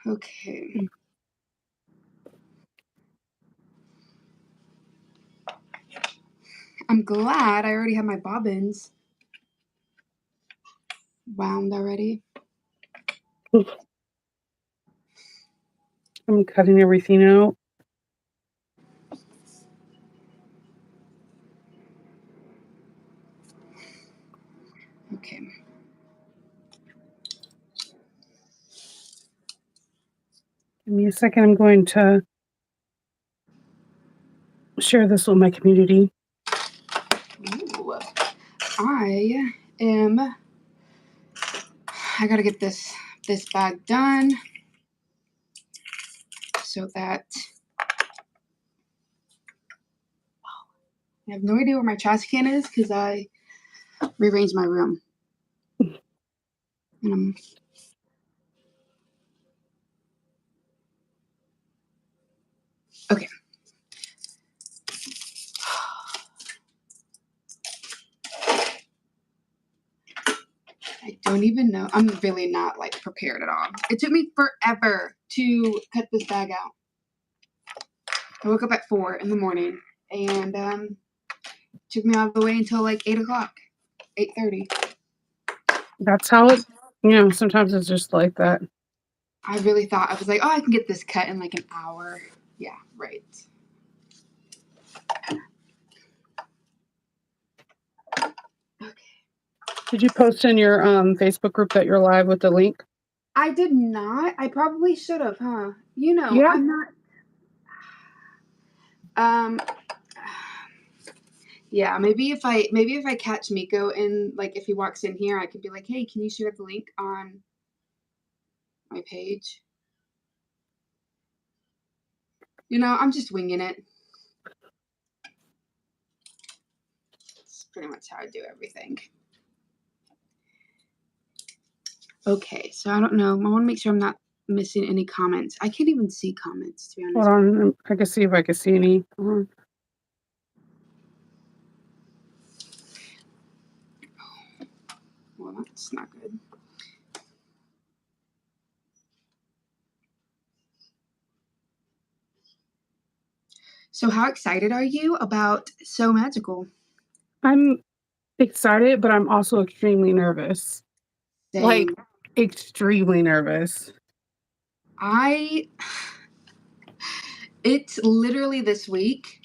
Okay. I'm glad I already have my bobbins wound already. I'm cutting everything out. Okay. Give me a second. I'm going to share this with my community. Ooh. I gotta get this bag done so that I have no idea where my trash can is because I rearranged my room. And okay. I don't even know. I'm really not like prepared at all. It took me forever to cut this bag out. I woke up at 4 in the morning and took me all the way until like 8 o'clock, 8:30. That's how it, sometimes it's just like that. I really thought, I was like, oh, I can get this cut in like an hour. Yeah, right. Okay. Did you post in your Facebook group that you're live with the link? I did not. I probably should have, huh? Yeah. I'm not. Yeah, maybe if I catch Miko and like if he walks in here, I could be like, hey, can you share the link on my page? I'm just winging it. It's pretty much how I do everything. Okay, so I don't know. I want to make sure I'm not missing any comments. I can't even see comments, to be honest. Hold on, I can see if I can see any. Well, that's not good. So how excited are you about So Magical? I'm excited, but I'm also extremely nervous. Same. Like, extremely nervous. It's literally this week,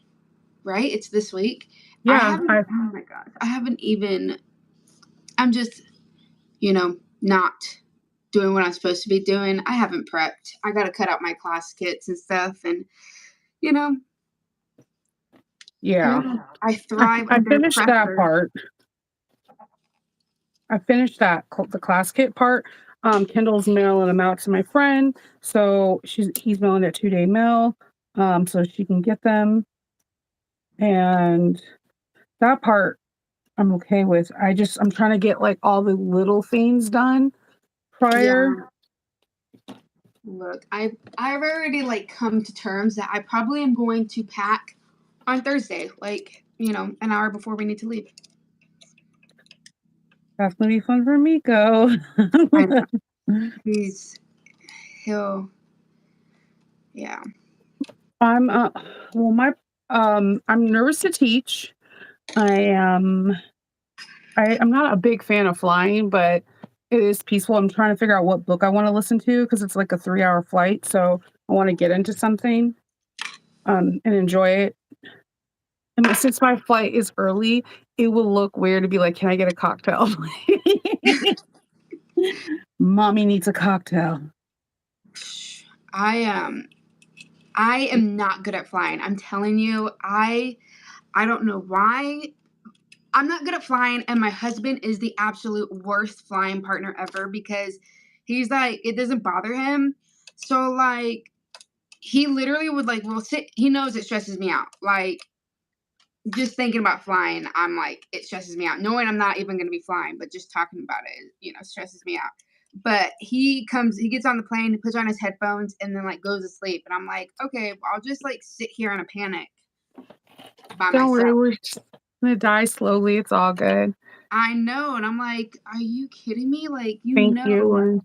right? It's this week. Yeah. Oh my God. I'm just, not doing what I'm supposed to be doing. I haven't prepped. I got to cut out my class kits and stuff. And, Yeah. I thrive I under finished pressure. that part. I finished the class kit part. Kendall's mailing them out to my friend. So he's mailing a 2-day mail. So she can get them. And that part I'm okay with. I'm trying to get like all the little things done prior. Yeah. Look, I've already like come to terms that I probably am going to pack on Thursday, like, an hour before we need to leave. That's gonna be fun for Miko. I know. Yeah. I'm I'm nervous to teach. I'm not a big fan of flying, but it is peaceful. I'm trying to figure out what book I want to listen to because it's like a 3-hour flight, so I want to get into something and enjoy it. And since my flight is early, it will look weird to be like, "Can I get a cocktail?" Mommy needs a cocktail. I am not good at flying. I'm telling you, I don't know why. I'm not good at flying, and my husband is the absolute worst flying partner ever because he's like, it doesn't bother him. So like, he literally would like, well, sit. He knows it stresses me out. Like, just thinking about flying, I'm like, it stresses me out. Knowing I'm not even going to be flying, but just talking about it, stresses me out. But he gets on the plane, puts on his headphones, and then like goes to sleep. And I'm like, okay, well, I'll just like sit here in a panic by Don't myself. worry, we're just gonna die slowly. It's all good. I know, and I'm like, are you kidding me? Like, Thank you.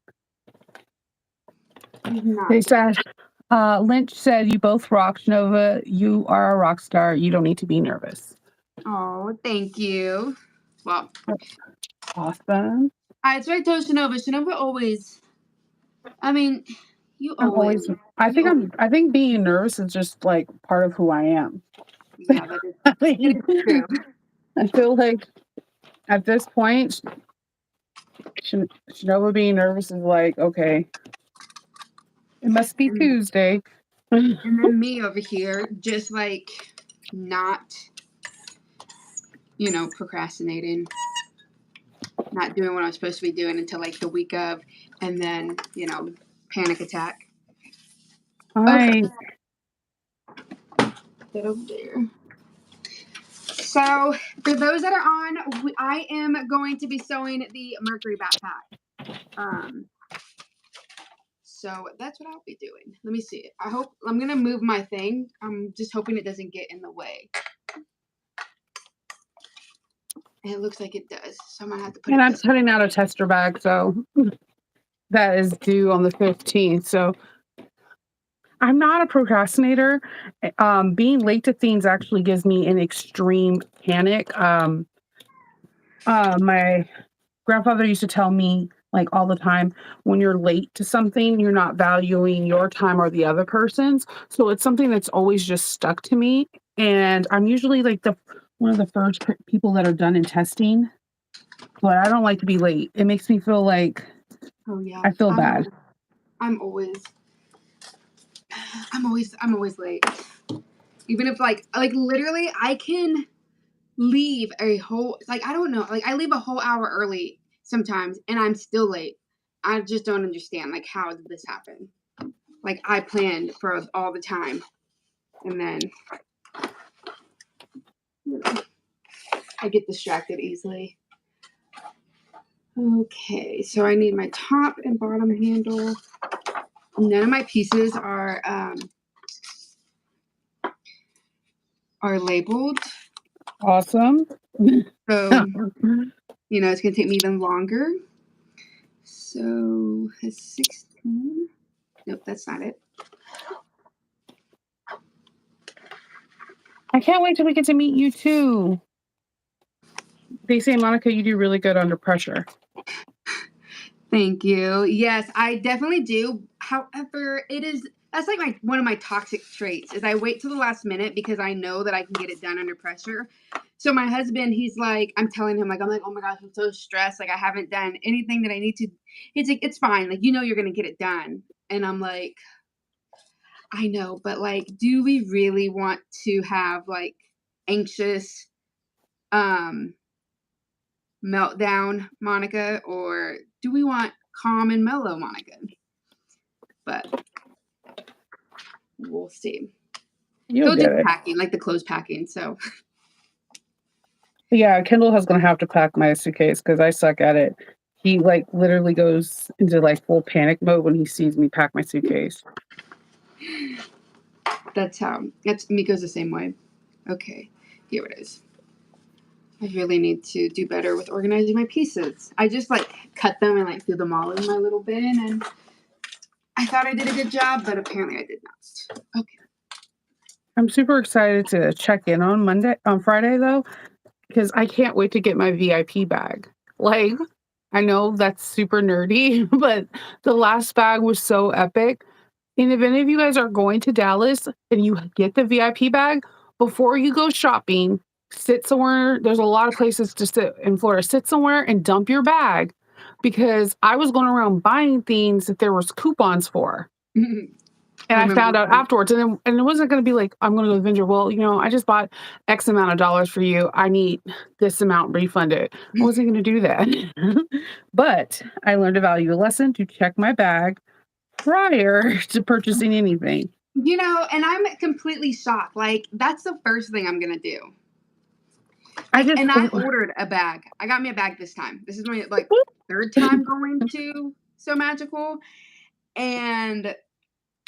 He's They not. said, Lynch said, "You both rock, Chanova. You are a rock star. You don't need to be nervous." Oh, thank you. Well, Awesome. it's right, told Chanova. Chanova always. I mean, you I'm always, always. you always. I think being nervous is just like part of who I am. Yeah, that is. I It mean, is true. I feel like at this point, Chanova being nervous is like, okay, it must be And, Tuesday. and then me over here, just like not, procrastinating, not doing what I'm supposed to be doing until like the week of, and then panic attack. Okay, I get over there. So for those that are on, I am going to be sewing the Mercury backpack. So that's what I'll be doing. Let me see. I hope I'm gonna move my thing. I'm just hoping it doesn't get in the way. And it looks like it does. So I'm gonna have to put and it I'm this way. putting out a tester bag, so that is due on the 15th. So I'm not a procrastinator. Being late to things actually gives me an extreme panic. My grandfather used to tell me like all the time, when you're late to something, you're not valuing your time or the other person's. So it's something that's always just stuck to me. And I'm usually like the one of the first people that are done in testing, but I don't like to be late. It makes me feel like Oh yeah. I feel bad. I'm always I'm always late. Even if like literally I can leave a whole like I don't know, like I leave a whole hour early sometimes and I'm still late. I just don't understand like how did this happen? Like I planned for all the time and then I get distracted easily. Okay, so I need my top and bottom handle. None of my pieces are labeled, Awesome. so it's gonna take me even longer. So it's 16. Nope, that's not it. I can't wait till we get to meet you too. They say, Monica, you do really good under pressure. Thank you. Yes, I definitely do. However, that's like one of my toxic traits is I wait till the last minute because I know that I can get it done under pressure. So my husband, he's like, I'm telling him like I'm like, oh my gosh, I'm so stressed. Like I haven't done anything that I need to. He's like, it's fine. Like you're gonna get it done. And I'm like, I know, but like, do we really want to have like anxious um meltdown Monica, or do we want calm and mellow Monica? But we'll see. You'll He'll do get the it. packing, like the clothes packing. So Yeah, Kendall is gonna have to pack my suitcase because I suck at it. He like literally goes into like full panic mode when he sees me pack my suitcase. that's Miko's the same way. Okay, here it is. I really need to do better with organizing my pieces. I just like cut them and like threw them all in my little bin, and I thought I did a good job, but apparently I did not. Okay. I'm super excited to check in on Friday though, because I can't wait to get my VIP bag. Like, I know that's super nerdy, but the last bag was so epic. And if any of you guys are going to Dallas and you get the VIP bag, before you go shopping, sit somewhere. There's a lot of places to sit in Florida. Sit somewhere and dump your bag because I was going around buying things that there was coupons for. I And I remember. found out afterwards, and it wasn't going to be like I'm going to the vendor. Well, I just bought X amount of dollars for you. I need this amount refunded. I wasn't going to do that, but I learned a valuable lesson to check my bag prior to purchasing anything. And I'm completely shocked. Like that's the first thing I'm gonna do. I Like, just and I ordered a bag. I got me a bag this time. This is my like third time going to So Magical, and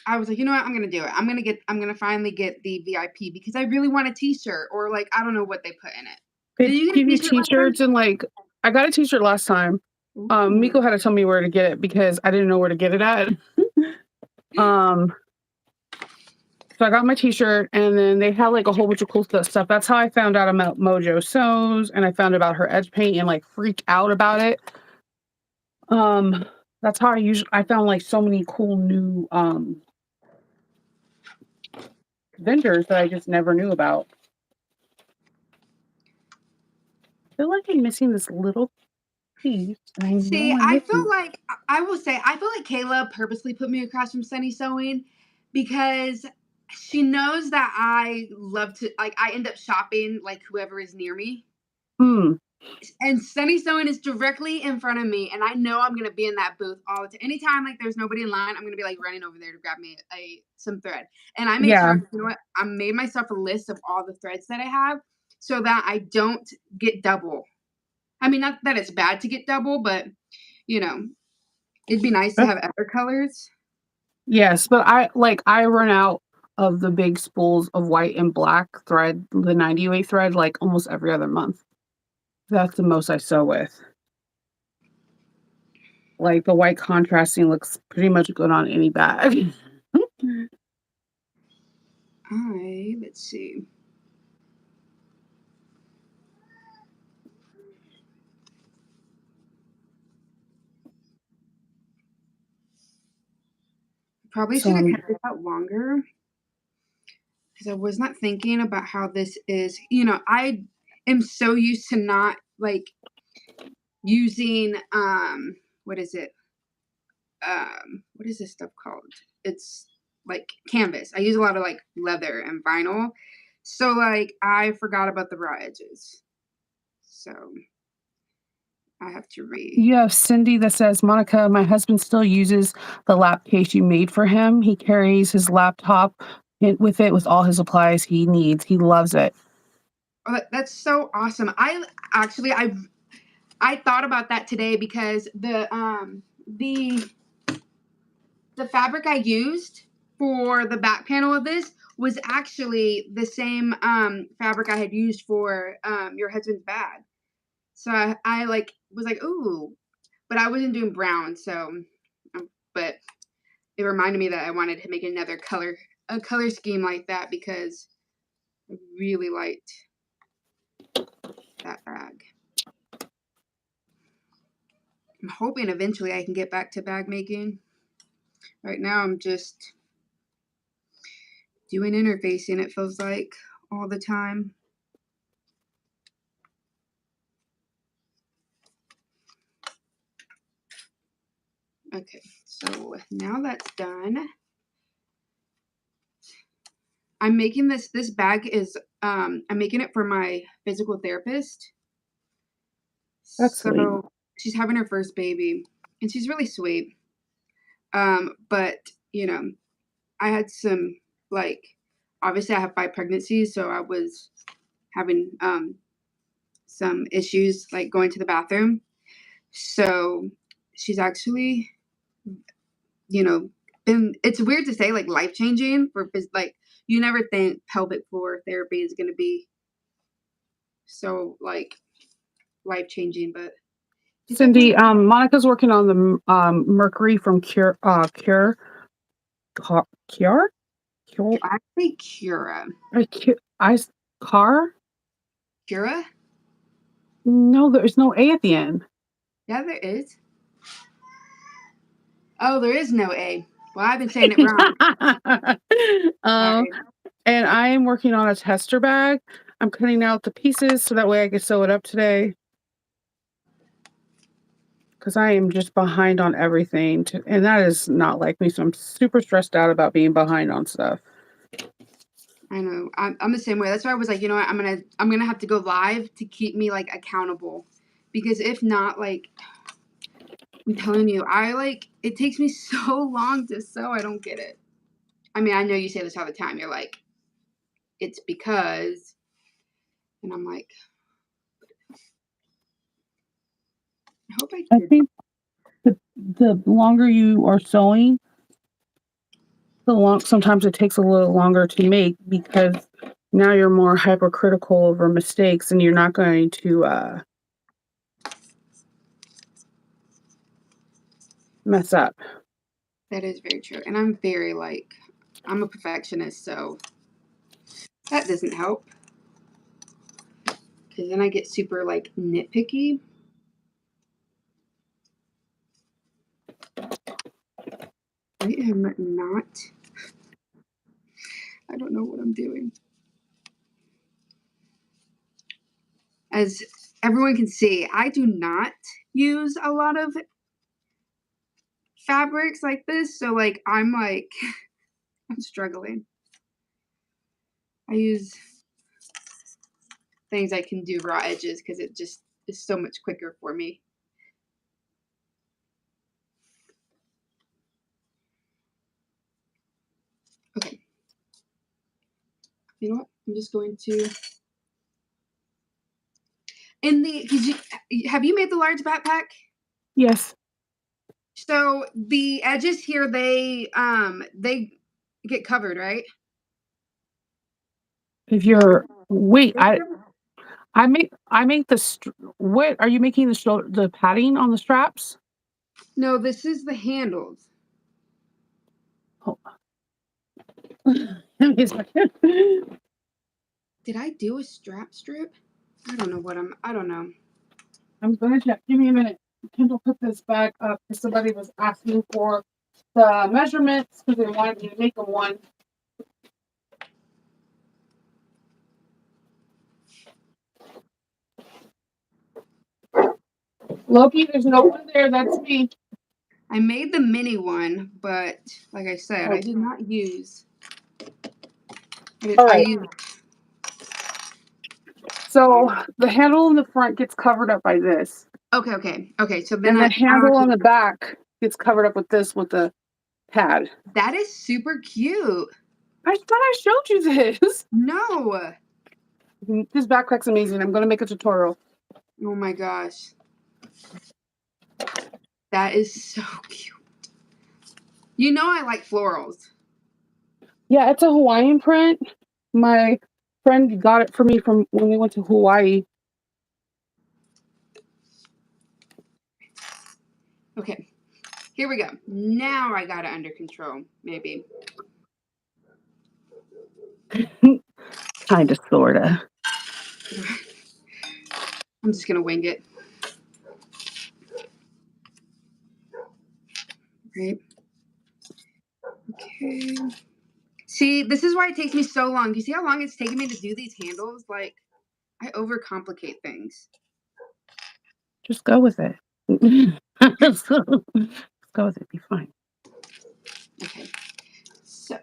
I was like, you know what? I'm gonna do it. I'm gonna finally get the VIP because I really want a T-shirt or like I don't know what they put in it. they Did you get a give you T-shirt last time? T-shirts and like I got a T-shirt last time. Ooh. Miko had to tell me where to get it because I didn't know where to get it at. Um, so I got my t-shirt and then they had like a whole bunch of cool stuff. That's how I found out about Mojo Sews and I found about her edge paint and like freaked out about it. Um, that's how I found like so many cool new vendors that I just never knew about. I feel like I'm missing this little piece. And I See, know I'm I feel missing. like I will say I feel like Kayla purposely put me across from Sunny Sewing because she knows that I love to like I end up shopping like whoever is near me. Hmm. And Sunny Sewing is directly in front of me, and I know I'm gonna be in that booth all the time. Anytime like there's nobody in line, I'm gonna be like running over there to grab me a some thread. And I made Yeah. sure, you know what? I made myself a list of all the threads that I have so that I don't get double. I mean, not that it's bad to get double, but you know, it'd be nice to have other colors. Yes, but I run out of the big spools of white and black thread, the 90-weight thread, like almost every other month. That's the most I sew with. Like the white contrasting looks pretty much good on any bag. Let's see. Probably So should have kept it out longer because I was not thinking about how this is. You know, I am so used to not like using what is it? What is this stuff called? It's like canvas. I use a lot of like leather and vinyl. So like I forgot about the raw edges. So I have to you have Cindy that says, Monica, my husband still uses the lap case you made for him. He carries his laptop with it with all his supplies he needs. He loves it. Oh, that's so awesome. I actually I thought about that today because the fabric I used for the back panel of this was actually the same fabric I had used for your husband's bag. So I like was like, ooh, but I wasn't doing brown. So, but it reminded me that I wanted to make another a color scheme like that because I really liked that bag. I'm hoping eventually I can get back to bag making. Right now, I'm just doing interfacing, it feels like, all the time. Okay, so now that's done. I'm making this bag is I'm making it for my physical therapist. That's sweet. So she's having her first baby and she's really sweet. But you know, I had some like obviously I have 5 pregnancies, so I was having some issues like going to the bathroom. So she's actually, you know, been it's weird to say like life changing for like you never think pelvic floor therapy is going to be so like life changing, but it's definitely Cindy, Monica's working on the Mercury from Cure, Cure, actually Cura. I car. Cura? No, there's no A at the end. Yeah, there is. Oh, there is no A. Well, I've been saying it wrong. um, Sorry. and I am working on a tester bag. I'm cutting out the pieces so that way I can sew it up today. Because I am just behind on everything, and that is not like me. So I'm super stressed out about being behind on stuff. I know. I'm the same way. That's why I was like, you know what? I'm gonna have to go live to keep me like accountable, because if not, like I'm telling you, I like it takes me so long to sew. I don't get it. I mean, I know you say this all the time. You're like, it's because, and I'm like, I hope I I did. think the longer you are sewing, sometimes it takes a little longer to make because now you're more hypercritical over mistakes and you're not going to mess up. That is very true. And I'm very I'm a perfectionist, so that doesn't help. Because then I get super nitpicky. I am not. I don't know what I'm doing. As everyone can see, I do not use a lot of fabrics like this, so I'm I'm struggling. I use things I can do raw edges because it just is so much quicker for me. Okay. You know what? I'm just going to in the have you made the large backpack? Yes. So the edges here they get covered, right? If you're wait, They get I make what are you making the padding on the straps? No, this is the handles. Oh. Give me a second. Did I do a strip? I don't know I don't know. I'm gonna check. Give me a minute. Kendall put this back up because somebody was asking for the measurements because they wanted me to make them one. Loki, there's no one there. That's me. I made the mini one, but like I said, I did not use. All I right. used. So the handle in the front gets covered up by this, Okay. So then and the handle on the back gets covered up with this with the pad. that is super cute. I thought I showed you this. No. This backpack's amazing. I'm gonna make a tutorial. Oh my gosh. That is so cute. You know I like florals. Yeah, it's a Hawaiian print. My friend got it for me from when we went to Hawaii. Okay. Here we go. Now I got it under control, maybe. Kinda, sorta. I'm just gonna wing it. Right. Okay. See, this is why it takes me so long. You see how long it's taking me to do these handles? I overcomplicate things. Just go with it. Just go with it. Be fine. Okay. So,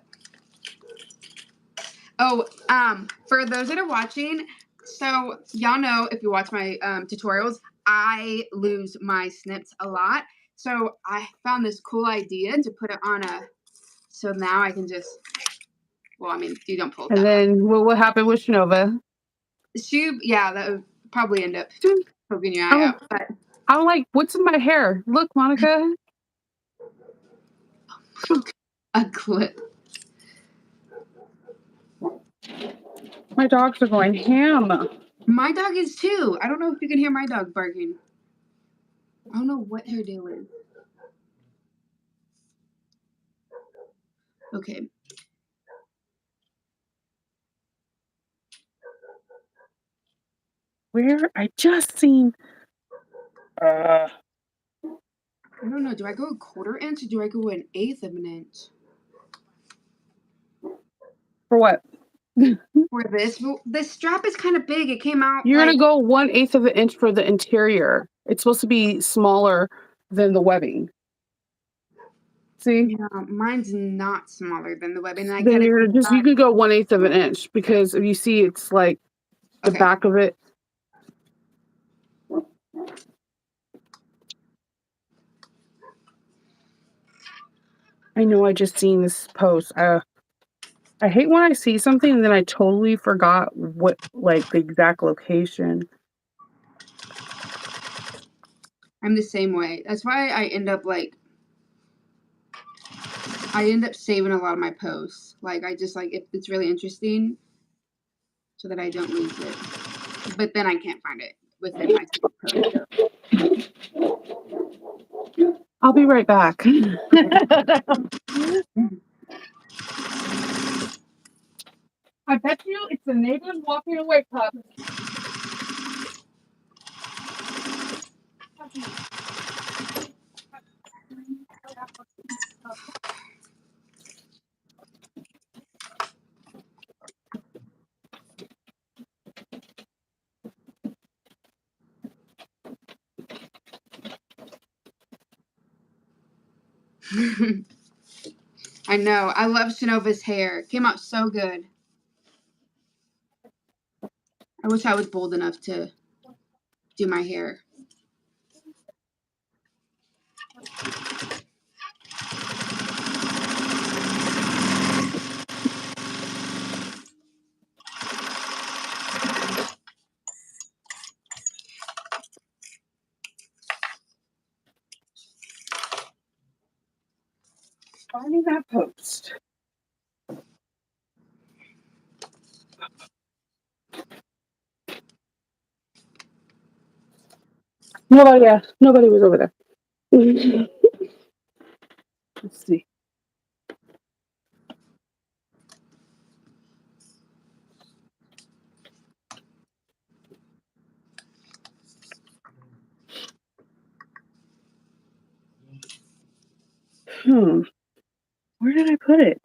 for those that are watching, so y'all know if you watch my tutorials, I lose my snips a lot. So I found this cool idea to put it on so now I can just, well, I mean, you don't pull it And that hard. then what happened with Chanova? Yeah, that would probably end up poking your eye I'm, out. But I'm like, what's in my hair? Look, Monica. a clip. My dogs are going ham. My dog is too. I don't know if you can hear my dog barking. I don't know what her deal is. Okay. Where? I just seen. I don't know. Do I go a quarter inch or do I go an eighth of an inch? For what? For this, well, this strap is kind of big. It came out You're gonna go 1/8 of an inch for the interior. It's supposed to be smaller than the webbing. See? yeah, mine's not smaller than the webbing. And I Then cut it you're gonna you could go 1/8 of an inch because if you see it's like the okay. back of it. I know I just seen this post. I hate when I see something and then I totally forgot what like the exact location. I'm the same way. That's why I end up saving a lot of my posts. I just if it's really interesting so that I don't lose it. But then I can't find it within my post. I'll be right back. I bet you it's the neighbors walking away, pup. I know. I love Chanova's hair. It came out so good. I wish I was bold enough to do my hair. Finding that post. Nobody was over there. Let's see. Where did I put it?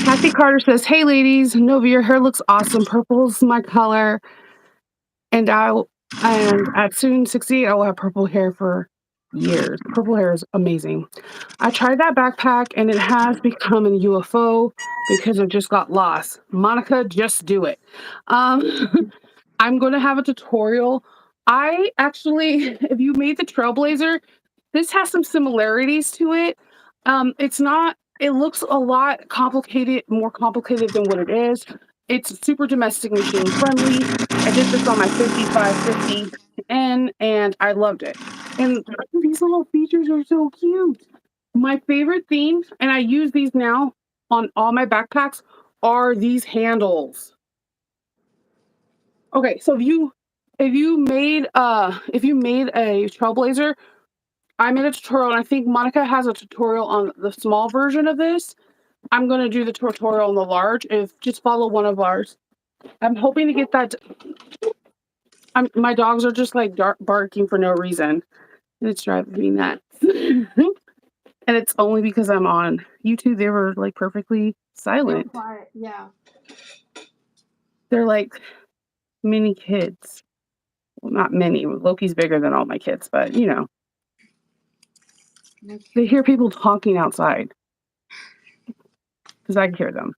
Kathy Carter says, "Hey ladies, Nova, your hair looks awesome. Purple's my color, and at soon 68, I will have purple hair for years. Purple hair is amazing. I tried that backpack, and it has become a UFO because it just got lost. Monica, just do it. I'm going to have a tutorial. I actually, if you made the Trailblazer, this has some similarities to it. It's not, it looks a lot complicated, more complicated than what it is. It's super domestic machine friendly. I did this on my 5550N and I loved it. And these little features are so cute. My favorite theme, and I use these now on all my backpacks, are these handles. Okay, so if you made a Trailblazer, I made a tutorial, and I think Monica has a tutorial on the small version of this. I'm gonna do the tutorial on the large. If just follow one of ours. I'm hoping to get that. My dogs are just like barking for no reason, and it's driving me nuts. And it's only because I'm on YouTube. They were like perfectly silent. They were quiet, yeah. They're like mini kids. Well, not many. Loki's bigger than all my kids, but you know. Okay. They hear people talking outside because I can hear them.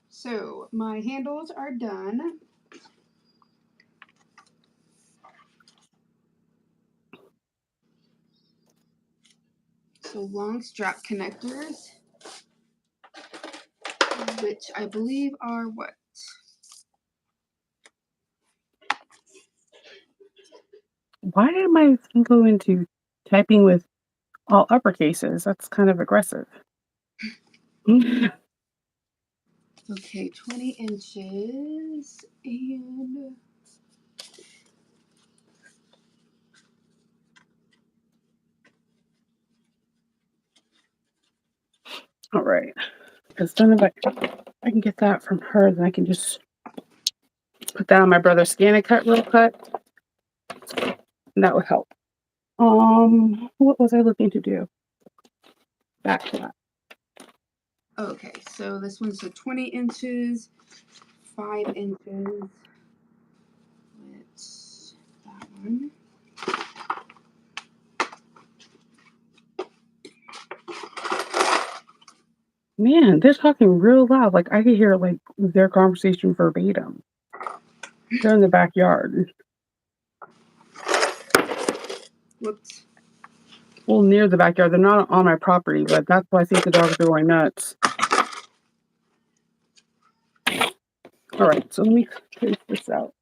So my handles are done. So long strap connectors, which I believe are what? Why did my thing go into typing with all uppercases? That's kind of aggressive. Okay, 20 inches and All right. Because then if I can get that from her, then I can just put that on my brother's scan and cut real quick. And that would help. What was I looking to do? Back to that. okay, so this one's a 20 inches, 5 inches. Let's that one. Man, they're talking real loud. Like I could hear like their conversation verbatim. They're in the backyard. Whoops. Well, near the backyard. They're not on my property, but that's why I think the dogs are going nuts. All right, so let me trace this out.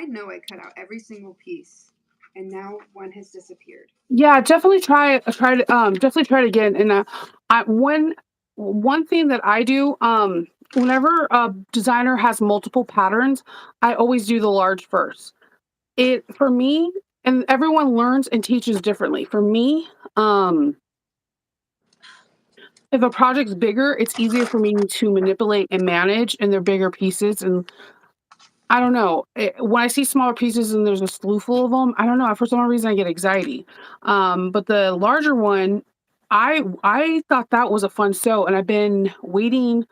I know I cut out every single piece, and now one has disappeared. Yeah, definitely definitely try it again. And one thing that I do, whenever a designer has multiple patterns, I always do the large first. It for me, and everyone learns and teaches differently. For me, um, if a project's bigger, it's easier for me to manipulate and manage, and they're bigger pieces, and I don't know. When I see smaller pieces and there's a slew full of them, I don't know. For some reason, I get anxiety. But the larger one, I thought that was a fun sew, and I've been waiting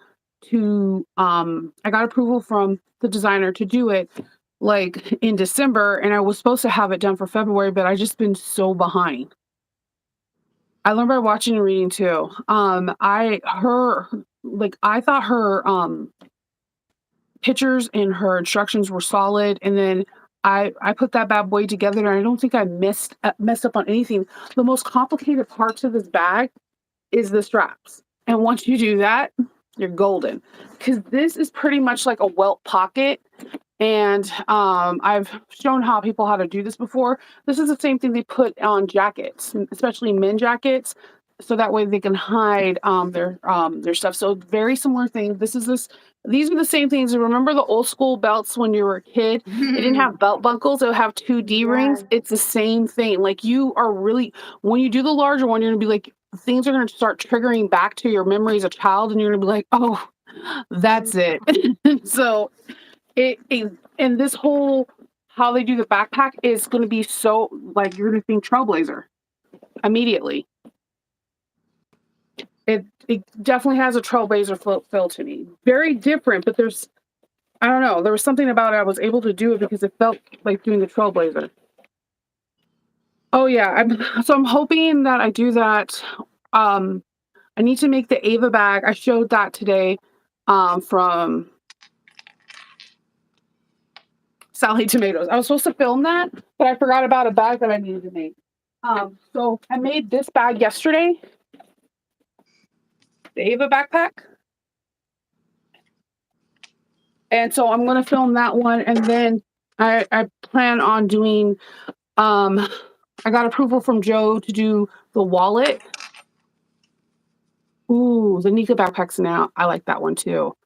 to. I got approval from the designer to do it like in December, and I was supposed to have it done for February, but I just been so behind. I learned by watching and reading too. I thought her pictures and her instructions were solid, and then I put that bad boy together, and I don't think I messed up on anything. The most complicated parts of this bag is the straps, and once you do that, you're golden. Because this is pretty much like a welt pocket, and I've shown how people how to do this before. This is the same thing they put on jackets, especially men jackets, so that way they can hide their stuff. So very similar thing. These are the same things. Remember the old school belts when you were a kid? It didn't have belt buckles, it would have two D rings. Yes. It's the same thing. Like you are really when you do the larger one, you're gonna be like things are gonna start triggering back to your memory as a child, and you're gonna be like, oh, that's it. So and this whole how they do the backpack is going to be so like you're going to think Trailblazer immediately. It definitely has a Trailblazer feel to me. Very different, but there's I don't know. There was something about it. I was able to do it because it felt like doing the Trailblazer. Oh yeah, I'm hoping that I do that. Um, I need to make the Ava bag. I showed that today from Sally Tomatoes. I was supposed to film that, but I forgot about a bag that I needed to make. So I made this bag yesterday, the Ava backpack. And so I'm gonna film that one, and then I plan on doing I got approval from Joe to do the wallet. Ooh, the Nika backpacks now. I like that one too.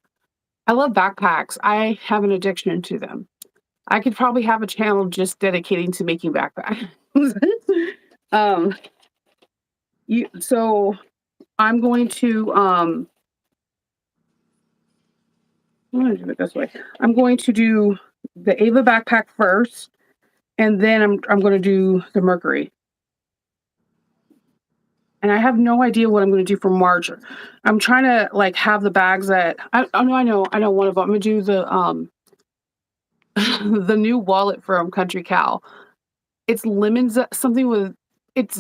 I love backpacks. I have an addiction to them. I could probably have a channel just dedicating to making backpacks. um so I'm going to I'm gonna do it this way. I'm going to do the Ava backpack first, and then I'm gonna do the Mercury. And I have no idea what I'm gonna do for March. I'm trying to like have the bags that I know one of them. I'm gonna do the the new wallet from Country Cow. It's lemons something with it's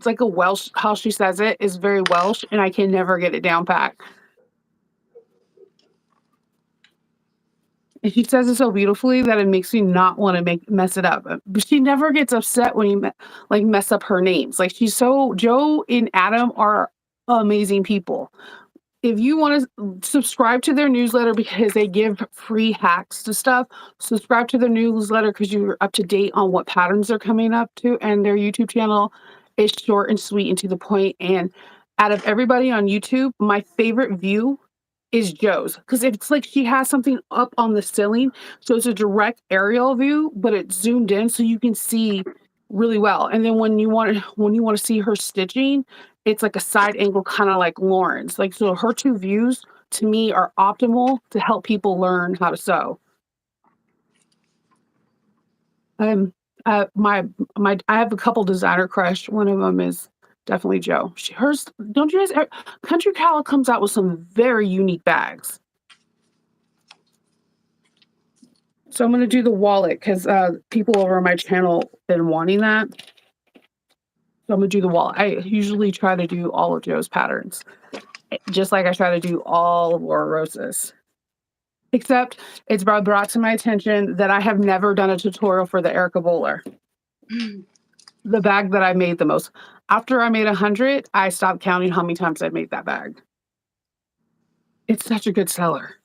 like a Welsh how she says it is very Welsh, and I can never get it down pat. And she says it so beautifully that it makes me not wanna make mess it up, but she never gets upset when you like, mess up her names, like, she's so Joe and Adam are amazing people. If you wanna subscribe to their newsletter because they give free hacks to stuff, subscribe to their newsletter because 'cause you're up to date on what patterns they're coming up to, and their YouTube channel is short and sweet and to the point, and out of everybody on YouTube, my favorite view is Joe's because it's like she has something up on the ceiling, so it's a direct aerial view, but it's zoomed in so you can see really well. And then when you want to see her stitching, it's like a side angle, kind of like Lauren's. Like so, her two views to me are optimal to help people learn how to sew. Um, my I have a couple designer crush. One of them is definitely Joe. Hers. Don't you guys? Country Cow comes out with some very unique bags. So I'm gonna do the wallet because people over on my channel been wanting that. So I'm gonna do the wallet. I usually try to do all of Joe's patterns, just like I try to do all of Laura Rosa's. Except it's brought to my attention that I have never done a tutorial for the Erica Bowler, the bag that I made the most. After I made 100, I stopped counting how many times I made that bag. It's such a good seller.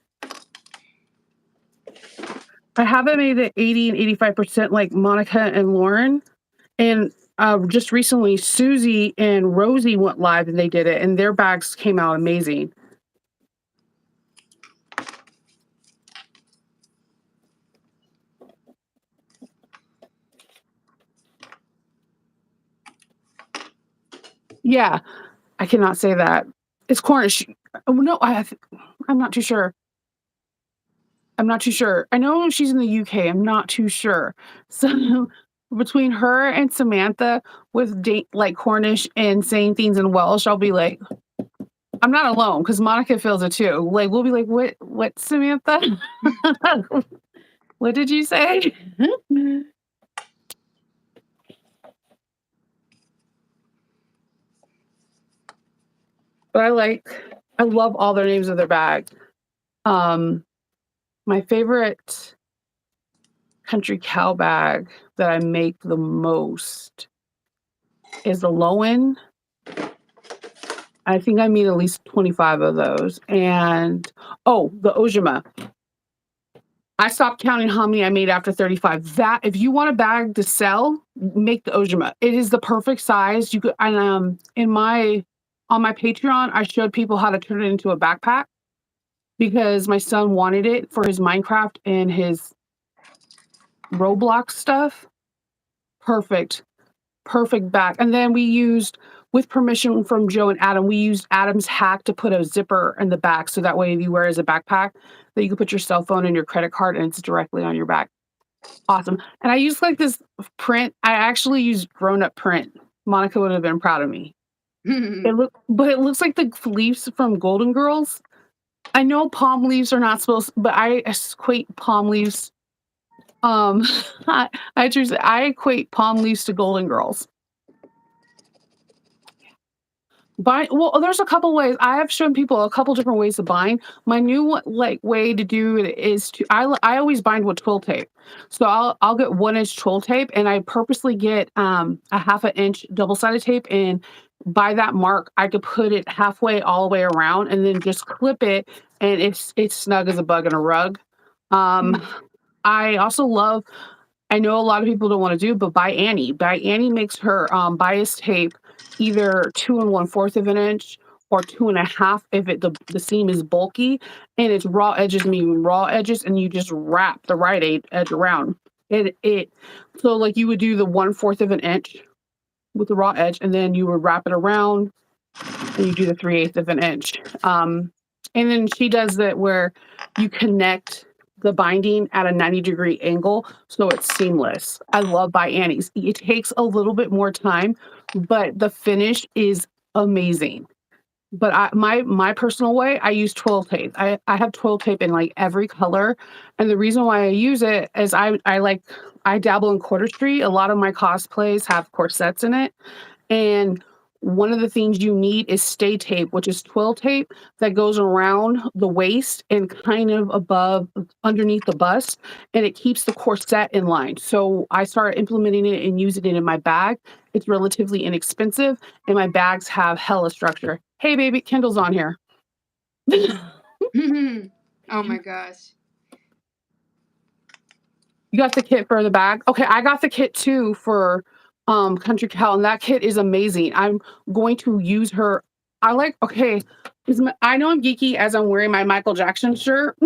I have it made at 80 and 85% like Monica and Lauren. And just recently, Susie and Rosie went live and they did it, and their bags came out amazing. Yeah, I cannot say that. It's Cornish. Oh, no, I'm not too sure. I'm not too sure. I know she's in the UK. I'm not too sure. So between her and Samantha with like Cornish and saying things in Welsh, I'll be like, I'm not alone because Monica feels it too. Like we'll be like, what, Samantha? What did you say? But I love all their names of their bag. Um, my favorite country cow bag that I make the most is the Lowen. I think I made at least 25 of those. And oh, the Ojima. I stopped counting how many I made after 35. That if you want a bag to sell, make the Ojima. It is the perfect size. You could and in my on my Patreon, I showed people how to turn it into a backpack because my son wanted it for his Minecraft and his Roblox stuff. Perfect. Perfect back. And then we used, with permission from Joe and Adam, we used Adam's hack to put a zipper in the back. So that way, if you wear it as a backpack, that you can put your cell phone and your credit card and it's directly on your back. Awesome. And I used like this print. I actually used grown up print. Monica would have been proud of me. But it looks like the leaves from Golden Girls. I know palm leaves are not supposed, but I equate palm leaves. Um, I equate palm leaves to Golden Girls. Well, there's a couple ways. I have shown people a couple different ways to bind. My new like way to do it is I always bind with twill tape. So I'll get 1 inch twill tape and I purposely get a half an inch double-sided tape, and by that mark I could put it halfway all the way around and then just clip it, and it's snug as a bug in a rug. Um I also love, I know a lot of people don't want to do, but by Annie. By Annie makes her bias tape either 2 1/4 of an inch or 2 1/2 if the seam is bulky and it's raw edges, meaning raw edges, and you just wrap the edge around. It so like you would do the 1/4 of an inch with the raw edge, and then you would wrap it around and you do the 3/8 of an inch. And then she does that where you connect the binding at a 90-degree angle so it's seamless. I love by Annie's. It takes a little bit more time, but the finish is amazing. But my personal way, I use twill tape. I have twill tape in like every color, and the reason why I use it is I dabble in cordistry. A lot of my cosplays have corsets in it, and one of the things you need is stay tape, which is twill tape that goes around the waist and kind of above underneath the bust, and it keeps the corset in line. So I started implementing it and using it in my bag. It's relatively inexpensive, and my bags have hella structure. Hey, baby, Kendall's on here. Oh my gosh. You got the kit for the bag? Okay, I got the kit too for Country Cow, and that kit is amazing. I'm going to use her. I know I'm geeky as I'm wearing my Michael Jackson shirt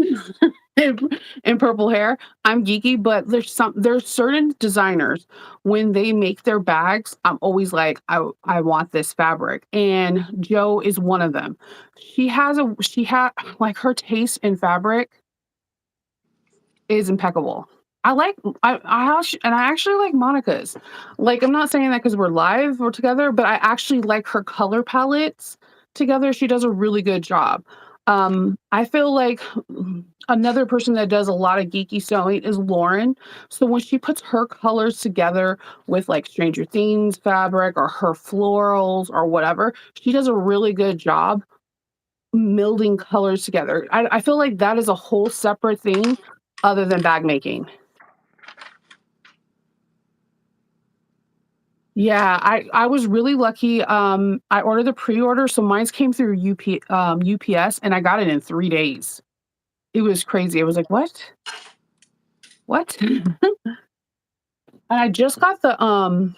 and purple hair. I'm geeky, but there's certain designers when they make their bags, I'm always like, I want this fabric. And Joe is one of them. She had like her taste in fabric is impeccable. I actually like Monica's. Like, I'm not saying that because we're live or together, but I actually like her color palettes together. She does a really good job. I feel like another person that does a lot of geeky sewing is Lauren. So when she puts her colors together with like Stranger Things fabric or her florals or whatever, she does a really good job melding colors together. I feel like that is a whole separate thing other than bag making. Yeah, I was really lucky. I ordered the pre-order, so mine's came through UPS, and I got it in 3 days. It was crazy. I was like, "What? What? And I just got the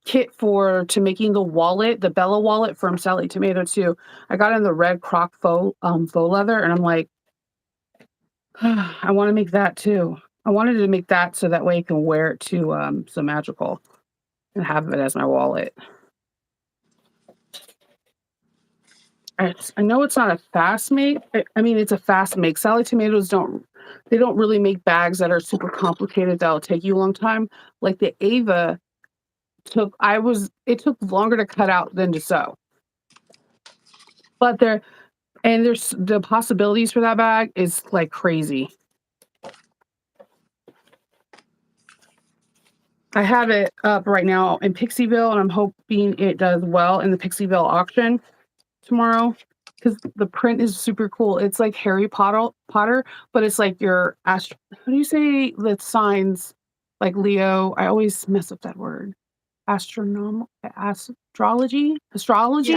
kit for to making the wallet, the Bella wallet from Sally Tomato too. I got in the red croc faux leather, and I'm like, I want to make that too. I wanted to make that so that way I can wear it to some magical and have it as my wallet. I know it's not a fast make. I mean, it's a fast make. Sally Tomatoes don't really make bags that are super complicated that'll take you a long time. Like the Ava it took longer to cut out than to sew. But there's the possibilities for that bag is like crazy. I have it up right now in Pixieville, and I'm hoping it does well in the Pixieville auction tomorrow because the print is super cool. It's like Potter, but it's like your how do you say the signs like Leo? I always mess up that word. Astrology Yeah,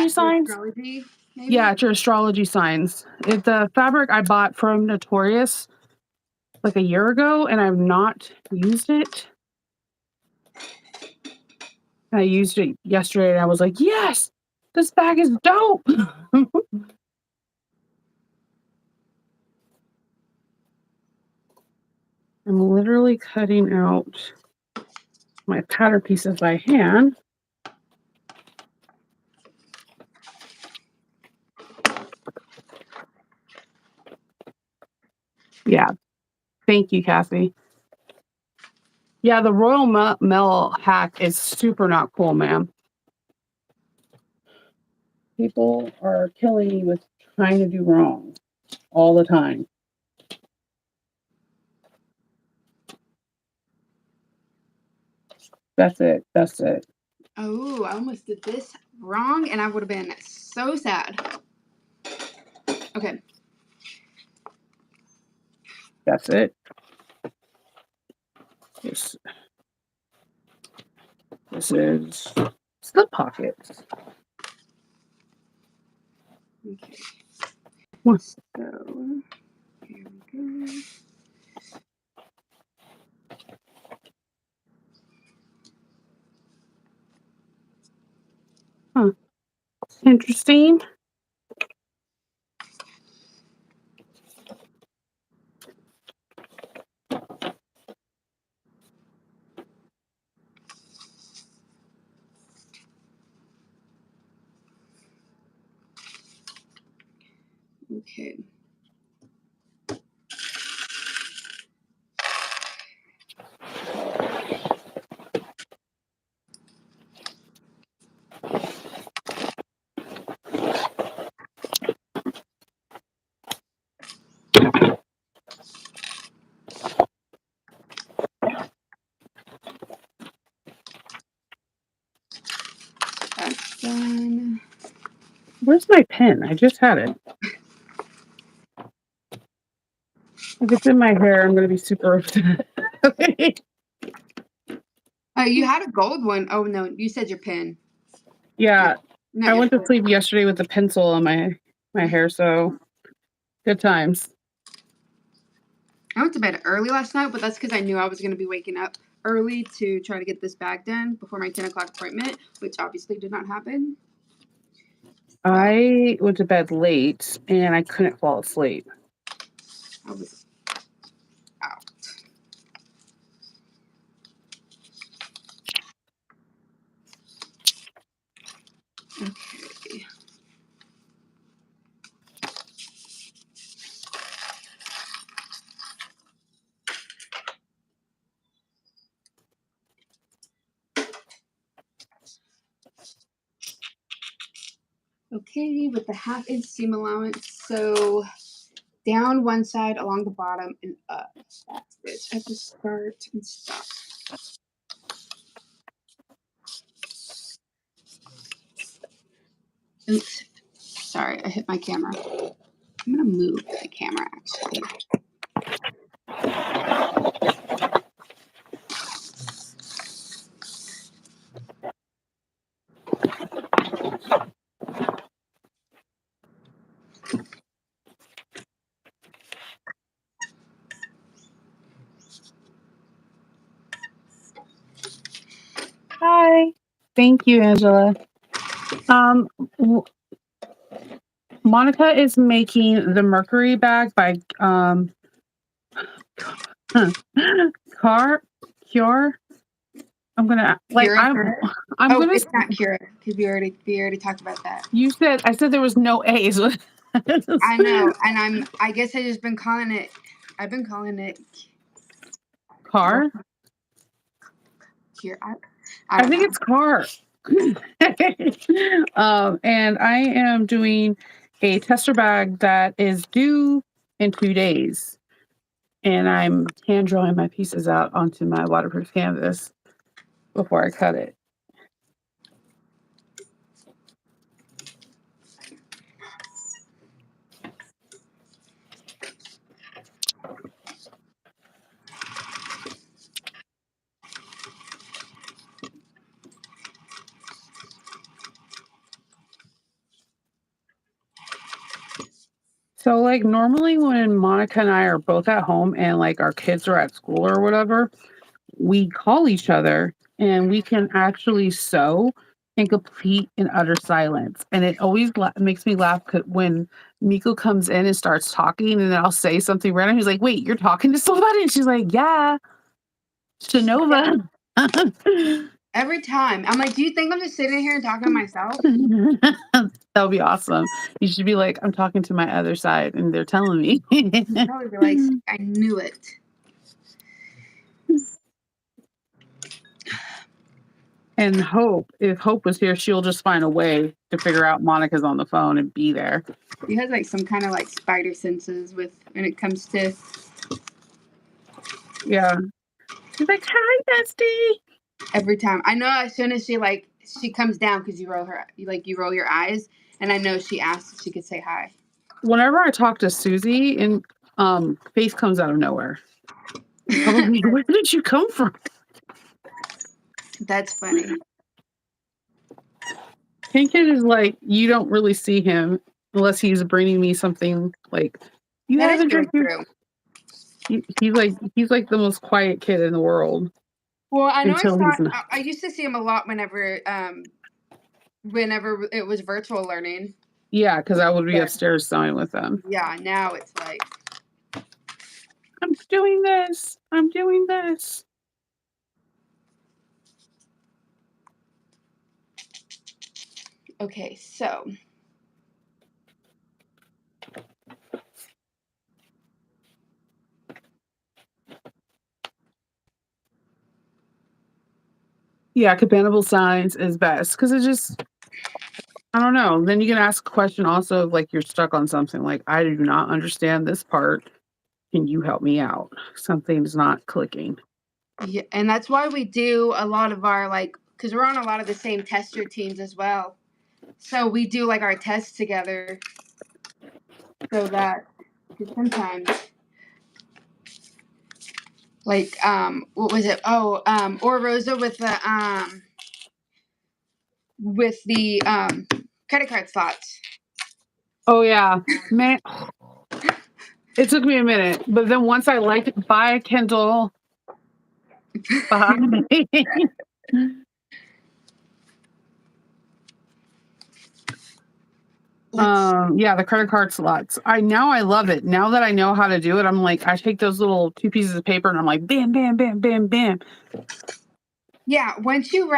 your signs. astrology, Yeah, maybe? it's your astrology signs. It's the fabric I bought from Notorious like a year ago, and I've not used it. I used it yesterday, and I was like, "Yes, this bag is dope." I'm literally cutting out my pattern pieces by hand. Yeah, thank you, Kathy. Yeah, the Royal Mail hack is super not cool, ma'am. People are killing me with trying to do wrong all the time. That's it. That's it. Oh, I almost did this wrong and I would have been so sad. Okay. That's it. This is slip pockets. Okay. What? So, here we go. Huh. Interesting. Okay. That's done. Where's my pen? I just had it. If it's in my hair, I'm going to be super upset. Oh, you had a gold one. Oh, no, you said your pen. Yeah, Not I your went to pen. sleep yesterday with a pencil on my hair, so good times. I went to bed early last night, but that's because I knew I was going to be waking up early to try to get this bag done before my 10 o'clock appointment, which obviously did not happen. I went to bed late and I couldn't fall asleep. I was out. Okay. Okay, with the 1/2 inch seam allowance, so down one side along the bottom and up that stitch at the start and stop. Oops, sorry, I hit my camera. I'm gonna move the camera actually. Thank you, Angela. Um, w- Monica is making the Mercury bag by Car Cure. I'm gonna like Kira for it? I'm Oh, gonna. it's not Kira because we already talked about that. You said I said there was no A's. I know, and I guess I just been calling it. I've been calling it Car. Kira. I I don't think know. it's car. And I am doing a tester bag that is due in 2 days. And I'm hand drawing my pieces out onto my waterproof canvas before I cut it. So, like, normally when Monica and I are both at home and like our kids are at school or whatever, we call each other and we can actually sew in complete and utter silence. And it always makes me laugh when Miko comes in and starts talking, and then I'll say something random. He's like, "Wait, you're talking to somebody?" And she's like, "Yeah, Yeah, Chanova." every time I'm like, do you think I'm just sitting here and talking to myself? That would be awesome. You should be like, "I'm talking to my other side, and they're telling me." You'd probably be like, I knew it. And if Hope was here, she'll just find a way to figure out Monica's on the phone and be there. He has like some kind of like spider senses with when it comes to Yeah. She's like, "Hi, bestie." every time. I know as soon as she comes down because you roll your eyes, and I know she asked if she could say hi. Whenever I talk to Susie, and Faith comes out of nowhere. Probably, where did you come from? That's funny. Pinkett is like, you don't really see him unless he's bringing me something like, you That is haven't really drank your. true. He's like the most quiet kid in the world Well, I know until he's not. I used to see him a lot whenever it was virtual learning. Yeah, because I would be But upstairs sewing with them. yeah, now it's like I'm doing this. I'm doing this. okay, so Yeah, compatible signs is best because it just, I don't know. Then you can ask a question also if like you're stuck on something like, I do not understand this part. Can you help me out? Something's not clicking. yeah, and that's why we do a lot of our because we're on a lot of the same tester teams as well. So we do like our tests together, so that because sometimes what was it? Oh, or Rosa with the credit card slots. Oh yeah, man. It took me a minute, but then once I liked it, bye Kendall. Bye. Yeah, the credit card slots. I love it. Now that I know how to do it, I'm like, I take those little 2 pieces of paper and I'm like, bam, bam, bam, bam, bam. Yeah, once you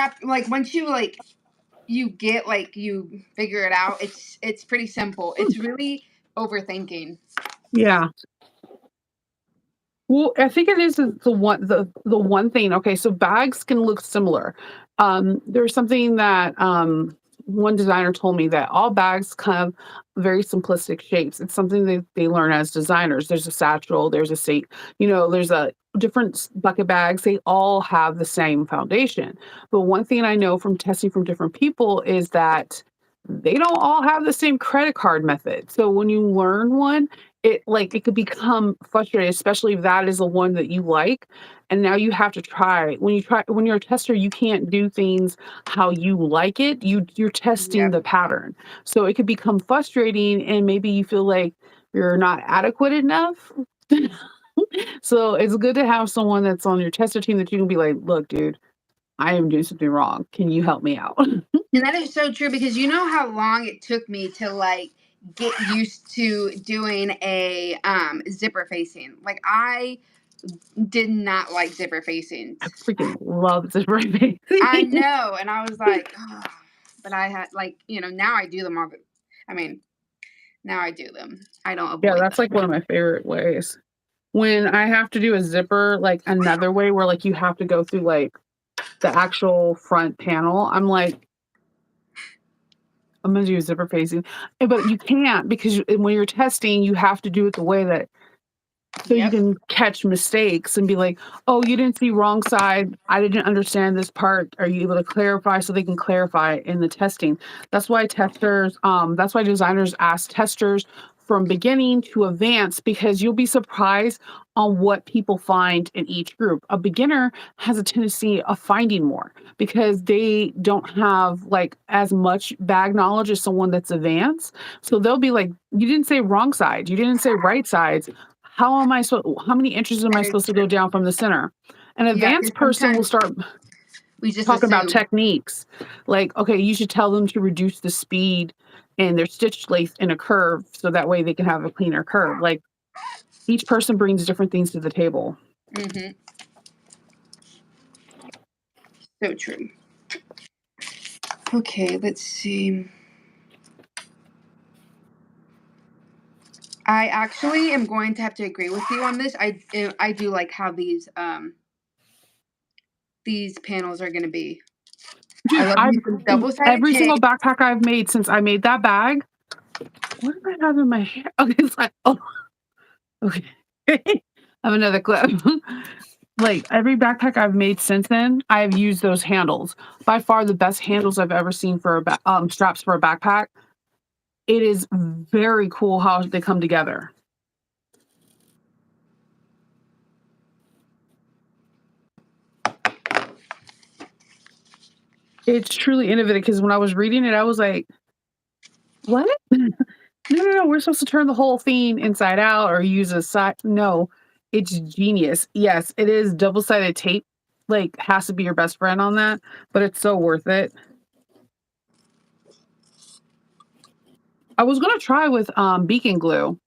get you figure it out, it's pretty simple. It's really overthinking. Yeah. Well, I think it is the one thing. Okay, so bags can look similar. There's something that one designer told me that all bags have very simplistic shapes. It's something that they learn as designers. There's a satchel, there's a seat, there's a different bucket bags. They all have the same foundation. But one thing I know from testing from different people is that they don't all have the same credit card method. So when you learn one, it could become frustrating, especially if that is the one that you like. And now you have to try. When you're a tester, you can't do things how you like it. You're testing Yep. the pattern. So it could become frustrating and maybe you feel like you're not adequate enough. So it's good to have someone that's on your tester team that you can be like, look, dude, I am doing something wrong. Can you help me out? And that is so true because you know how long it took me to like get used to doing a zipper facing. Like I did not like zipper facings. I freaking love zipper facing. I know, and I was like, oh, but I had like now I do them all. I mean, now I do them. I don't Yeah, avoid that's them. like one of my favorite ways. When I have to do a zipper, like another way where like you have to go through like the actual front panel, I'm like, I'm gonna do zipper facing. But you can't because when you're testing, you have to do it the way that so you Yep, can catch mistakes and be like, "Oh, you didn't see wrong side. I didn't understand this part. Are you able to clarify?" So they can clarify in the testing. That's why designers ask testers from beginning to advance because you'll be surprised on what people find in each group. A beginner has a tendency of finding more because they don't have like as much bag knowledge as someone that's advanced. So they'll be like, "You didn't say wrong side. You didn't say right sides. How many inches am I that is supposed to true. go down from the center?" An Yeah, advanced because person will sometimes start we just talking about assume. techniques. Like, okay, you should tell them to reduce the speed and their stitch length in a curve so that way they can have a cleaner curve. Like each person brings different things to the table. Hmm. So true. Okay, let's see. I actually am going to have to agree with you on this. I do like how these panels are going to be. I Dude, love I've using double sided every tape. single backpack I've made since I made that bag. What did I have in my hair? Okay, it's like, oh, okay. I have another clip. Like, every backpack I've made since then, I've used those handles. By far the best handles I've ever seen for straps for a backpack. It is very cool how they come together. It's truly innovative because when I was reading it, I was like, "What? No, we're supposed to turn the whole thing inside out or use a side." No, it's genius. Yes, it is double-sided tape, like, has to be your best friend on that, but it's so worth it. I was gonna try with, beacon glue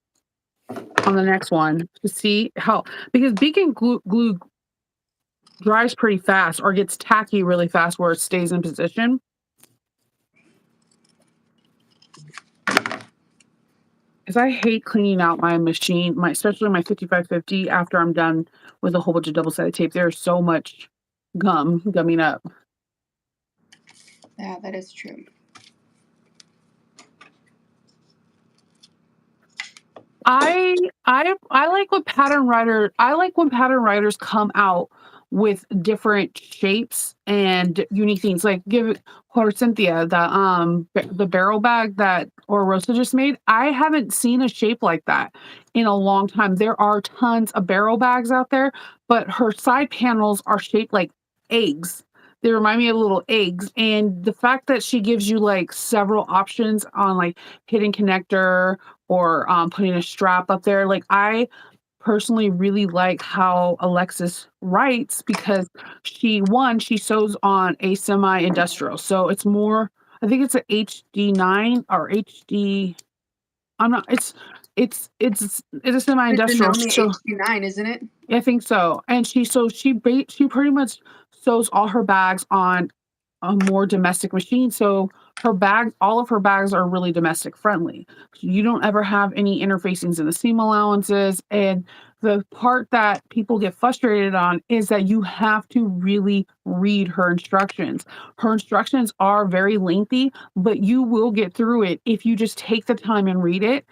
on the next one to see how because beacon glue dries pretty fast or gets tacky really fast where it stays in position. 'Cause I hate cleaning out my machine, my especially my 5550 after I'm done with a whole bunch of double-sided tape. There's so much gumming up. Yeah, that is true. I like when pattern writers come out with different shapes and unique things. Like give or Cynthia the barrel bag that or Rosa just made. I haven't seen a shape like that in a long time. There are tons of barrel bags out there, but her side panels are shaped like eggs. They remind me of little eggs. And the fact that she gives you like several options on like hidden connector or putting a strap up there. Like I personally really like how Alexis writes because she sews on a semi-industrial. So it's more I think it's a HD9 or HD I'm not it's a The semi-industrial. Denomi HD9, isn't it? I think so. And she pretty much sews all her bags on a more domestic machine. So all of her bags are really domestic friendly. You don't ever have any interfacings in the seam allowances. And the part that people get frustrated on is that you have to really read her instructions. Her instructions are very lengthy, but you will get through it if you just take the time and read it.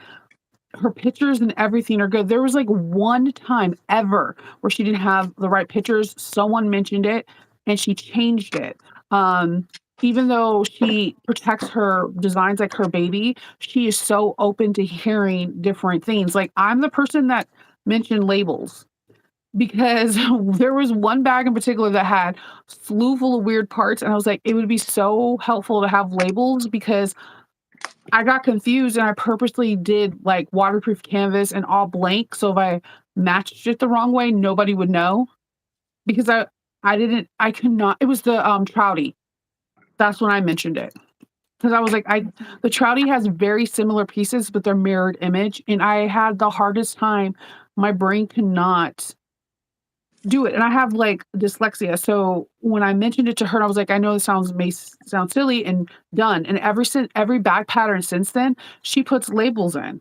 Her pictures and everything are good. There was like one time ever where she didn't have the right pictures. Someone mentioned it and she changed it. Um, Even though she protects her designs like her baby, she is so open to hearing different things. Like I'm the person that mentioned labels because there was one bag in particular that had slew full of weird parts and I was like it would be so helpful to have labels because I got confused and I purposely did like waterproof canvas and all blank. So if I matched it the wrong way, nobody would know because I could not it was the, Trouty. That's when I mentioned it. Because I was like, I the Trouty has very similar pieces, but they're mirrored image, and I had the hardest time. My brain could not do it, and I have, like, dyslexia, so when I mentioned it to her, I was like, "I know this sound silly," and done, and every bag pattern since then, she puts labels in,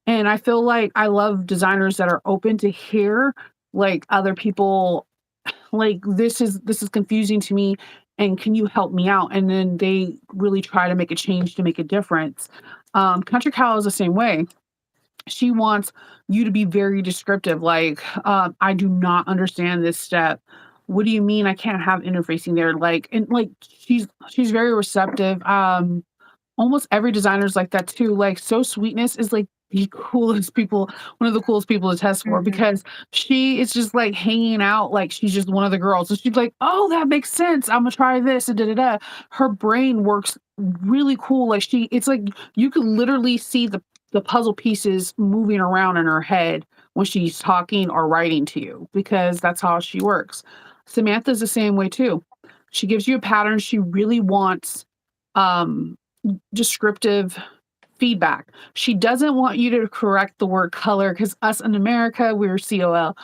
and I feel like I love designers that are open to hear, like, other people like, "This is confusing to me, and can you help me out?" And then they really try to make a change to make a difference. Country Cow is the same way. She wants you to be very descriptive, like, "I do not understand this step. What do you mean I can't have interfacing there?" Like and, like, she's very receptive, almost every designer's like that too. Like, So Sweetness is like the coolest people, one of the coolest people to test for Mhm. because she is just like hanging out like she's just one of the girls. So she's like, "Oh, that makes sense. I'm gonna try this and da da da." Her brain works really cool. Like it's like you could literally see the puzzle pieces moving around in her head when she's talking or writing to you because that's how she works. Samantha's the same way too. She gives you a pattern. She really wants um descriptive feedback. She doesn't want you to correct the word color because us in America, we're CLOR.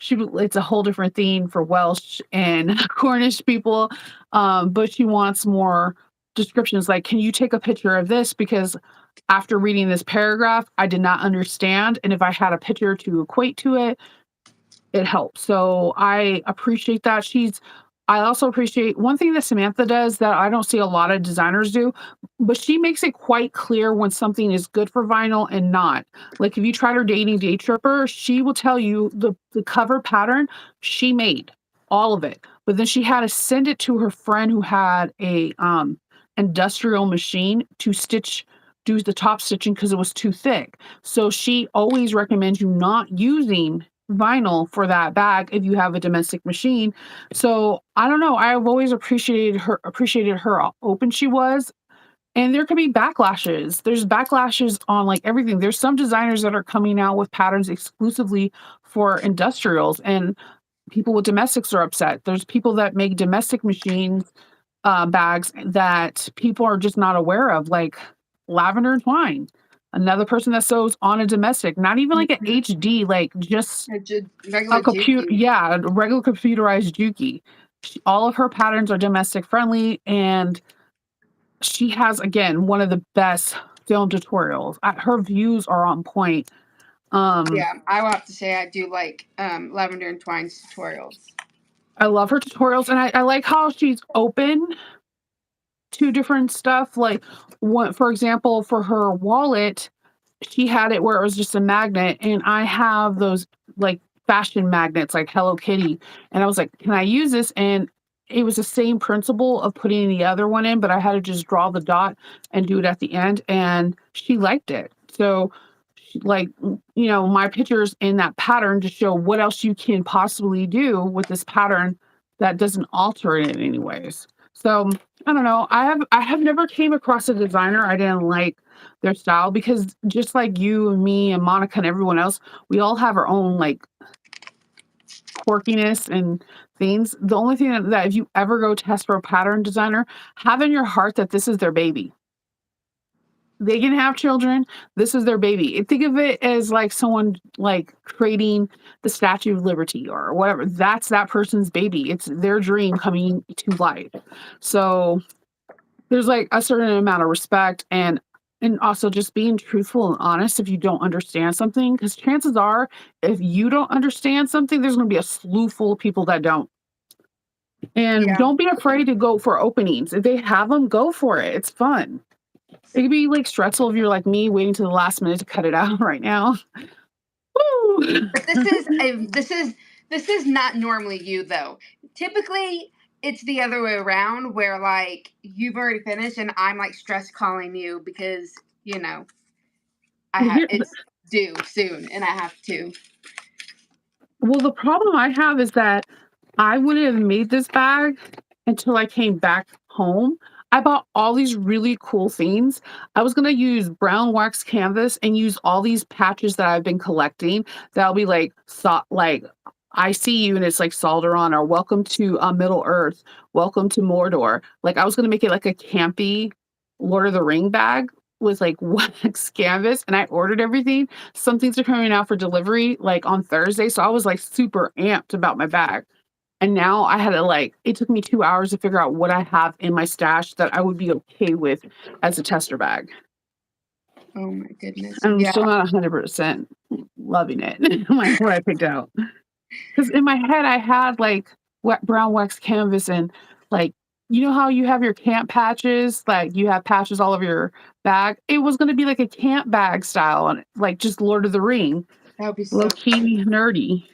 It's a whole different thing for Welsh and Cornish people. But she wants more descriptions like, can you take a picture of this? Because after reading this paragraph, I did not understand. And if I had a picture to equate to it, it helps. So I appreciate that. I also appreciate one thing that Samantha does that I don't see a lot of designers do, but she makes it quite clear when something is good for vinyl and not. Like if you tried her dating day tripper, she will tell you the cover pattern she made, all of it. But then she had to send it to her friend who had a industrial machine to do the top stitching because it was too thick. So she always recommends you not using vinyl for that bag if you have a domestic machine. So I don't know. I've always appreciated her how open she was. And there could be backlashes. There's backlashes on like everything. There's some designers that are coming out with patterns exclusively for industrials, and people with domestics are upset. There's people that make domestic machines bags that people are just not aware of, like lavender and twine. Another person that sews on a domestic, not even like an Mhm. HD, like just A a regular computer, Juki. yeah, a regular computerized Juki. All of her patterns are domestic friendly, and she has again one of the best film tutorials. Her views are on point. Um, Yeah, I will have to say I do like Lavender and Twine's tutorials. I love her tutorials, and I like how she's open to different stuff. Like, one, for example, for her wallet, she had it where it was just a magnet, and I have those like fashion magnets like Hello Kitty, and I was like, "Can I use this?" And it was the same principle of putting the other one in, but I had to just draw the dot and do it at the end, and she liked it. So, like, my pictures in that pattern to show what else you can possibly do with this pattern that doesn't alter it in any ways. So, I don't know. I have never came across a designer I didn't like their style because just like you and me and Monica and everyone else, we all have our own like quirkiness and things. The only thing that if you ever go test for a pattern designer, have in your heart that this is their baby. They can have children. This is their baby. Think of it as like someone like creating the Statue of Liberty or whatever. That's that person's baby. It's their dream coming to life. So there's like a certain amount of respect and also just being truthful and honest if you don't understand something because chances are if you don't understand something there's going to be a slew full of people that don't, and Yeah. don't be afraid to go for openings. If they have them, go for it. It's fun. It could be like stressful if you're like me waiting to the last minute to cut it out right now. Woo! But this is not normally you though. Typically it's the other way around where like you've already finished and I'm like stress calling you because, you know, it's due soon and I have to. Well, the problem I have is that I wouldn't have made this bag until I came back home. I bought all these really cool things. I was gonna use brown wax canvas and use all these patches that I've been collecting. That'll be like I see you and it's like Salderon or welcome to Middle Earth, welcome to Mordor. Like I was gonna make it like a campy Lord of the Ring bag with like wax canvas and I ordered everything. Some things are coming out for delivery like on Thursday. So I was like super amped about my bag. And now I had to like, it took me 2 hours to figure out what I have in my stash that I would be okay with as a tester bag. Oh my goodness. And I'm Yeah. still not 100% loving it, like what I picked out. Because in my head, I had like brown wax canvas and like, you know how you have your camp patches, like you have patches all over your bag. It was going to be like a camp bag style on it, like just Lord of the Ring, That would be low so key nerdy,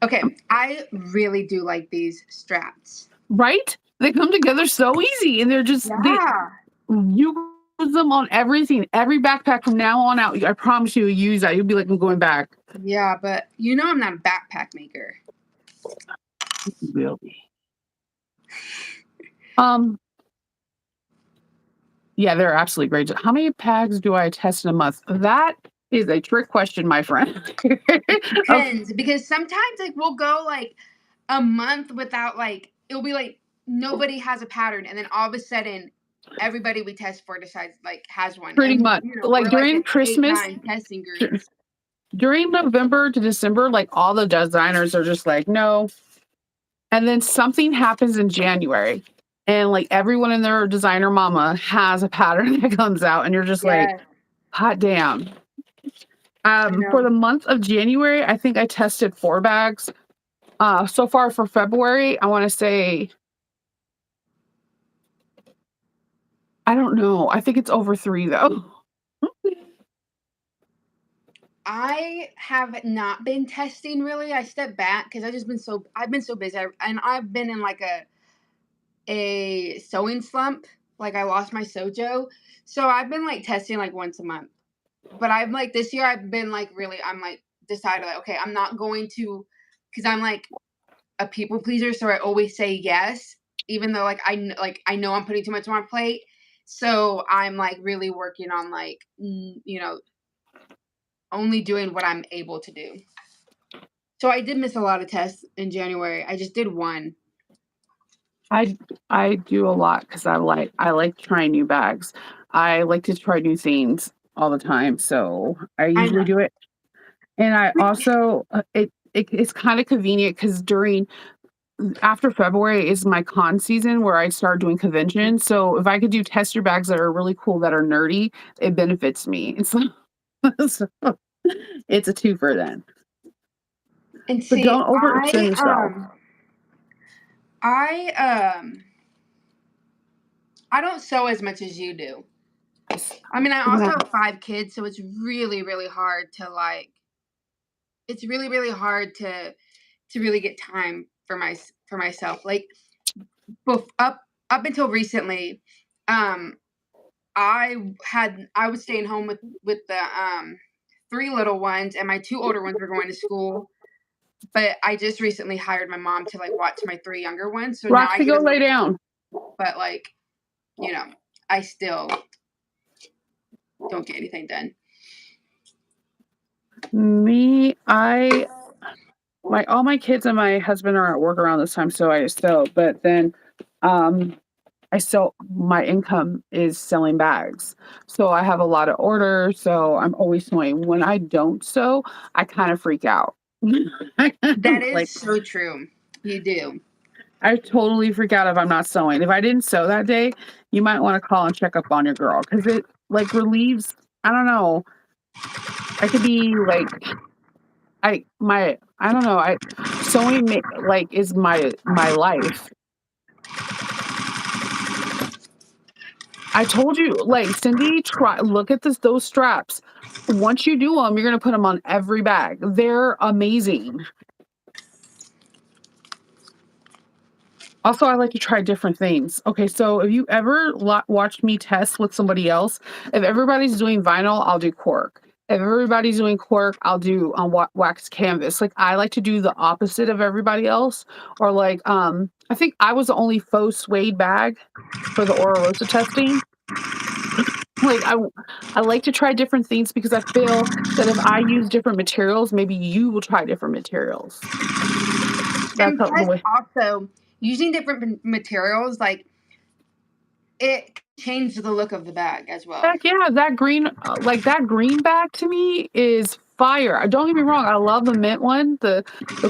okay. I really do like these straps. right? They come together so easy, and they're just they Yeah. you use them on everything, every backpack from now on out. I promise you use that. You'll be like, I'm going back. Yeah, but you know I'm not a backpack maker. Really? Um, yeah, they're absolutely great. How many packs do I test in a month? That is a trick question, my friend. Of Depends because sometimes like we'll go like a month without like it'll be like nobody has a pattern and then all of a sudden everybody we test for decides like has one pretty and much you know like we're like during an eight Christmas, nine testing dur- groups. during November to December, like all the designers are just like, no. And then something happens in January. And like everyone in their designer mama has a pattern that comes out, and you're just like, Yeah, hot damn. I For know. the month of January, I think I tested 4 bags. So far for February, I want to say, I don't know. I think it's over 3 though. I have not been testing really. I stepped back because I've been so busy and I've been in like a sewing slump. Like I lost my sojo. So I've been like testing like once a month. But I'm like this year I've been like really I'm like decided like okay, I'm not going to because I'm like a people pleaser, so I always say yes, even though like I know I'm putting too much on my plate. So I'm like really working on like you know, only doing what I'm able to do. So I did miss a lot of tests in January. I just did one. I I do a lot because I like trying new bags. I like to try new things all the time, so I I usually know. do it. And I also it's kind of convenient because during after February is my con season where I start doing conventions. So if I could do tester bags that are really cool that are nerdy, it benefits me. It's like so it's a twofer then. And But see, don't overextend yourself. I I don't sew as much as you do. Yes. I mean, I I'm also gonna have 5 kids, so it's really hard to like. It's really hard to really get time for myself. Like up until recently, um, I was staying home with the 3 little ones, and my 2 older ones were going to school. But I just recently hired my mom to like watch my 3 younger ones, so now I Roxy, get go a lay little. down. But like you know, I still don't get anything done. Me, I my all my kids and my husband are at work around this time, so I sew. But then um I sell my income is selling bags. So I have a lot of orders, so I'm always sewing. When I don't sew, I kind of freak out. That is Like so true. You do. I totally freak out if I'm not sewing. If I didn't sew that day, you might want to call and check up on your girl because it like relieves. I don't know. I could be like I don't know. I sewing like is my life. I told you, like, Cindy, try look at those straps. Once you do them, you're gonna put them on every bag. They're amazing. Also, I like to try different things. Okay, so if you ever watched me test with somebody else, if everybody's doing vinyl, I'll do cork. If everybody's doing cork, I'll do on wax canvas. Like I like to do the opposite of everybody else. Or like, I think I was the only faux suede bag for the Ora Rosa testing. Like I like to try different things because I feel that if I use different materials, maybe you will try different materials. That's And how the plus, way. also using different materials, like it changed the look of the bag as well. Heck yeah, that green, like that green bag to me is fire. Don't get me wrong, I love the mint one, the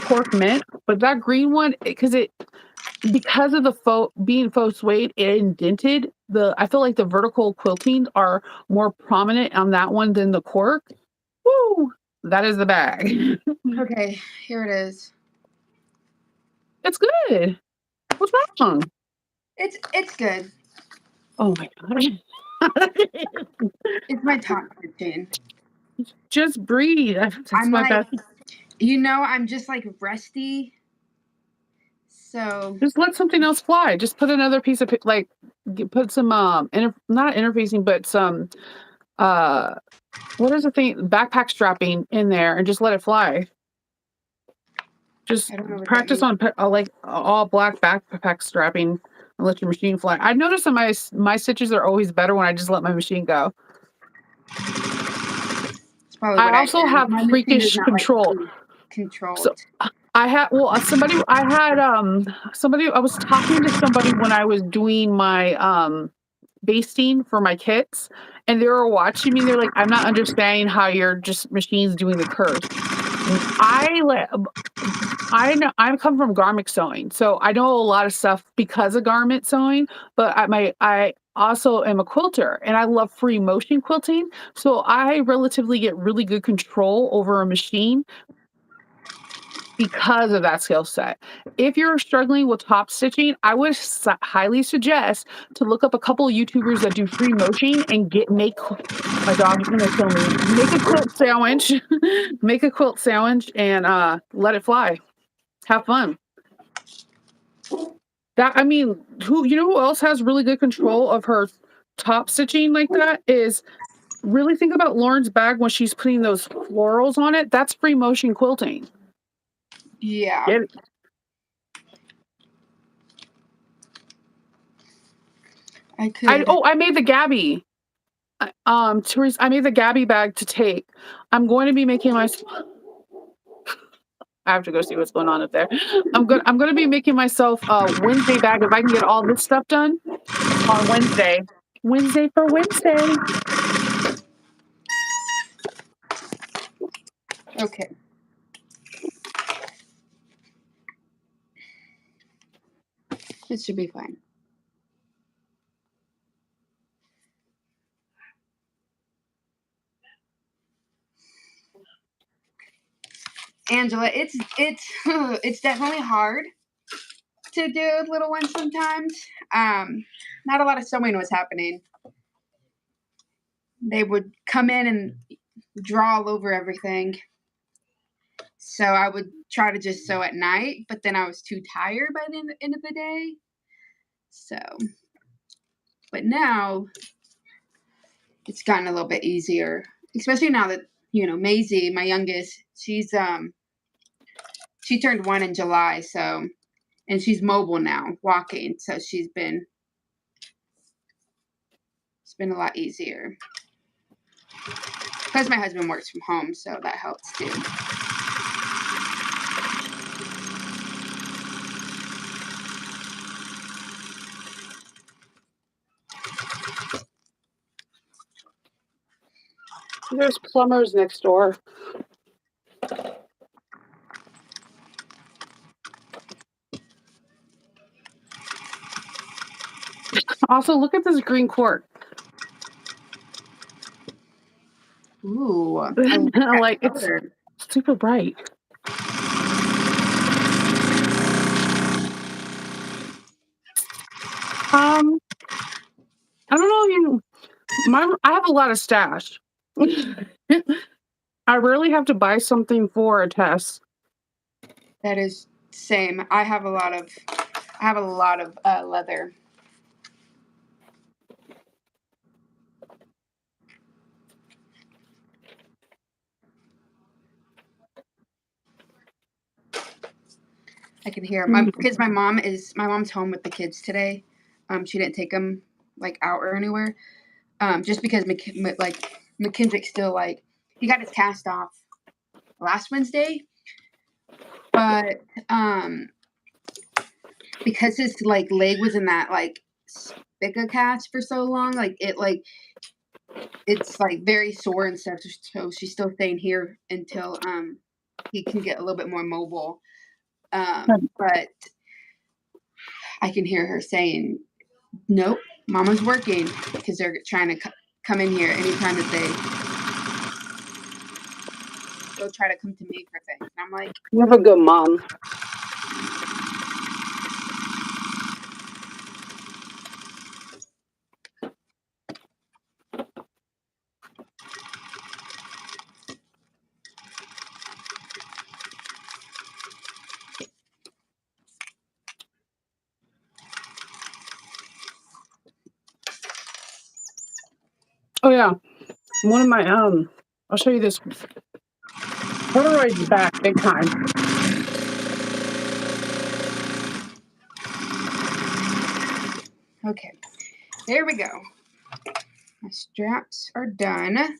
cork mint, but that green one, because of the faux being faux suede, it indented the. I feel like the vertical quilting are more prominent on that one than the cork. Woo! That is the bag. Okay, here it is. It's good. What's wrong? It's good. Oh my gosh. It's my top 15. Just breathe. That's I'm my like, best. I'm just like rusty. So Just let something else fly. Just put another piece of like put some not interfacing, but some uh what is the thing backpack strapping in there and just let it fly. Just I don't know what that practice means. on like all black backpack strapping and let your machine fly. I've noticed that my stitches are always better when I just let my machine go. It's probably I what I also do. have My machine is freakish not like control. fully So controlled. I had well somebody I had somebody I was talking to somebody when I was doing my basting for my kits and they were watching me. They're like, I'm not understanding how your just machines doing the curves. I let I know I come from garment sewing, so I know a lot of stuff because of garment sewing. But I also am a quilter, and I love free motion quilting. So I relatively get really good control over a machine because of that skill set. If you're struggling with top stitching, I would highly suggest to look up a couple of YouTubers that do free motion and my dog is gonna kill me. Make a quilt sandwich, make a quilt sandwich, and let it fly. Have fun. That I mean, who else has really good control of her top stitching like that is really think about Lauren's bag when she's putting those florals on it. That's free motion quilting. Yeah, Get I could. I made the Gabby. Therese, I made the Gabby bag to take. I'm going to be making my. I have to go see what's going on up there. I'm gonna be making myself a Wednesday bag if I can get all this stuff done on Wednesday. Wednesday for Wednesday. Okay. It should be fine. Angela, it's it's definitely hard to do little ones sometimes. Not a lot of sewing was happening. They would come in and draw all over everything. So I would try to just sew at night, but then I was too tired by the end of the day. So, but now it's gotten a little bit easier, especially now that Maisie, my youngest, she turned 1 in July, so and she's mobile now, walking, so it's been a lot easier. Plus, my husband works from home, so that helps too. There's plumbers next door. Also, look at this green cork. Ooh, I like that Like it's color. super bright. Um, I don't know if you I have a lot of stash. I rarely have to buy something for a test. That is same. I have a lot of leather. I can hear my because my mom's home with the kids today. She didn't take them like out or anywhere. Just because McKendrick's still like he got his cast off last Wednesday, but because his like leg was in that like spica cast for so long, like it's like very sore and stuff. So she's still staying here until he can get a little bit more mobile. But I can hear her saying, "Nope, Mama's working," because they're trying to come in here anytime that they'll try to come to me for things. And I'm like, You have a good mom. Oh yeah, one of my I'll show you this. Corduroy's back big time. okay, there we go. My straps are done.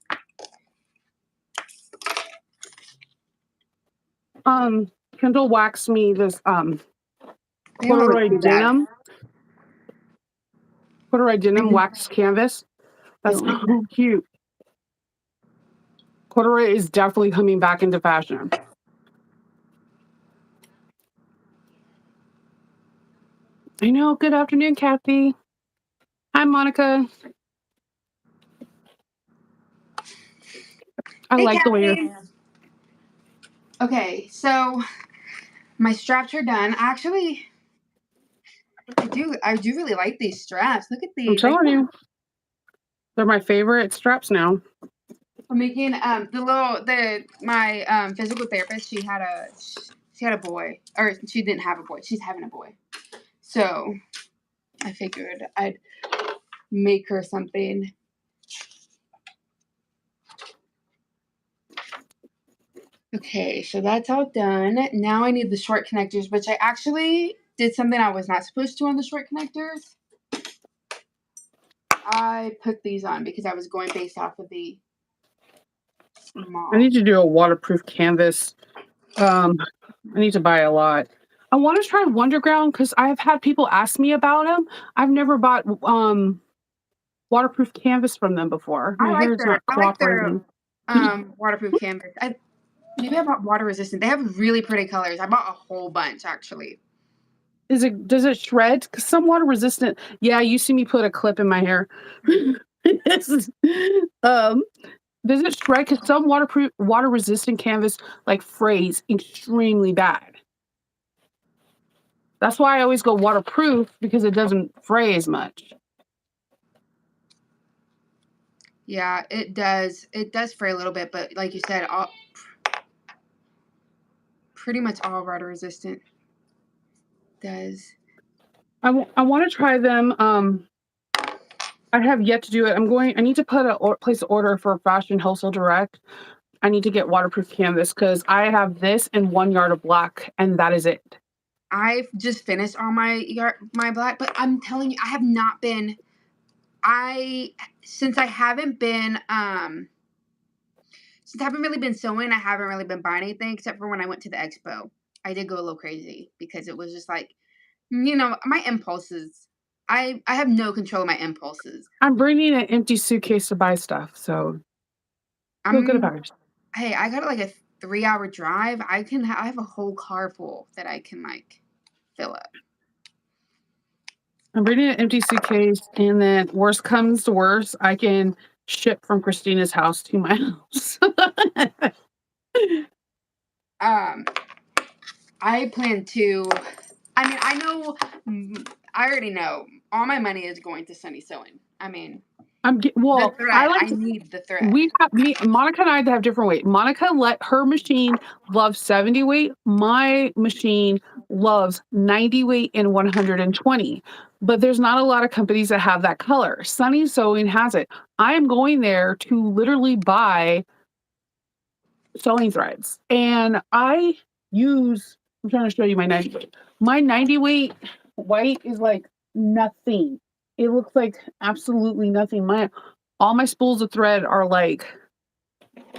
Kendall waxed me this They don't corduroy look too bad. denim wax canvas. That's so cute. Corduroy is definitely coming back into fashion. I know. Good afternoon, Kathy. Hi, Monica. I Hey, like the way you're. Kathy. Okay, so my straps are done. Actually, I do really like these straps. Look at I'm these. telling you, they're my favorite straps now. I'm making my physical therapist. She had a boy, or she didn't have a boy. She's having a boy. So I figured I'd make her something. Okay, so that's all done. Now I need the short connectors, which I actually did something I was not supposed to on the short connectors. I put these on because I was going based off of the small. I need to do a waterproof canvas. I need to buy a lot. I want to try Wonderground because I've had people ask me about them. I've never bought waterproof canvas from them before. My hair is not cooperating. Waterproof canvas. Maybe I bought water resistant. They have really pretty colors. I bought a whole bunch actually. Does it shred? Because some water resistant. Yeah, you see me put a clip in my hair. Does it shred? Because some water resistant canvas like frays extremely bad. That's why I always go waterproof because it doesn't fray as much. Yeah, it does. It does fray a little bit, but like you said, pretty much all water resistant does. I want to try them. I have yet to do it. I need to place an order for Fashion Wholesale Direct. I need to get waterproof canvas because I have this and 1 yard of black, and that is it. I've just finished all my black, but I'm telling you, I have not been. Since I haven't been since I haven't really been sewing, I haven't really been buying anything except for when I went to the expo. I did go a little crazy because it was just like, my impulses. I have no control of my impulses. I'm bringing an empty suitcase to buy stuff, so feel good about it. Hey, I got like a 3-hour drive. I have a whole car full that I can like fill up. I'm bringing an empty suitcase, and then worst comes to worst, I can ship from Christina's house to my house. I plan to. I mean, I already know all my money is going to Sunny Sewing. I mean, the thread. I need the thread. Monica and I have different weight. Monica her machine loves 70 weight. My machine loves 90 weight and 120. But there's not a lot of companies that have that color. Sunny Sewing has it. I am going there to literally buy sewing threads. And I'm trying to show you my 90 weight. My 90 weight white is like nothing. It looks like absolutely nothing. All my spools of thread are like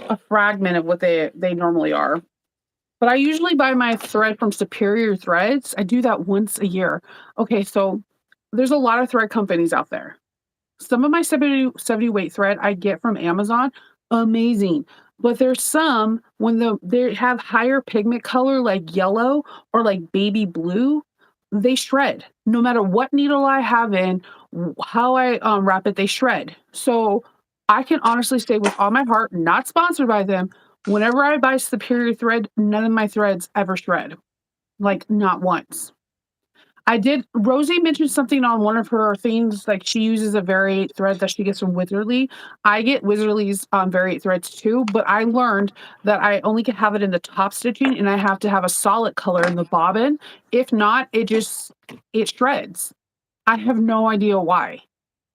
a fragment of what they normally are. but I usually buy my thread from Superior Threads. I do that once a year. Okay, so there's a lot of thread companies out there. Some of my 70 weight thread I get from Amazon, amazing. But there's some when they have higher pigment color like yellow or like baby blue, they shred. No matter what needle I have in, how I wrap it, they shred. So I can honestly say with all my heart, not sponsored by them, whenever I buy Superior thread, none of my threads ever shred. Like not once. I did. Rosie mentioned something on one of her things, like she uses a Variate thread that she gets from Wizardly. I get Wizardly's Variate threads too, but I learned that I only can have it in the top stitching and I have to have a solid color in the bobbin. If not, it shreds. I have no idea why.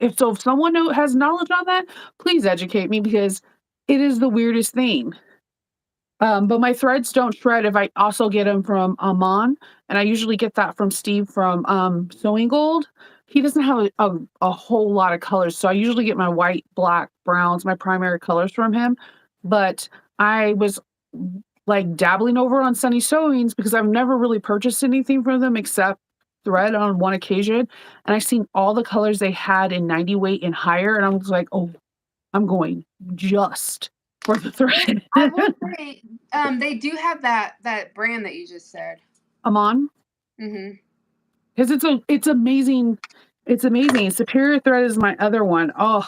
If someone has knowledge on that, please educate me because it is the weirdest thing. But my threads don't shred if I also get them from Amon, and I usually get that from Steve from Sewing Gold. He doesn't have a whole lot of colors, so I usually get my white, black, browns, my primary colors from him. But I was like dabbling over on Sunny Sewings because I've never really purchased anything from them except thread on one occasion, and I seen all the colors they had in 90 weight and higher, and I was like, oh, I'm going just for the thread. I will say, they do have that brand that you just said. Amon. Mhm. Because it's amazing. It's amazing. Superior Thread is my other one. Oh,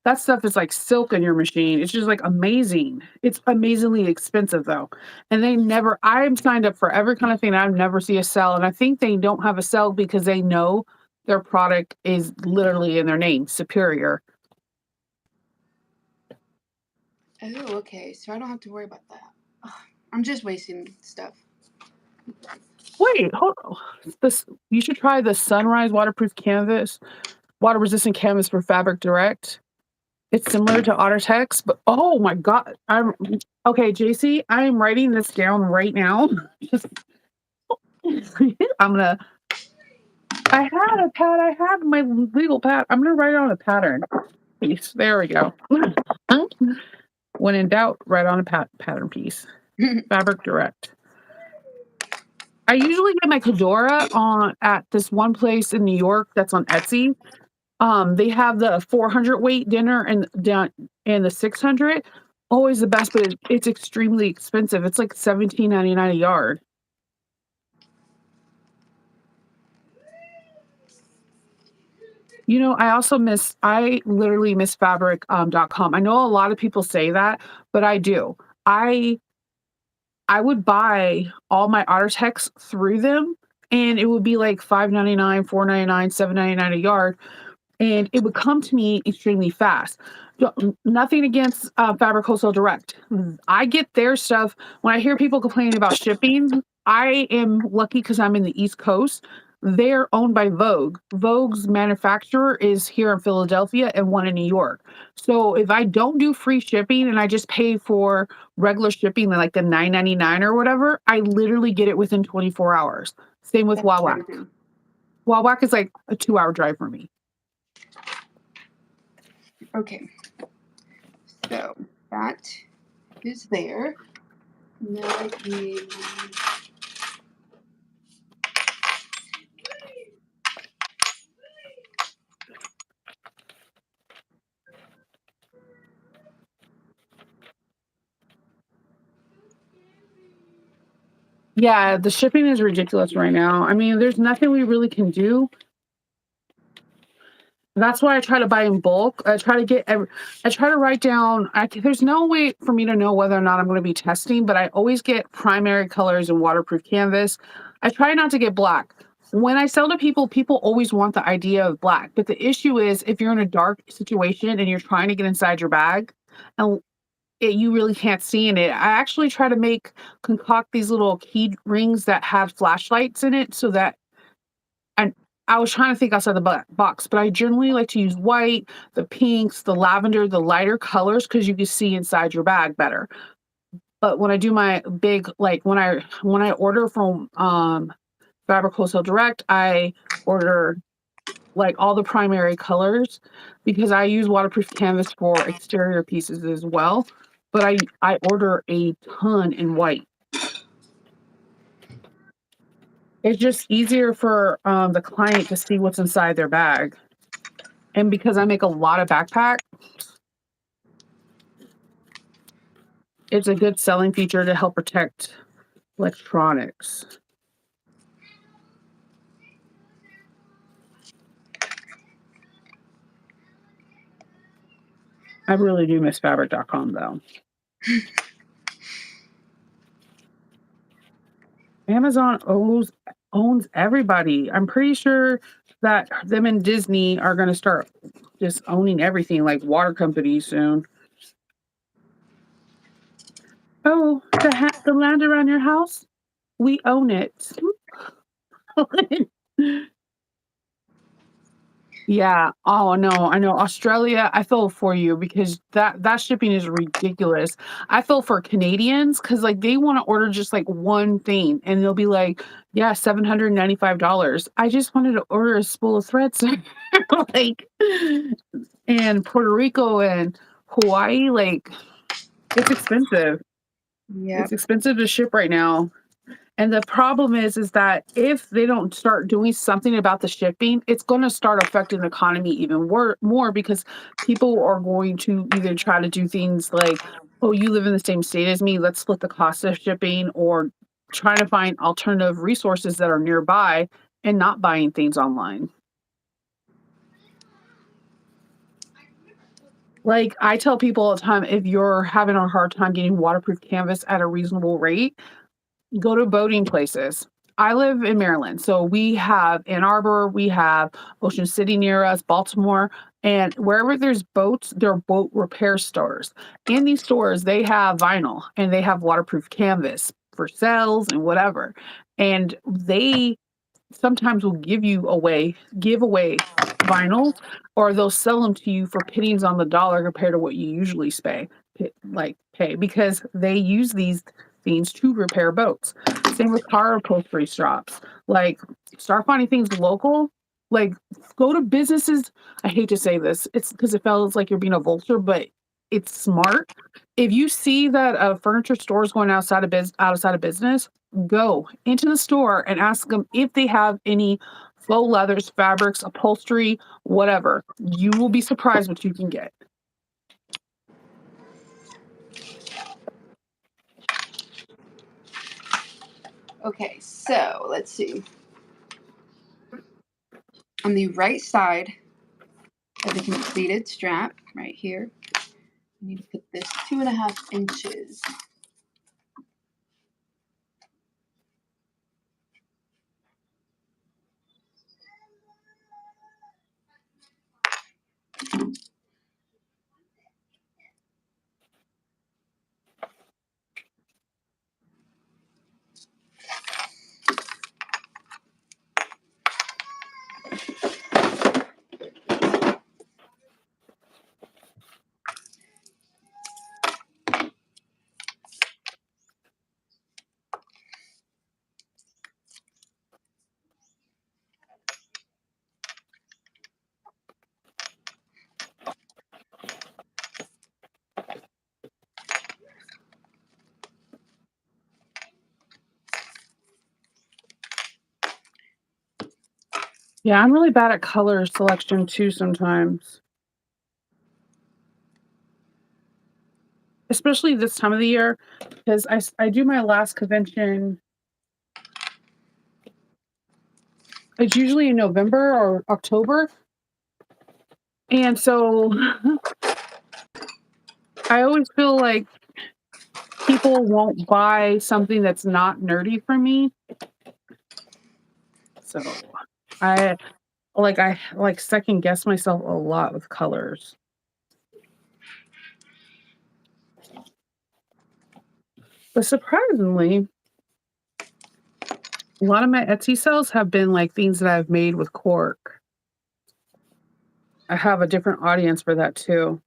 that stuff is like silk in your machine. It's just like amazing. It's amazingly expensive though. And they never I'm signed up for every kind of thing. I never see a sale. And I think they don't have a sale because they know their product is literally in their name, Superior. Oh, okay. So I don't have to worry about that. Ugh, I'm just wasting stuff. Wait, hold on. This you should try the Sunrise waterproof canvas, water resistant canvas for Fabric Direct. It's similar to OtterTex, but oh my god, I'm okay, JC. I am writing this down right now. Just, I'm gonna. I had a pad. I had my legal pad. I'm gonna write on a pattern piece. There we go. When in doubt, write on a pattern piece. Fabric Direct. I usually get my Cadora on at this one place in New York that's on Etsy. They have the 400 weight dinner and down and the 600. Always the best, but it's extremely expensive. It's like 17.99 a yard. You know, I literally miss fabric.com. I know a lot of people say that, but I do. I I would buy all my OtterTex through them and it would be like 5.99, 4.99, 7.99 a yard and it would come to me extremely fast. Nothing against Fabric Wholesale Direct. I get their stuff. When I hear people complaining about shipping, I am lucky because I'm in the East Coast. They're owned by Vogue. Vogue's manufacturer is here in Philadelphia and one in New York. So if I don't do free shipping and I just pay for regular shipping, like the 9.99 or whatever, I literally get it within 24 hours. Same with That's Wawak. amazing. Wawak is like a 2-hour drive for me. Okay. So that is there. Now I need. Yeah, the shipping is ridiculous right now. I mean, there's nothing we really can do. That's why I try to buy in bulk. I try to write down. There's no way for me to know whether or not I'm going to be testing, but I always get primary colors and waterproof canvas. I try not to get black. When I sell to people, people always want the idea of black. But the issue is if you're in a dark situation and you're trying to get inside your bag and you really can't see in it. I actually try to concoct these little key rings that have flashlights in it so that and I was trying to think outside the box, but I generally like to use white, the pinks, the lavender, the lighter colors because you can see inside your bag better. But when I do my big like when I order from Fabric Wholesale Direct, I order like all the primary colors because I use waterproof canvas for exterior pieces as well. But I order a ton in white. It's just easier for the client to see what's inside their bag. And because I make a lot of backpack, it's a good selling feature to help protect electronics. I really do miss fabric.com though. Amazon owns everybody. I'm pretty sure that them and Disney are going to start just owning everything like water companies soon. Oh, the land around your house? We own it. Yeah. Oh, no, I know. Australia, I feel for you because that shipping is ridiculous. I feel for Canadians because like they want to order just like one thing and they'll be like, yeah, $795. I just wanted to order a spool of threads. Like, and Puerto Rico and Hawaii, like it's expensive. It's Yep. expensive to ship right now. And the problem is that if they don't start doing something about the shipping, it's going to start affecting the economy even more because people are going to either try to do things like, oh, you live in the same state as me, let's split the cost of shipping, or trying to find alternative resources that are nearby and not buying things online. Like I tell people all the time, if you're having a hard time getting waterproof canvas at a reasonable rate, go to boating places. I live in Maryland, so we have Ann Arbor, we have Ocean City near us, Baltimore, and wherever there's boats, there are boat repair stores. In these stores, they have vinyl and they have waterproof canvas for sales and whatever. And they sometimes will give away vinyls, or they'll sell them to you for pennies on the dollar compared to what you usually pay because they use these things to repair boats. Same with car upholstery shops. Like start finding things local. Like go to businesses. I hate to say this. It's because it feels like you're being a vulture, but it's smart. If you see that a furniture store is going outside of business, go into the store and ask them if they have any faux leathers, fabrics, upholstery, whatever. You will be surprised what you can get. Okay, so let's see. On the right side of the completed strap, right here, you need to put this 2.5 inches. Yeah, I'm really bad at color selection too sometimes, especially this time of the year because I do my last convention. It's usually in November or October. And so I always feel like people won't buy something that's not nerdy for me. So I second guess myself a lot with colors. But surprisingly, a lot of my Etsy sales have been like things that I've made with cork. I have a different audience for that too.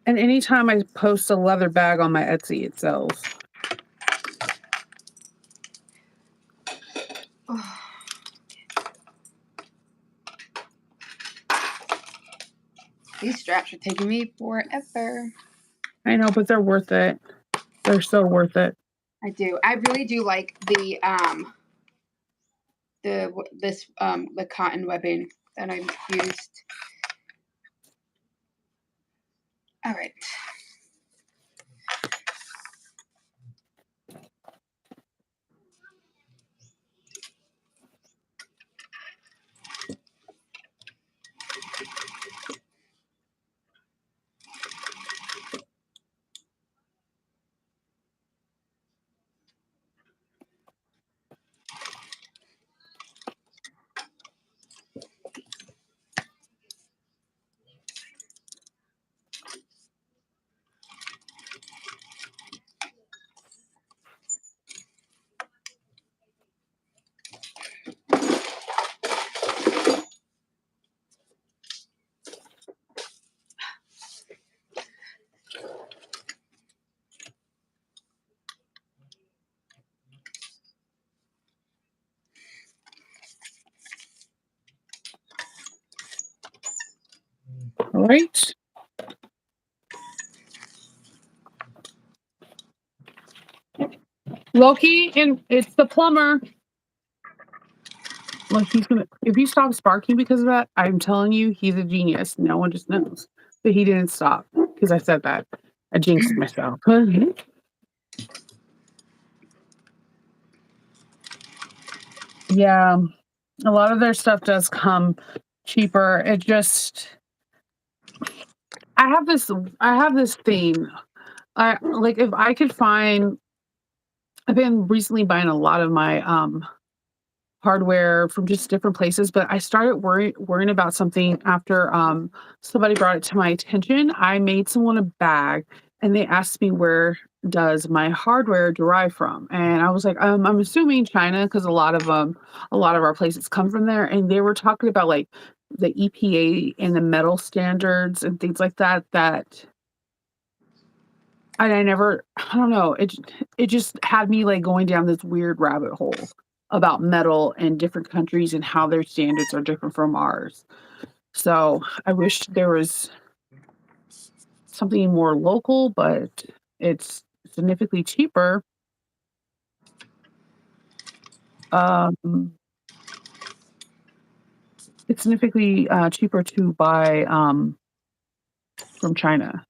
And anytime I post a leather bag on my Etsy, it sells. Oh, these straps are taking me forever. I know, but they're worth it. They're so worth it. I do. I really do like the cotton webbing that I've used. All right. All right. Loki, and it's the plumber. Look, he's gonna. If he stops barking because of that, I'm telling you, he's a genius. No one just knows, but he didn't stop because I said that. I jinxed myself. Yeah, a lot of their stuff does come cheaper. It just, I have this. I have this thing. I like if I could find. I've been recently buying a lot of my hardware from just different places, but I started worrying about something after somebody brought it to my attention. I made someone a bag and they asked me where does my hardware derive from? And I was like, I'm assuming China because a lot of our places come from there. And they were talking about like the EPA and the metal standards and things like that that and I don't know, it just had me, like, going down this weird rabbit hole about metal in different countries and how their standards are different from ours. So, I wish there was something more local, but it's significantly cheaper. Um, it's significantly, cheaper to buy, from China.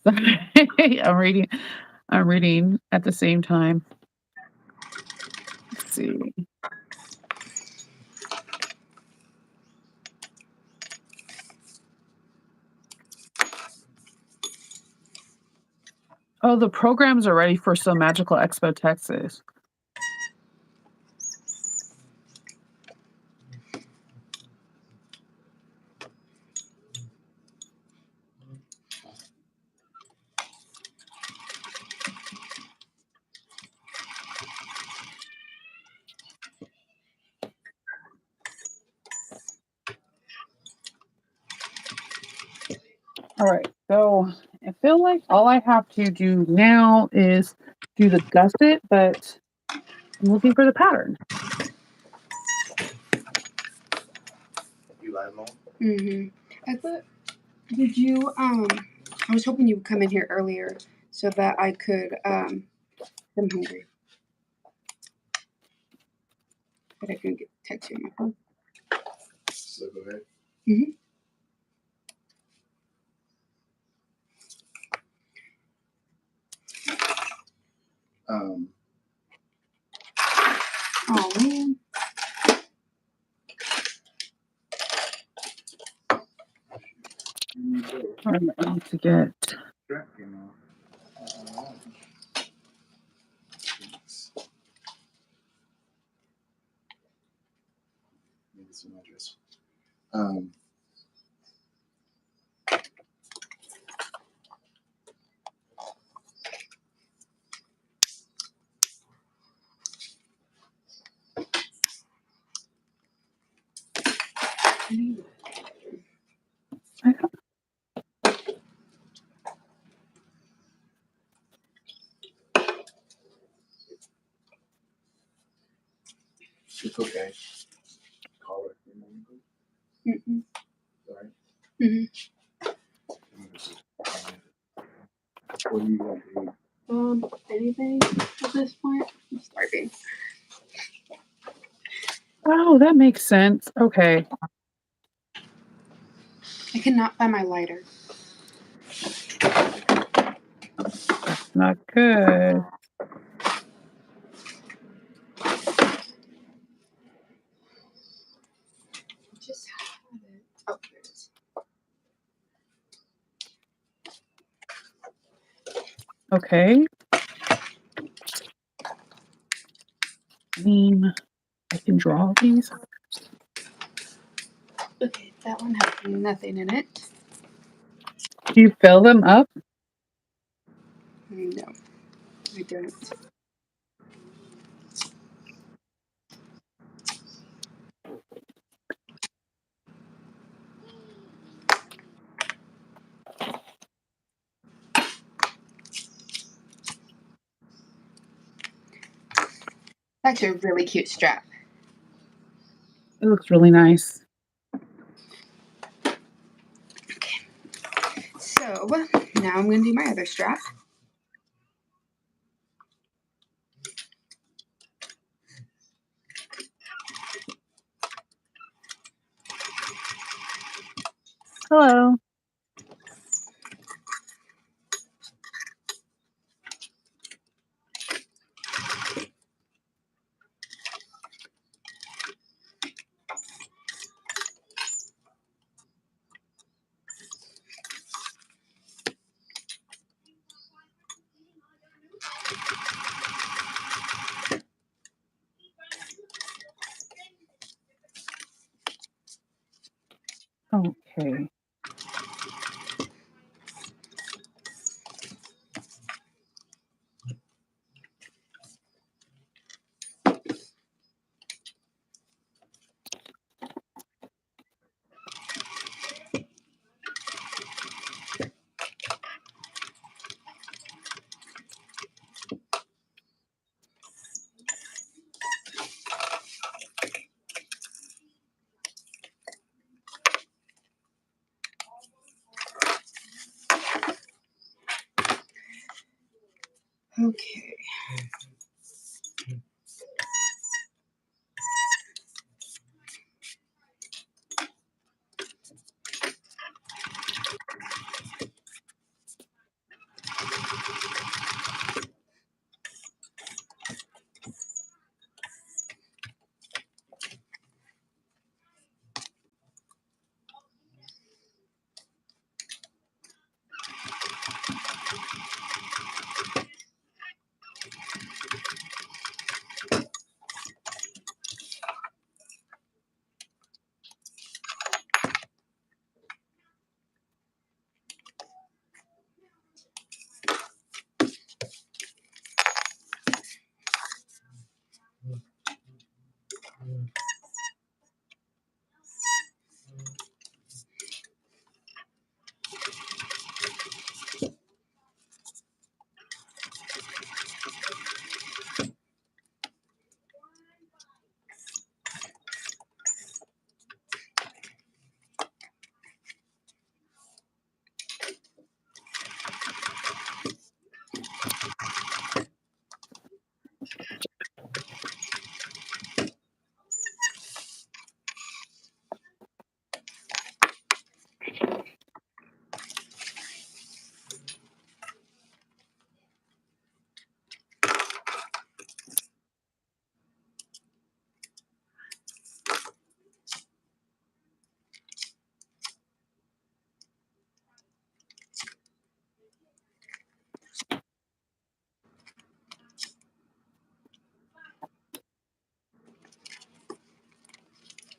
I'm reading I'm reading at the same time. Let's see. Oh, the programs are ready for some Magical Expo Texas. All right. So I feel like all I have to do now is do the gusset, but I'm looking for the pattern. Mm-hmm. I thought, did you, I was hoping you would come in here earlier so that I could, I'm hungry, but I couldn't text you on my phone. Mm-hmm. Oh, man. All right, I need to get. I Mm-mm. Mhm. What do you want to eat? Anything at this point? I'm starving. Oh, that makes sense. Okay. I cannot find my lighter. Not good. Just had it. Oh, here it is. Okay. I mean, I can draw these. Okay, that one has nothing in it. Do you fill them up? No, I don't. That's a really cute strap. It looks really nice. Okay. So now I'm going to do my other strap. Hello. Okay. Okay.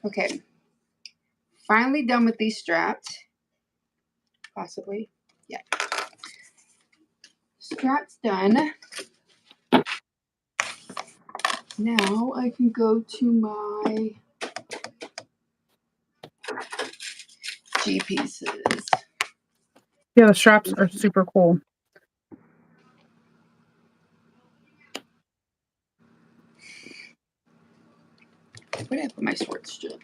Okay. Finally done with these straps. Possibly. Yeah. Straps done. Now I can go to my G pieces. Yeah, the straps are super cool. Where did I put my sword strip?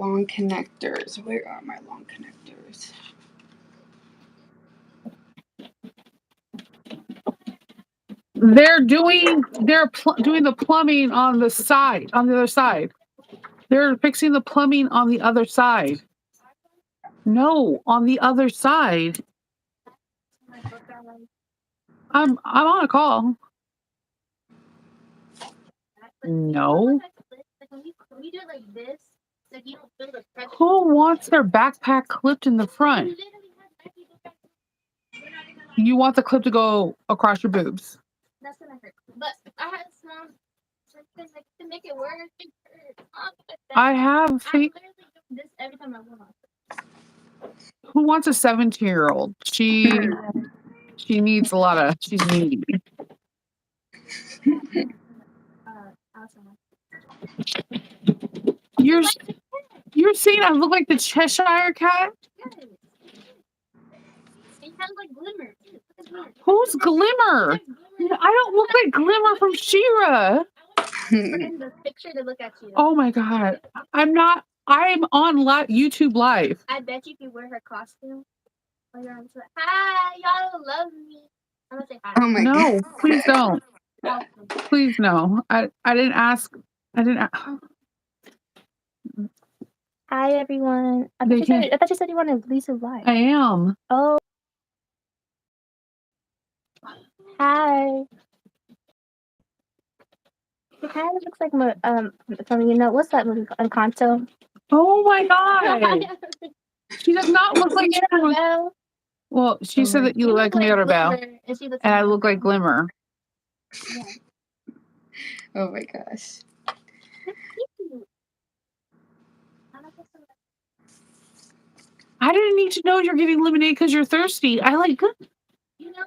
Long connectors. Where are my long connectors? They're doing the plumbing on the other side. They're fixing the plumbing on the other side. No, on the other side. I'm on a call. No. Who wants their backpack clipped in the front? You want the clip to go across your boobs. That's gonna hurt. But I had small because like to make it work. I have I'm literally doing this every time I walk. Who wants a 17-year-old? She needs a lot of. She's needy. You're saying I look like the Cheshire Cat? Yes. It has like glimmer. Who's Glimmer? I don't look like Glimmer from She-Ra. In the picture to look at you. Oh my god. I'm not. I'm on YouTube Live. I bet you if you wear her costume, you're on to hi, y'all love me. I'm gonna say hi. Oh my No, god. please don't. Please no. I didn't ask. Hi everyone. I thought you said you wanted Lisa's live. I am. Oh. Hi. It kind of looks like from what's that movie called? Encanto. Oh my god. She does not look like Mirabelle. Well, she said that you look like Mirabelle. And I look like Glimmer. Yeah. Oh my gosh. I didn't need to know you're getting lemonade because you're thirsty. I like good. You know,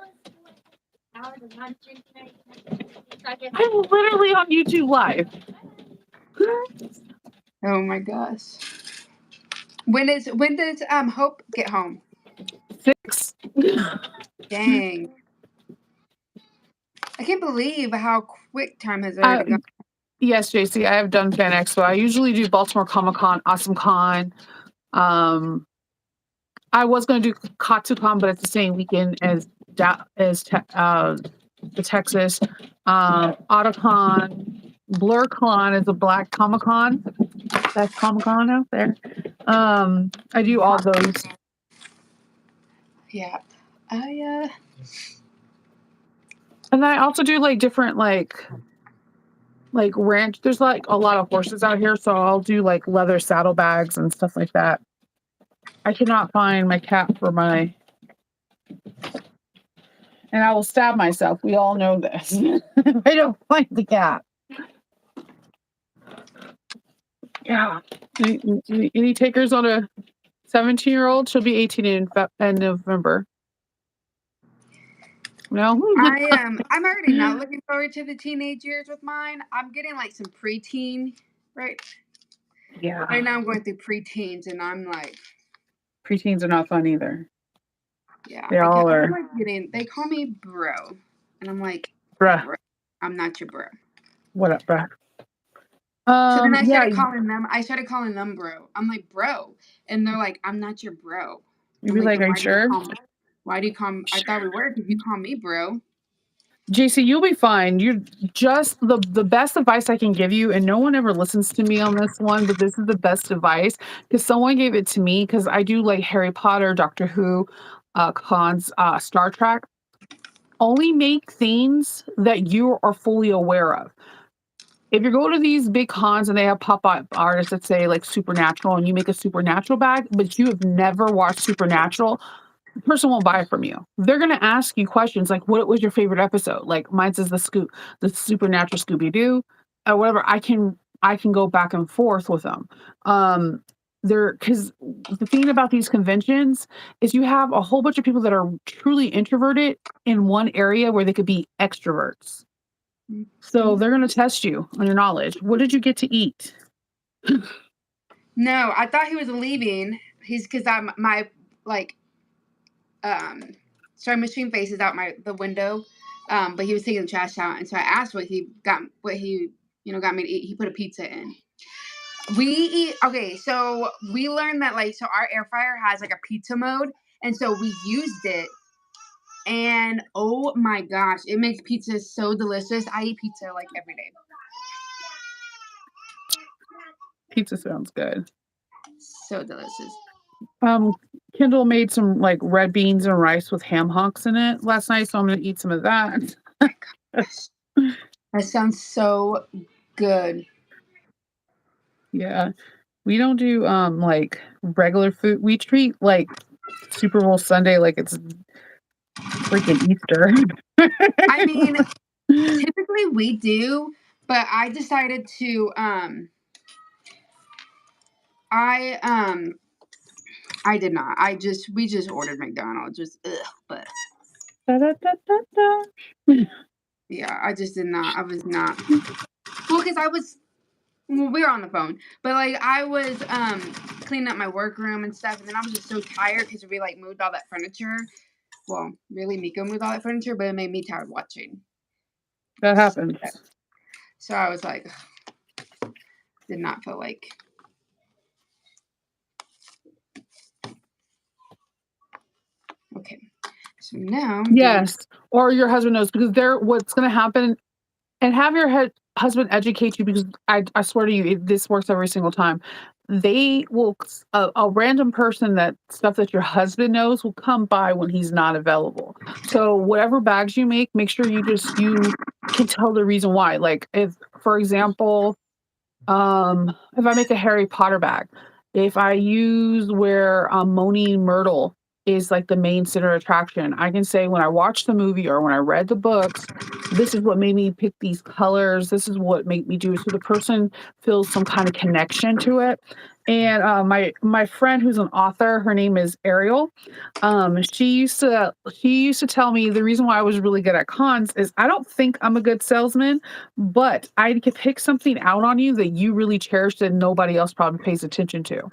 I'm literally on YouTube Live. Oh my gosh. When does Hope get home? 6. Dang. I can't believe how quick time has already gone. Yes, JC, I have done Fan Expo. I usually do Baltimore Comic Con, Awesome Con. I was going to do KatsuCon, but it's the same weekend as the Texas. AutoCon, BlurCon is a Black Comic Con. That's Comic Con out there. I do all those. Yeah. And I also do like different like ranch. There's like a lot of horses out here, so I'll do like leather saddlebags and stuff like that. I cannot find my cap for my, and I will stab myself. We all know this. I don't find the cap. Yeah. Any takers on a 17-year-old? She'll be 18 in November. No, I'm already not looking forward to the teenage years with mine. I'm getting like some preteen, right? Yeah. Right now I'm going through preteens, and I'm like, preteens are not fun either. Yeah, they all are. They call me bro, and I'm like, bruh. Bro, I'm not your bro. What up, bruh? So then I started calling them bro. I'm like, bro, and they're like, I'm not your bro. You'd be like, are you sure? Why do you call me? I thought we were, because you call me bro. JC, you'll be fine. You're just the best advice I can give you, and no one ever listens to me on this one, but this is the best advice because someone gave it to me because I do like Harry Potter, Doctor Who, cons, Star Trek. Only make things that you are fully aware of. If you go to these big cons and they have pop-up artists that say like Supernatural and you make a Supernatural bag, but you have never watched Supernatural, the person won't buy it from you. They're going to ask you questions like, what was your favorite episode? Like mine says the Supernatural Scooby-Doo, whatever. I can go back and forth with them. Because the thing about these conventions is you have a whole bunch of people that are truly introverted in one area where they could be extroverts. So they're going to test you on your knowledge. What did you get to eat? No, I thought he was leaving. He's because my sorry, machine faces out the window, but he was taking the trash out, and so I asked what he got me to eat. He put a pizza in. We eat okay, so we learned that so our air fryer has like a pizza mode, and so we used it, and oh my gosh, it makes pizza so delicious. I eat pizza like every day. Pizza sounds good. So delicious. Kendall made some like red beans and rice with ham hocks in it last night, so I'm gonna eat some of that. That sounds so good. Yeah. We don't do like regular food. We treat like Super Bowl Sunday like it's freaking Easter. I mean, typically we do, but I decided to I did not. We just ordered McDonald's. Just but Da, da, da, da, da. yeah, I just did not. I was not. Well, because we were on the phone, but like I was cleaning up my workroom and stuff, and then I was just so tired because we like moved all that furniture. Well, really, Miko moved all that furniture, but it made me tired watching. That happens. So I was like, did not feel like. Okay, so now. Yes, or your husband knows because what's going to happen, and have your husband educate you because I swear to you, this works every single time. They will a random person that stuff that your husband knows will come by when he's not available. So whatever bags you make sure you can tell the reason why. Like if, for example, if I make a Harry Potter bag, if I use where Moaning Myrtle is like the main center attraction, I can say when I watched the movie or when I read the books, this is what made me pick these colors. This is what made me do it. So the person feels some kind of connection to it. And my friend who's an author, her name is Ariel. She used to tell me the reason why I was really good at cons is I don't think I'm a good salesman, but I could pick something out on you that you really cherish that nobody else probably pays attention to.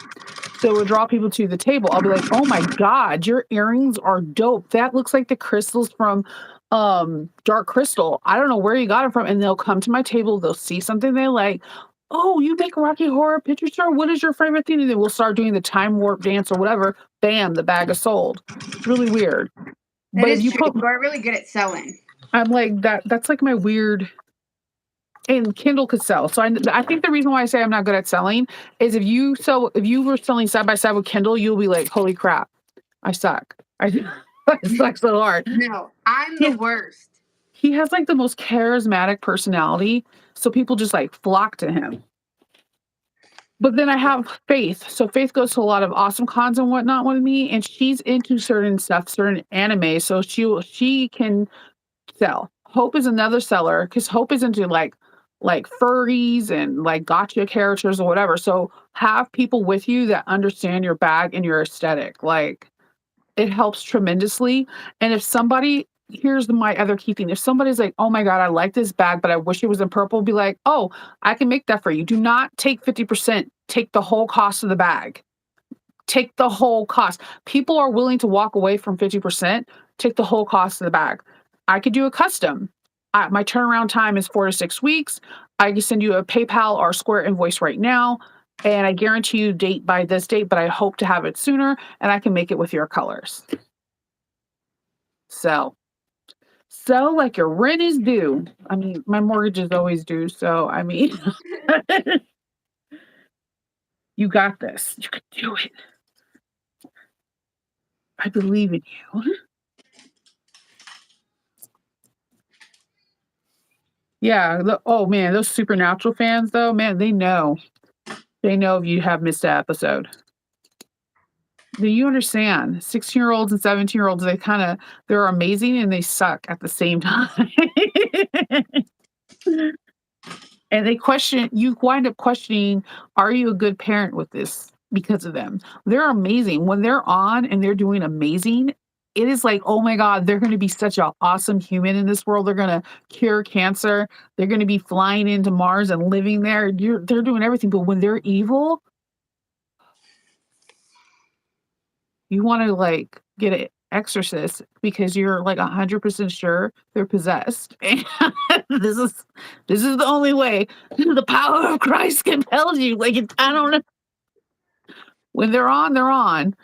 So it would draw people to the table. I'll be like, "Oh my god, your earrings are dope. That looks like the crystals from Dark Crystal. I don't know where you got it from." And they'll come to my table, they'll see something they like. "Oh, you make Rocky Horror Picture Show? What is your favorite thing?" And then we'll start doing the time warp dance or whatever. Bam, the bag is sold. It's really weird. That But if is you true. put You are really good at selling. I'm like that's like my weird and Kindle could sell. So I think the reason why I say I'm not good at selling is if you were selling side by side with Kindle, you'll be like, "Holy crap, I suck. I suck so hard." No, I'm the worst. He has like the most charismatic personality, so people just like flock to him. But then I have Faith. So Faith goes to a lot of awesome cons and whatnot with me, and she's into certain stuff, certain anime. So she can sell. Hope is another seller because Hope is into like furries and like gotcha characters or whatever. So have people with you that understand your bag and your aesthetic. Like it helps tremendously. And if somebody here's my other key thing. If somebody's like, "Oh my God, I like this bag, but I wish it was in purple," be like, "Oh, I can make that for you." Do not take 50%. Take the whole cost of the bag. Take the whole cost. People are willing to walk away from 50%. Take the whole cost of the bag. I could do a custom. My turnaround time is 4 to 6 weeks. I can send you a PayPal or Square invoice right now, and I guarantee you date by this date, but I hope to have it sooner, and I can make it with your colors. So like your rent is due. I mean, my mortgage is always due, so I mean, you got this. You can do it. I believe in you. Yeah. Oh man, those Supernatural fans though, man, they know. They know if you have missed an episode. Do you understand? 16-year-olds and 17-year-olds, they're amazing and they suck at the same time. And you wind up questioning, are you a good parent with this because of them? They're amazing. When they're on and they're doing amazing, it is like, oh my God, they're going to be such an awesome human in this world. They're going to cure cancer. They're going to be flying into Mars and living there. They're doing everything. But when they're evil, you want to like get it exorcist because you're like 100% sure they're possessed. And this is the only way the power of Christ compels you. Like I don't know. When they're on, they're on.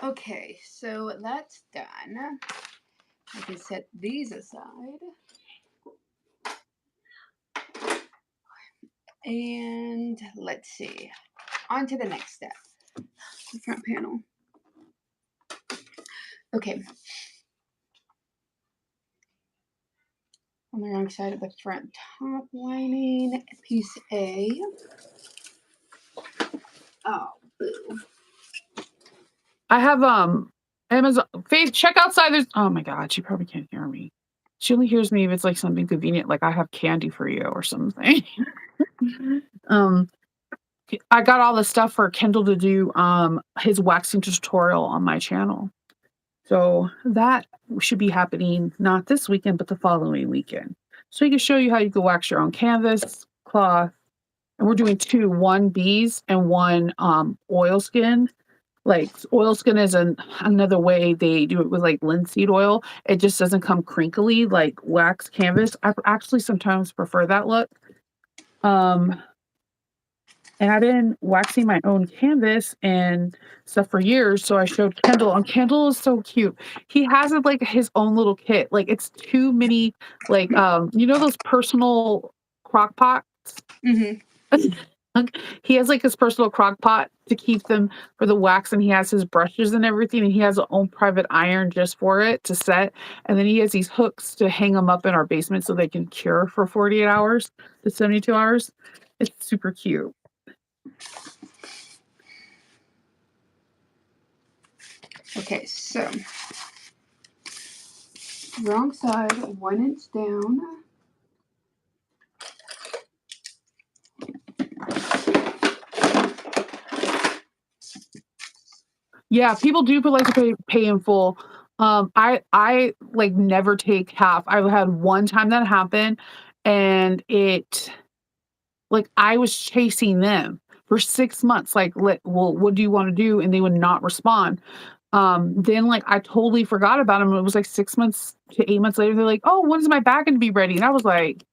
Okay, so that's done. I can set these aside. And let's see. On to the next step. The front panel. Okay. On the wrong side of the front top lining, piece A. Oh, boo. I have Amazon Faith, check outside. There's oh my god, she probably can't hear me. She only hears me if it's like something convenient, like I have candy for you or something. um I got all the stuff for Kendall to do his waxing tutorial on my channel. So that should be happening not this weekend, but the following weekend. So he can show you how you can wax your own canvas, cloth, and we're doing two, one bees and one oil skin. Like oil skin is another way they do it with like linseed oil. It just doesn't come crinkly like wax canvas. I actually sometimes prefer that look. And I've been waxing my own canvas and stuff for years. So I showed Kendall, and Kendall is so cute. He has it like his own little kit. Like it's too many, like those personal crock pots. Mm-hmm. He has like his personal crock pot to keep them for the wax, and he has his brushes and everything, and he has his own private iron just for it to set. And then he has these hooks to hang them up in our basement so they can cure for 48 hours to 72 hours. It's super cute. Okay, so wrong side, 1 inch down. Yeah, people do like to pay in full. I like never take half. I've had one time that happened, and it like I was chasing them for 6 months. Like, well, what do you want to do? And they would not respond. Then like I totally forgot about them. It was like 6 months to 8 months later. They're like, "Oh, when's my bag going to be ready?" And I was like,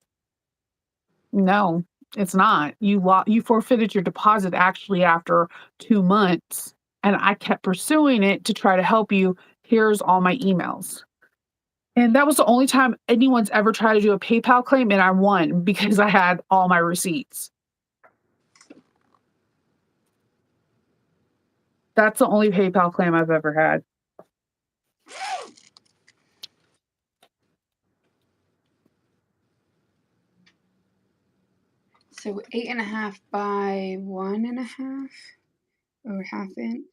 "No, it's not. You forfeited your deposit actually after 2 months." And I kept pursuing it to try to help you. Here's all my emails. And that was the only time anyone's ever tried to do a PayPal claim, and I won because I had all my receipts. That's the only PayPal claim I've ever had. So 8.5 by 1.5 or half inch.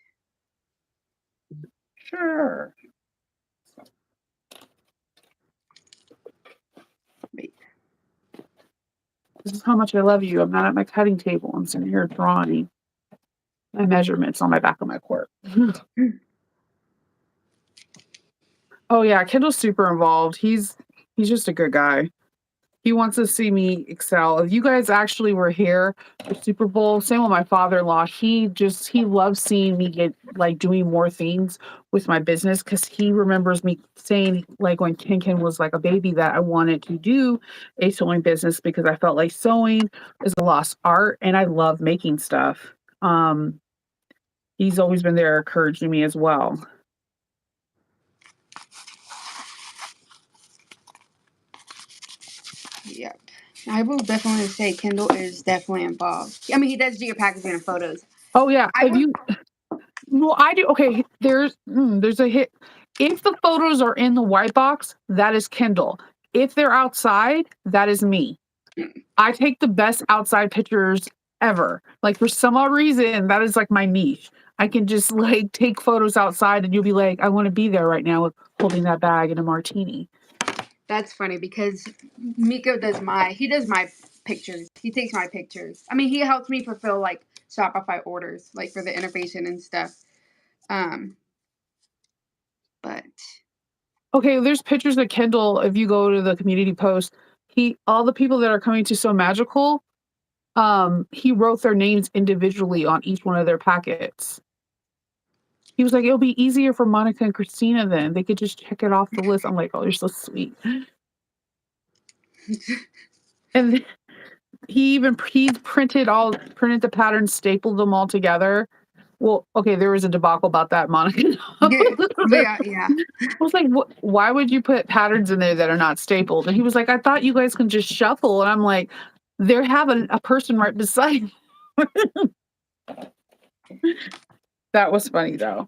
Sure. Wait. This is how much I love you. I'm not at my cutting table. I'm sitting here drawing my measurements on my back of my quirt. Oh yeah, Kendall's super involved. He's just a good guy. He wants to see me excel. If you guys actually were here for Super Bowl, same with my father-in-law. He loves seeing me get like doing more things with my business because he remembers me saying like when Ken was like a baby that I wanted to do a sewing business because I felt like sewing is a lost art and I love making stuff. He's always been there encouraging me as well. Yep. I will definitely say Kendall is definitely involved. I mean, he does do your packaging and photos. Oh yeah, well, I do. Okay, there's a hit. If the photos are in the white box, that is Kendall. If they're outside, that is me. I take the best outside pictures ever. Like for some odd reason, that is like my niche. I can just like take photos outside, and you'll be like, I want to be there right now, holding that bag and a martini. That's funny because Miko does my pictures. He takes my pictures. I mean, he helps me fulfill like Shopify orders, like for the innovation and stuff. But Okay, there's pictures of Kendall. If you go to the community post, all the people that are coming to So Magical, he wrote their names individually on each one of their packets. He was like, "It'll be easier for Monica and Christina then. They could just check it off the list." I'm like, "Oh, you're so sweet." And he printed the patterns, stapled them all together. Well, okay, there was a debacle about that, Monica. Yeah. I was like, why would you put patterns in there that are not stapled? And he was like, I thought you guys can just shuffle. And I'm like, they're having a person right beside. That was funny though.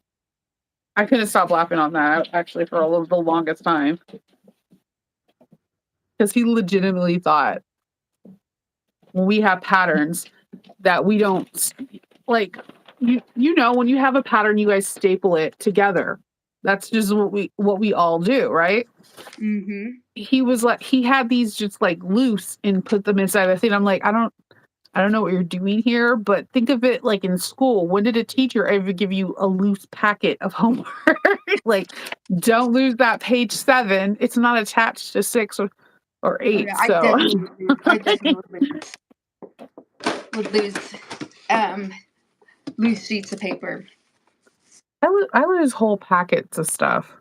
I couldn't stop laughing on that actually for the longest time. Because he legitimately thought when we have patterns that we don't like you know when you have a pattern you guys staple it together. That's just what we all do, right? Mm-hmm. He was like he had these just like loose and put them inside the thing. I'm like, I don't know what you're doing here, but think of it like in school. When did a teacher ever give you a loose packet of homework? Like, don't lose that page 7. It's not attached to 6 or 8. Yeah, So I definitely would lose sheets of paper. I lose whole packets of stuff.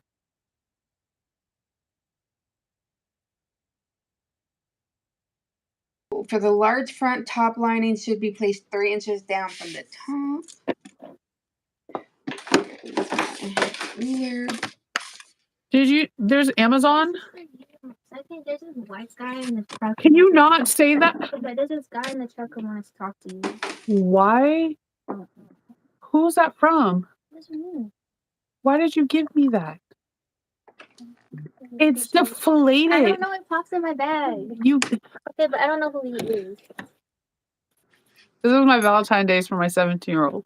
For the large front, top lining should be placed 3 inches down from the top. There's Amazon? I think there's this white guy in the truck. Can you not say that? But there's this guy in the truck who wants to talk to you. Why? Who's that from? What's your name? Why did you give me that? It's deflated. I don't know. It pops in my bag. Okay, but I don't know who he is. This is my Valentine's Day for my 17-year-old.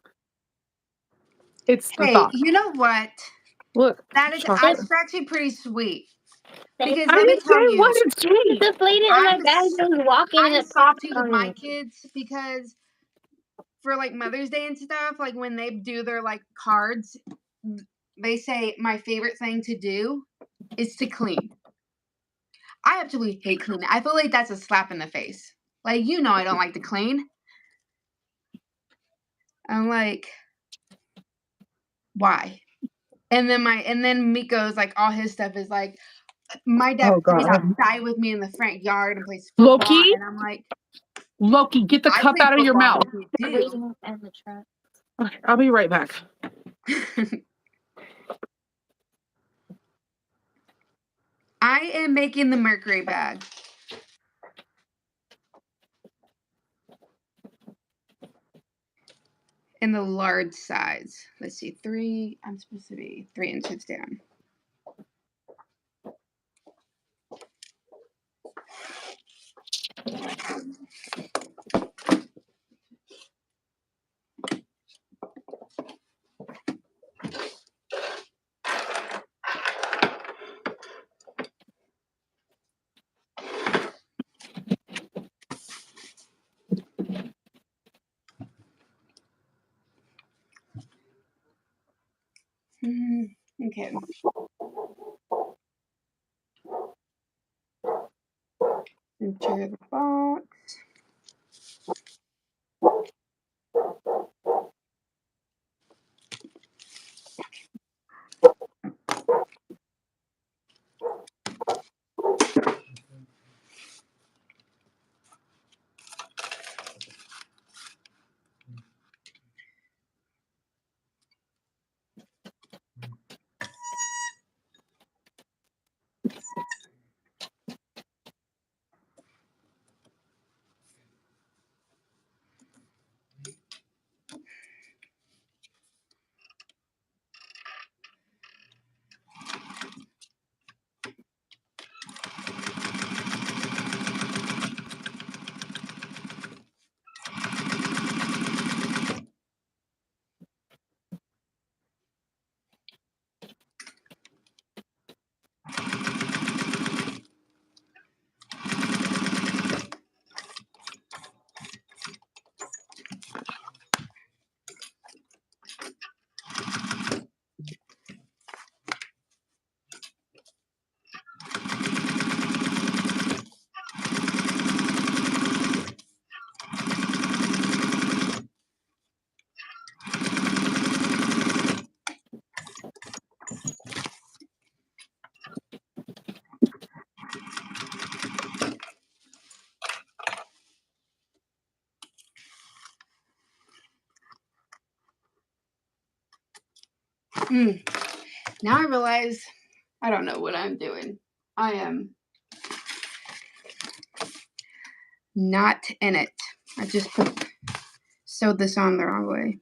It's the Hey, thought. you know what? Look, That's actually pretty sweet. Because I let me didn't say tell it you, wasn't sweet. It's deflated in my bag. Just walking and I'm it pops salty with on my me. kids because for like Mother's Day and stuff, like when they do their like cards, they say my favorite thing to do is to clean. I absolutely hate cleaning. I feel like that's a slap in the face. Like, you know, I don't like to clean. I'm like, why? And then Miko's like, all his stuff is like, my dad plays outside with me in the front yard and plays football. Loki? And I'm like, Loki, get the cup out of your mouth. Okay, I'll be right back. I am making the Mercury bag. In the large size. Let's see, I'm supposed to be 3 inches down. Okay. Center the box. Now I realize I don't know what I'm doing. I am not in it. I just sewed this on the wrong way.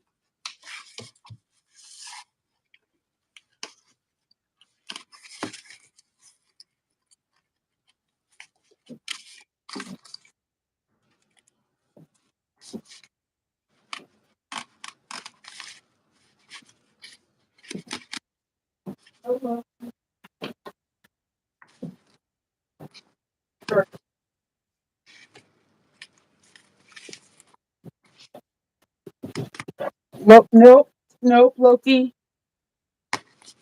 Nope, Loki.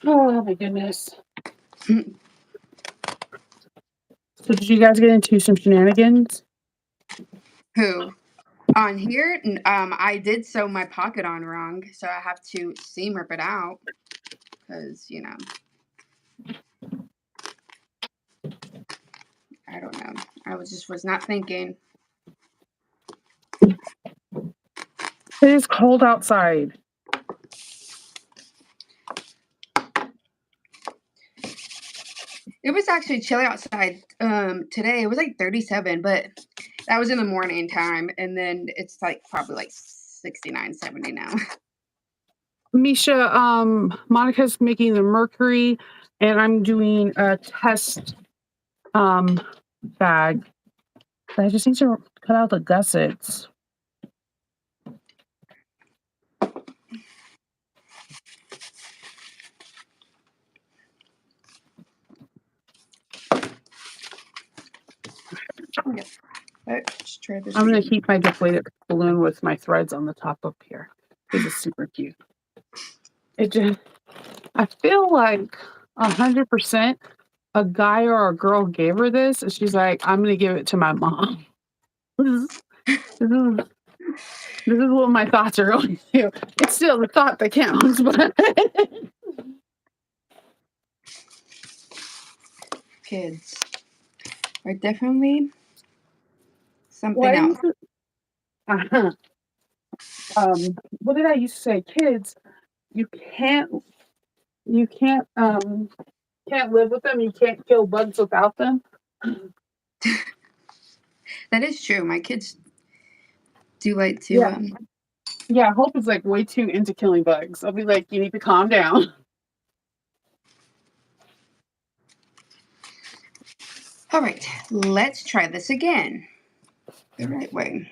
Oh my goodness. So did you guys get into some shenanigans? Who? On here, I did sew my pocket on wrong, so I have to seam rip it out because, you know, I don't know. I was not thinking. It is cold outside. It was actually chilly outside today. It was like 37, but that was in the morning time, and then it's like probably like 69, 70 now. Misha, Monica's making the mercury, and I'm doing a test bag. I just need to cut out the gussets. Let's try this. I'm gonna again. keep my deflated balloon with my threads on the top up here. This is super cute. I feel like 100% a guy or a girl gave her this, and she's like, "I'm gonna give it to my mom." This is what my thoughts are going to. It's still the thought that counts, but Kids are definitely something else. What did I used to say? Kids, you can't live with them. You can't kill bugs without them. That is true. My kids do like to. Yeah, Hope is like way too into killing bugs. I'll be like, you need to calm down. All right, let's try this again. The right way.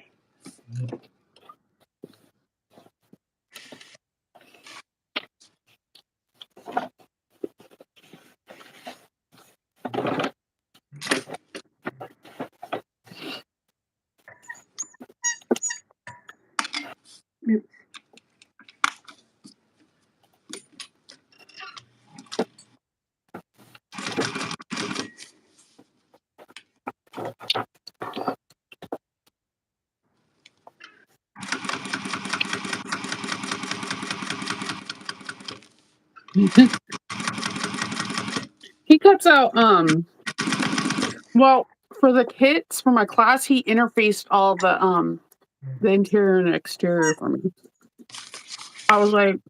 He cuts out well, for the kits for my class, he interfaced all the interior and exterior for me. I was like,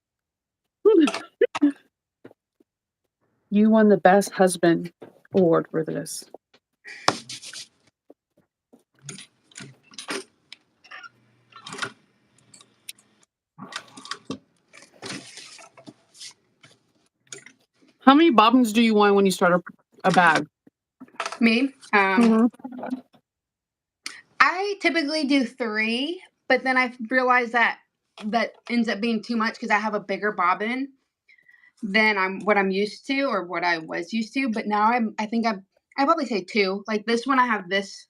you won the best husband award for this. How many bobbins do you want when you start a bag? Me? I typically do 3, but then I realized that ends up being too much because I have a bigger bobbin than I'm used to or what I was used to. But now I think I probably say 2. Like this one, I have this,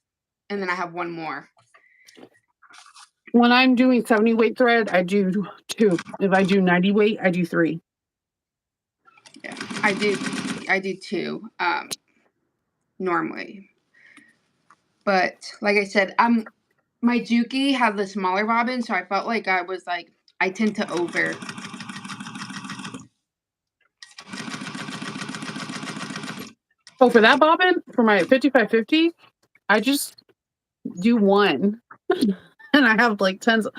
and then I have one more. When I'm doing 70 weight thread, I do 2. If I do 90 weight, I do 3. Yeah, I do 2 normally. But like I said, my Juki had the smaller bobbin, so I felt like I tend to over. Oh, for that bobbin, for my 5550, I just do 1. And I have like tons.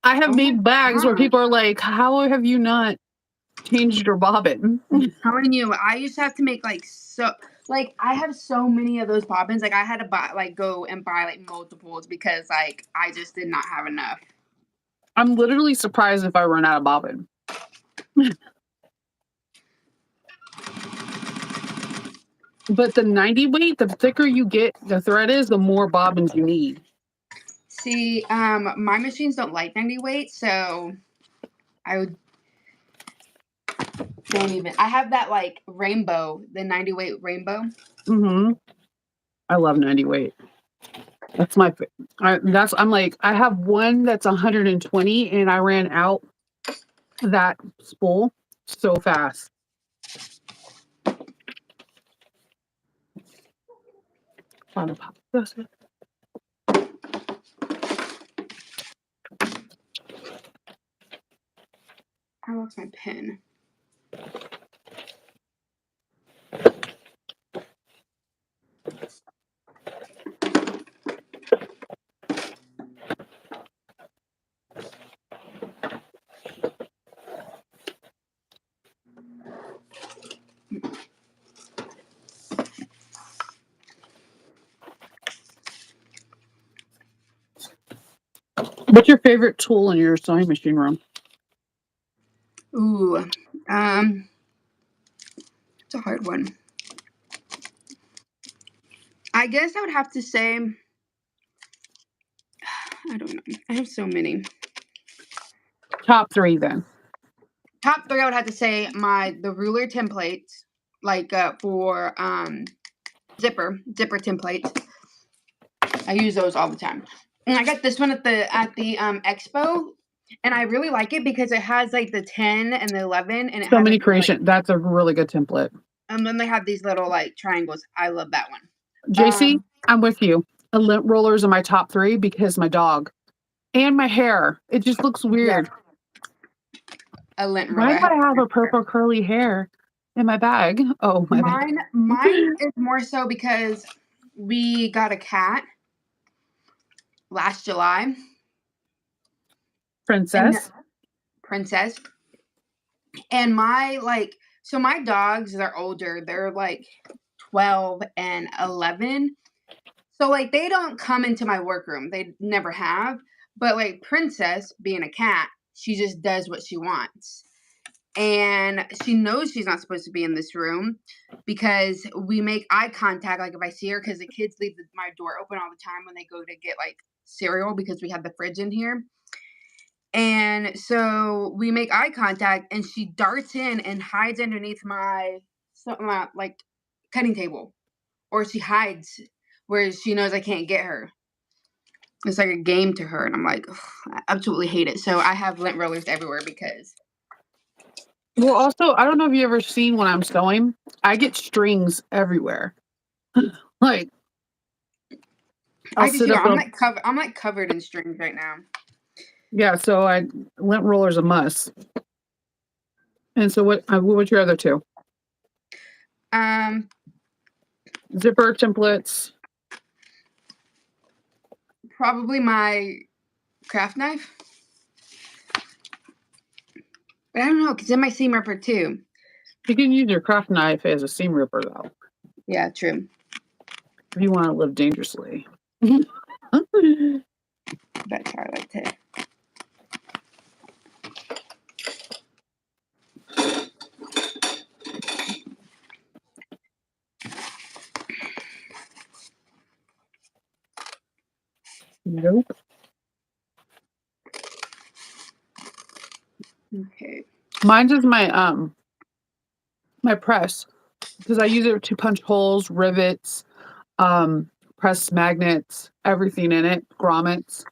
I have made bags where people are like, how have you not changed your bobbin. I'm telling you, I used to have to make I have so many of those bobbins. Like I had to go and buy like multiples because like I just did not have enough. I'm literally surprised if I run out of bobbin. But the 90 weight, the thicker you get the thread is, the more bobbins you need. See, my machines don't like 90 weight, so I don't even. I have that like rainbow, the 90 weight rainbow. Mm-hmm. I love 90 weight. That's my. I'm like, I have one that's 120, and I ran out that spool so fast. I lost my pen. What's your favorite tool in your sewing machine room? Ooh, it's a hard one. I guess I would have to say, I don't know. I have so many. Top 3 then. Top 3, I would have to say the ruler templates, like for zipper templates. I use those all the time. And I got this one at the expo, and I really like it because it has like the 10 and the 11, and it So has many like, creation. That's a really good template. And then they have these little like triangles. I love that one. JC, I'm with you. A lint rollers are my top 3 because my dog and my hair. It just looks weird. Yeah. A lint Why roller. do I have a purple curly hair in my bag? Oh, my bag. Mine is more so because we got a cat last July. Princess. And my dogs, they're older. They're like 12 and 11. So like they don't come into my workroom. They never have. But like Princess, being a cat, she just does what she wants. And she knows she's not supposed to be in this room because we make eye contact. Like if I see her, because the kids leave my door open all the time when they go to get like cereal because we have the fridge in here. And so we make eye contact, and she darts in and hides underneath my like cutting table, or she hides where she knows I can't get her. It's like a game to her, and I'm like, I absolutely hate it. So I have lint rollers everywhere because. Well, also, I don't know if you ever seen when I'm sewing, I get strings everywhere. Like, I do too. I'm like covered in strings right now. Yeah, so lint roller's a must. And so what's your other 2? Zipper templates. Probably my craft knife. But I don't know, because then my seam ripper too. You can use your craft knife as a seam ripper, though. Yeah, true. If you want to live dangerously. That's how I like to. Nope. Okay. Mine's is my my press, because I use it to punch holes, rivets, press magnets, everything in it, grommets.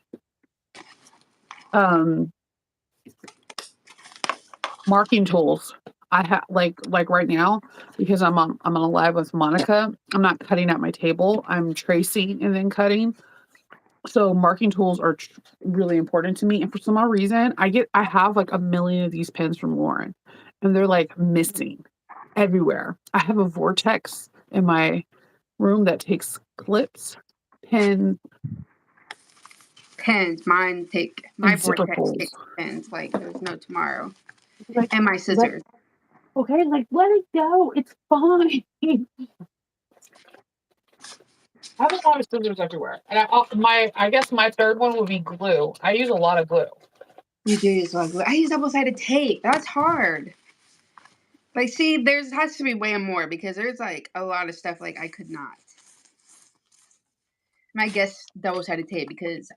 Marking tools. I have like right now, because I'm on a live with Monica. I'm not cutting at my table. I'm tracing and then cutting. So marking tools are really important to me. And for some odd reason, I have like a million of these pens from Lauren, and they're like missing everywhere. I have a vortex in my room that takes clips, pens. Mine take my vortex takes pens like there's no tomorrow. And my scissors. Okay, like let it go. It's fine. I have a lot of scissors everywhere, and I guess my third one would be glue. I use a lot of glue. You do use glue. I use double-sided tape. That's hard. Like, see, there's has to be way more because there's like a lot of stuff like I could not. I guess double-sided tape because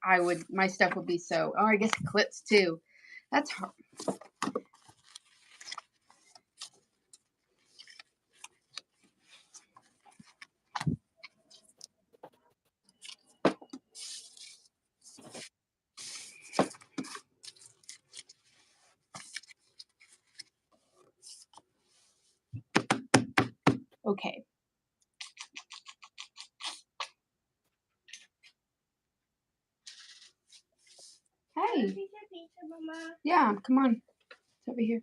my stuff would be so. Oh, I guess clips too. That's hard. Okay. Hey. Pizza, Mama. Yeah, come on. It's over here.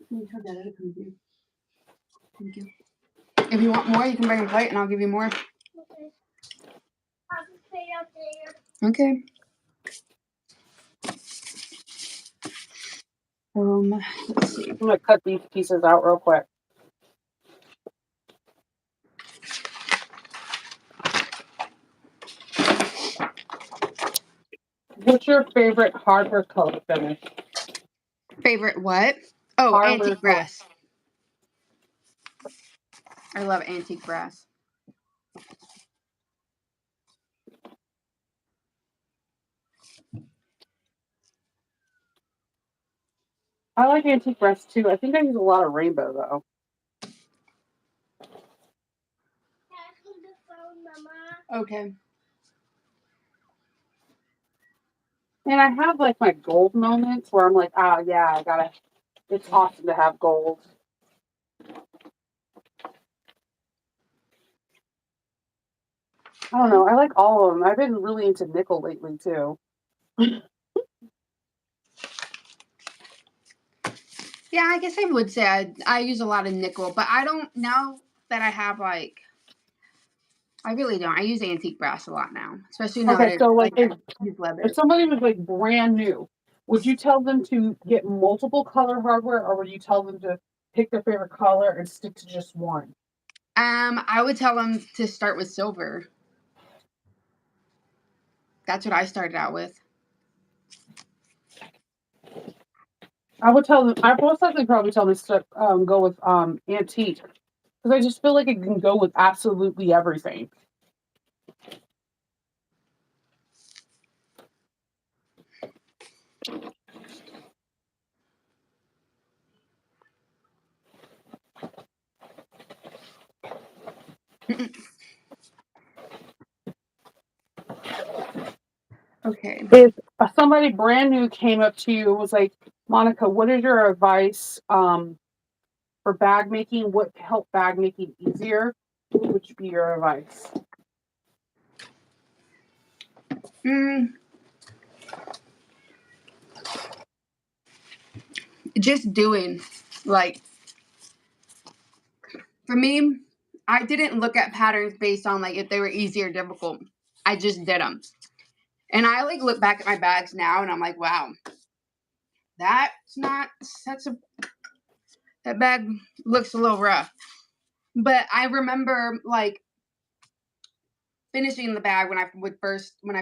Let me turn that out. Thank you. If you want more, you can bring a plate and I'll give you more. Okay. I'll just stay out there. Okay. Let's see. I'm gonna cut these pieces out real quick. What's your favorite hardware color finish? Favorite what? Oh, Hardware antique color. brass. I love antique brass. I like antique brass too. I think I use a lot of rainbow though. Pass me the phone, Mama. Okay. And I have like my gold moments where I'm like, yeah, it's awesome to have gold. I don't know. I like all of them. I've been really into nickel lately too. Yeah, I guess I would say I use a lot of nickel, but I don't now that I have like I really don't. I use antique brass a lot now, especially now that Okay, I so like I use leather. if somebody was like brand new, would you tell them to get multiple color hardware, or would you tell them to pick their favorite color and stick to just one? I would tell them to start with silver. That's what I started out with. I would tell them. I most likely probably tell them to go with antique because I just feel like it can go with absolutely everything. Okay. If somebody brand new came up to you and was like, Monica, what is your advice for bag making? What help bag making easier? What would be your advice? Just doing. Like, for me, I didn't look at patterns based on like if they were easy or difficult. I just did them. And I like look back at my bags now and I'm like, wow, that bag looks a little rough. But I remember like finishing the bag when I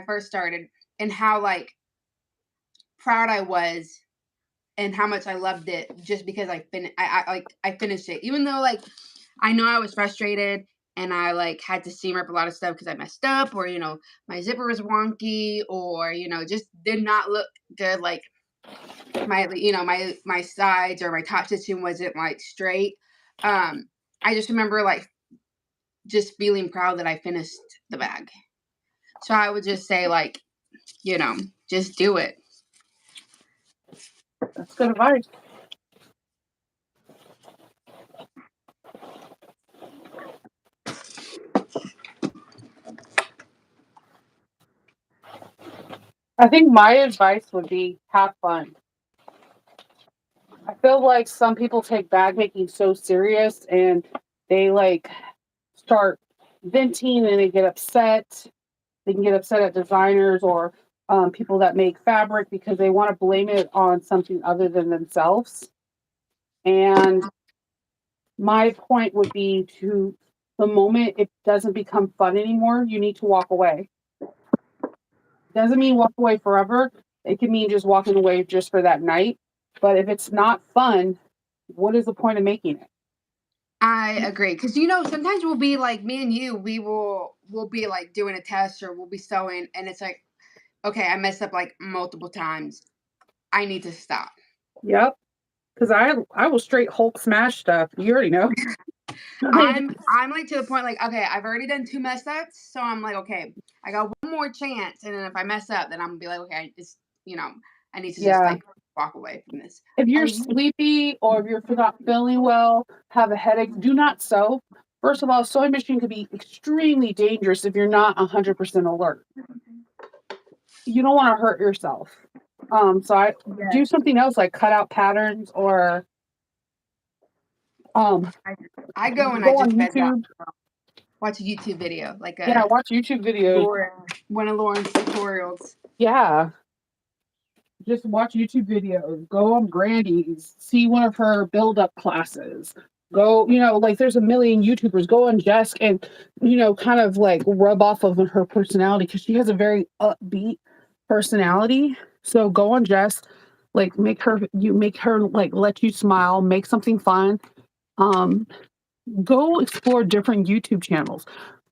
first started and how like proud I was and how much I loved it just because I finished it. Even though like I know I was frustrated and I like had to seam up a lot of stuff because I messed up or my zipper was wonky or just did not look good. Like my sides or my top stitching wasn't like straight. I just remember like just feeling proud that I finished the bag. So I would just say like just do it. That's good advice. I think my advice would be have fun. I feel like some people take bag making so serious and they like start venting and they get upset. They can get upset at designers or people that make fabric because they want to blame it on something other than themselves. And my point would be to the moment it doesn't become fun anymore, you need to walk away. Doesn't mean walk away forever. It can mean just walking away just for that night. But if it's not fun, what is the point of making it? I agree, because sometimes we'll be like me and you. We'll be like doing a test or we'll be sewing, and it's like, okay, I messed up like multiple times. I need to stop. Yep. Because I will straight Hulk smash stuff. You already know. I'm like to the point like, okay, I've already done 2 mess ups, so I'm like, okay, I got one more chance, and then if I mess up, then I'm gonna be like, okay, I need to just Yeah. like walk away from this. If you're And sleepy or if you're not feeling well, have a headache, do not sew. First of all, sewing machine could be extremely dangerous if you're not 100% alert. You don't want to hurt yourself. So I do something else like cut out patterns or I go and I go on just bed down, YouTube. watch a YouTube video, like Yeah, watch YouTube videos. one of Lauren's tutorials. Yeah. Just watch YouTube videos. Go on Grandy's. See one of her build-up classes. Go, like there's a million YouTubers. Go on Jess and, kind of like rub off of her personality because she has a very upbeat personality. So go on Jess, like make her like let you smile, make something fun. Go explore different YouTube channels,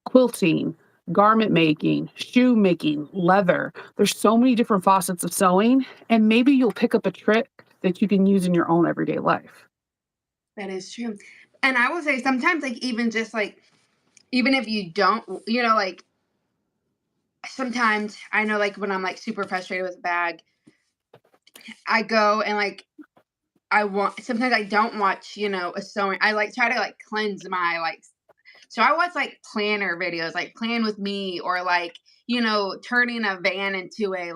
quilting, garment making, shoe making, leather. There's so many different facets of sewing, and maybe you'll pick up a trick that you can use in your own everyday life. That is true. And I will say sometimes, like, even just like, even if you don't, like, sometimes I know, like, when I'm like super frustrated with a bag, I go and like, sometimes I don't watch, a sewing. I like try to like cleanse my like, so I watch like planner videos, like Plan With Me, or like, turning a van into a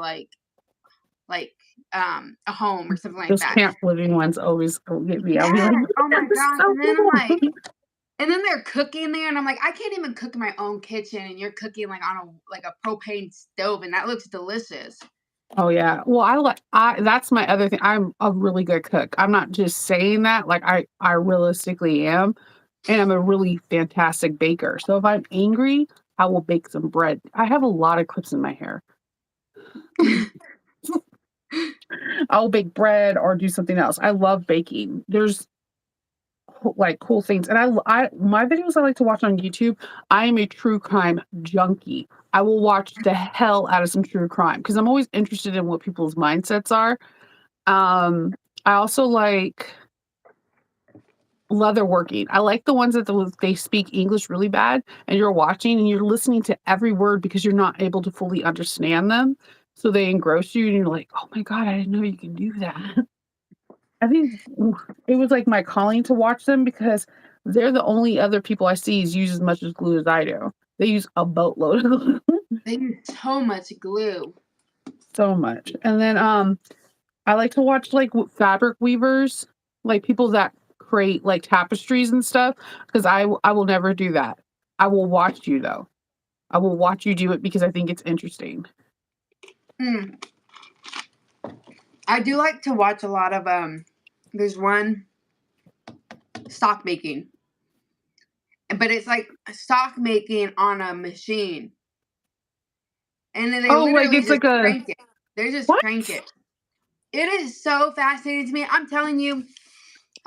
a home or something like Those that. camp living ones always get me. Yeah. I'll be like, Oh my gosh. so And then I'm cool. like, and then they're cooking there, and I'm like, I can't even cook in my own kitchen, and you're cooking like on a propane stove, and that looks delicious. Oh yeah. Well, that's my other thing. I'm a really good cook. I'm not just saying that. Like I realistically am, and I'm a really fantastic baker. So if I'm angry, I will bake some bread. I have a lot of clips in my hair. I'll bake bread or do something else. I love baking. There's like cool things, and I my videos I like to watch on YouTube. I am a true crime junkie. I will watch the hell out of some true crime because I'm always interested in what people's mindsets are. I also like leatherworking. I like the ones that they speak English really bad, and you're watching and you're listening to every word because you're not able to fully understand them. So they engross you, and you're like, "Oh my god, I didn't know you can do that." I think it was like my calling to watch them because they're the only other people I see use as much as glue as I do. They use a boatload of glue. They use so much glue. So much. And then I like to watch like fabric weavers, like people that create like tapestries and stuff because I will never do that. I will watch you though. I will watch you do it because I think it's interesting. I do like to watch a lot of there's one sock making, but it's like sock making on a machine, and then they literally it's just like a crank it. They just what? crank it. It is so fascinating to me. I'm telling you,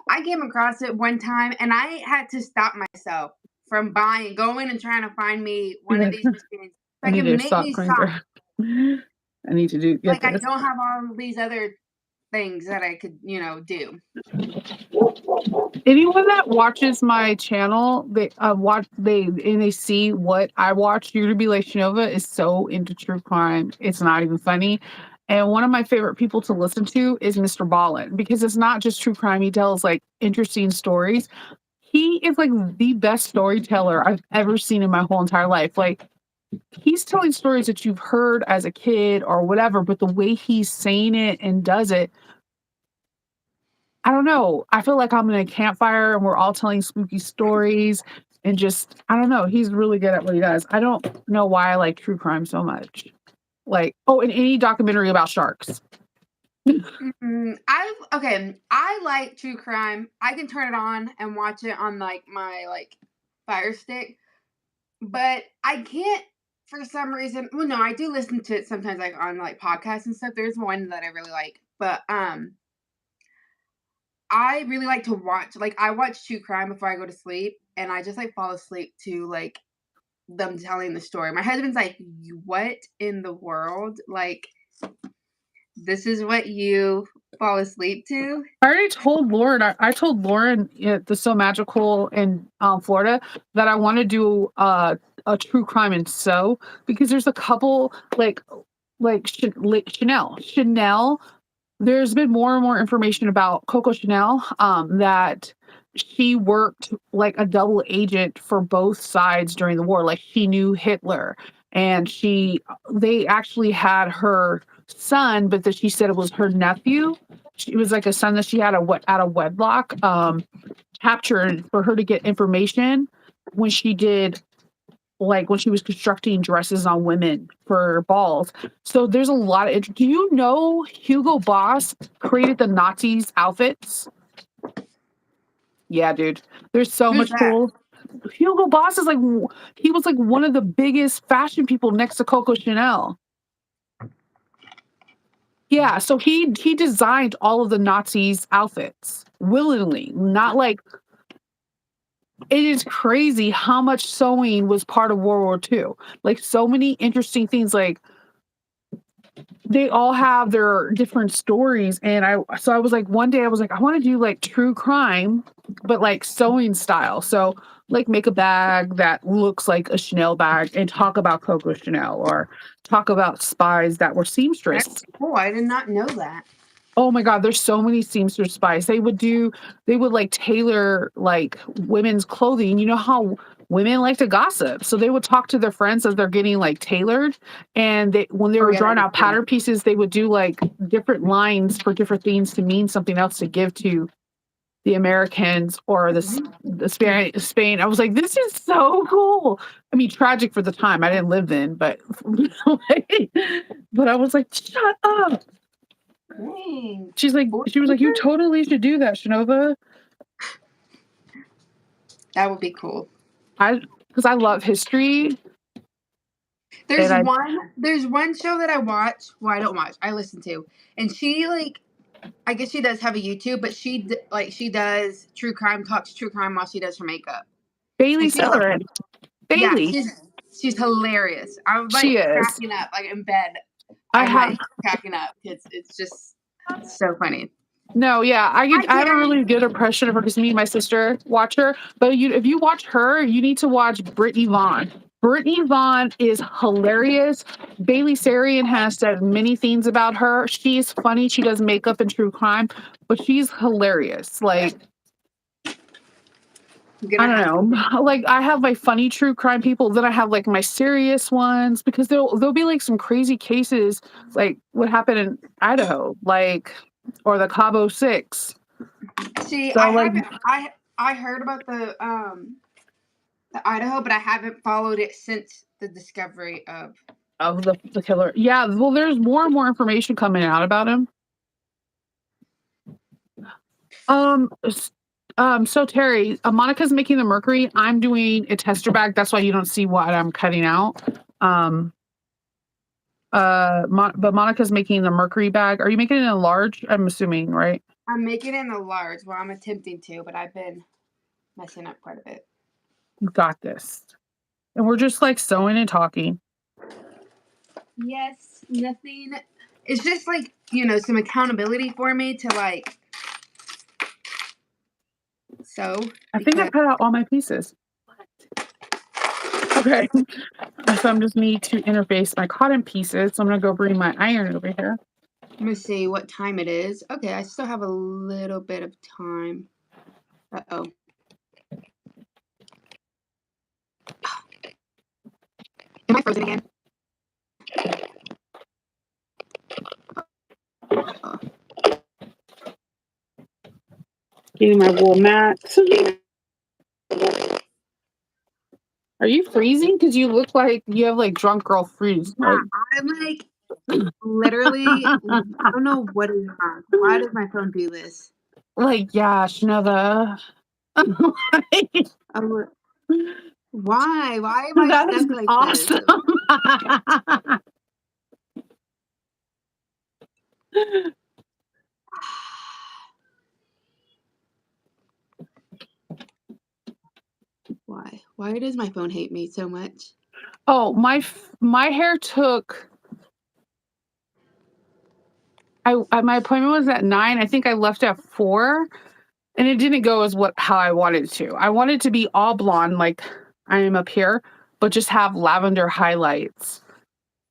I came across it one time, and I had to stop myself from going and trying to find me one of these machines I that need can a make sock me cranker. socks. I need to get Like, I this. don't have all these other things that I could, do. Anyone that watches my channel, they see what I watch, you're gonna be like, Chanova is so into true crime. It's not even funny. And one of my favorite people to listen to is Mr. Ballin because it's not just true crime. He tells like interesting stories. He is like the best storyteller I've ever seen in my whole entire life. Like he's telling stories that you've heard as a kid or whatever, but the way he's saying it and does it, I don't know. I feel like I'm in a campfire and we're all telling spooky stories and just I don't know. He's really good at what he does. I don't know why I like true crime so much. Like, oh, and any documentary about sharks. I like true crime. I can turn it on and watch it on like my like Fire Stick, but I can't for some reason. Well, no, I do listen to it sometimes, like on like podcasts and stuff. There's one that I really like, but I really like to watch. Like I watch true crime before I go to sleep, and I just like fall asleep to like them telling the story. My husband's like, "What in the world? Like this is what you fall asleep to?" I already told Lauren. I told Lauren at the So Magical in Florida that I want to do a true crime in So because there's a couple like Chanel. There's been more and more information about Coco Chanel that she worked like a double agent for both sides during the war. Like she knew Hitler and they actually had her son, but that she said it was her nephew. It was like a son that she had out of wedlock, captured for her to get information when she did like when she was constructing dresses on women for balls. So there's a lot of do you know Hugo Boss created the Nazis outfits? Yeah, dude. There's so Who's much that? cool. Hugo Boss is like he was like one of the biggest fashion people next to Coco Chanel. Yeah, so he designed all of the Nazis outfits willingly, not like it is crazy how much sewing was part of World War II. Like so many interesting things like they all have their different stories and I was like one day I was like I want to do like true crime but like sewing style, so like make a bag that looks like a Chanel bag and talk about Coco Chanel or talk about spies that were seamstress. That's cool. I did not know that. Oh my God, there's so many seamstress spies. They would like tailor like women's clothing. You know how women like to gossip. So they would talk to their friends as they're getting like tailored. And when they Oh were yeah, that drawing is out cool. pattern pieces, they would do like different lines for different things to mean something else to give to the Americans or the Spain. I was like, this is so cool. I mean, tragic for the time. I didn't live then, but but I was like, shut up. Dang. She was like, you totally should do that, Chanova. That would be cool. Because I love history. There's And I one show that I watch. Well, I don't watch. I listen to, and she like, I guess she does have a YouTube, but she does true crime, talks true crime while she does her makeup. Bailey And she's Celerin. yeah, Bailey. she's hilarious. I was like She is. cracking up, like in bed. I I'm have like cracking up because it's just so funny. no, yeah. Hi, I have a Terry. really good impression of her because me and my sister watch her. But if you watch her, you need to watch Brittany Vaughn. Brittany Vaughn is hilarious. Bailey Sarian has said many things about her. She's funny. She does makeup and true crime, but she's hilarious. Like I'm I gonna have don't know. Like I have my funny true crime people, then I have like my serious ones because there'll be like some crazy cases like what happened in Idaho, like or the Cabo Six. see. So I like haven't. I heard about the Idaho, but I haven't followed it since the discovery of. of the killer. Yeah, well there's more and more information coming out about him. Um so Terry, Monica's making the mercury. I'm doing a tester bag. That's why you don't see what I'm cutting out. Um but Monica's making the mercury bag. Are you making it in a large? I'm assuming, right? I'm making it in a large. Well, I'm attempting to, but I've been messing up quite a bit. You got this. And we're just like sewing and talking. Yes, nothing. It's just like some accountability for me to like sew I think I because cut out all my pieces. Okay. So I'm just need to interface my cotton pieces. So I'm gonna go bring my iron over here. let me see what time it is. Okay, I still have a little bit of time. Uh-oh. Am I frozen again? Getting my wool mat. Are you freezing? Because you look like you have like drunk girl freeze. Like, I'm like literally, I don't know what is wrong. Why does my phone do this? yeah, Chanova. Oh, why? Why am I That is stuck like this? awesome. Why? Why does my phone hate me so much? Oh, my hair took. My appointment was at 9. I think I left at 4, and it didn't go as how I wanted it to. I wanted it to be all blonde, like I am up here, but just have lavender highlights.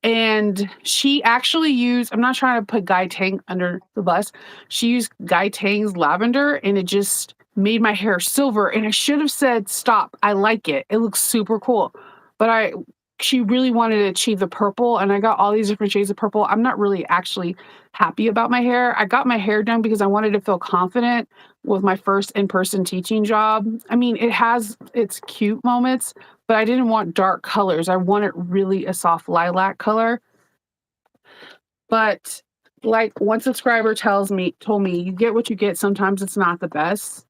And she actually used, I'm not trying to put Guy Tang under the bus. She used Guy Tang's lavender and it just made my hair silver. And I should have said, stop. I like it. It looks super cool. But she really wanted to achieve the purple and I got all these different shades of purple. I'm not really actually happy about my hair. I got my hair done because I wanted to feel confident with my first in-person teaching job. I mean, it has its cute moments, but I didn't want dark colors. I wanted really a soft lilac color. But like one subscriber told me, you get what you get. Sometimes it's not the best,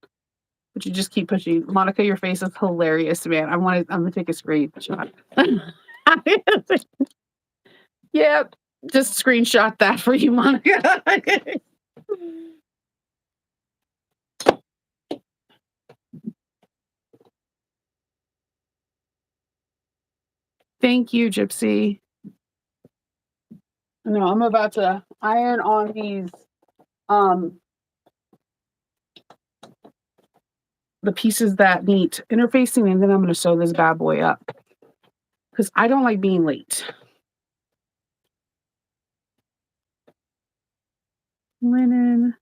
but you just keep pushing. Monica, your face is hilarious, man. I'm gonna take a screenshot. Yep, just screenshot that for you, Monica. Thank you, Gypsy. No, I'm about to iron on these the pieces that need interfacing, and then I'm going to sew this bad boy up because I don't like being late. Linen.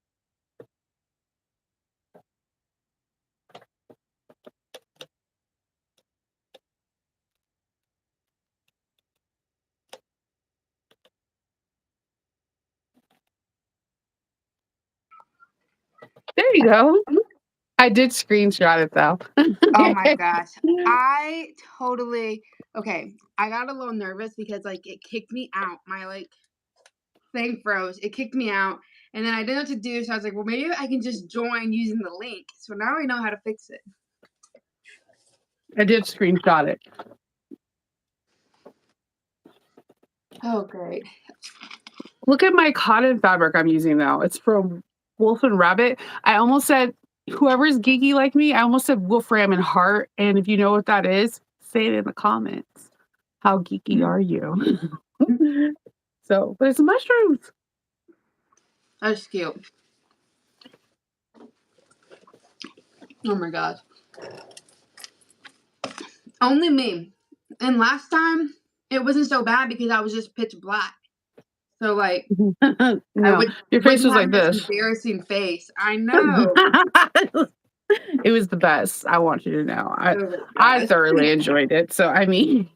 There you go. I did screenshot it though. Oh my gosh. I got a little nervous because like it kicked me out. My like thing froze. It kicked me out. And then I didn't know what to do. So I was like, well, maybe I can just join using the link. So now I know how to fix it. I did screenshot it. Oh, great. Look at my cotton fabric I'm using now. It's from Wolf and Rabbit. I almost said, whoever's geeky like me, I almost said Wolfram and Heart. And if you know what that is, say it in the comments. How geeky are you? So, but it's mushrooms. That's cute. Oh my gosh. Only me. And last time it wasn't so bad because I was just pitch black. So like No, your face was like this. Embarrassing face. I know. It was the best. I want you to know. I thoroughly enjoyed it. So I mean,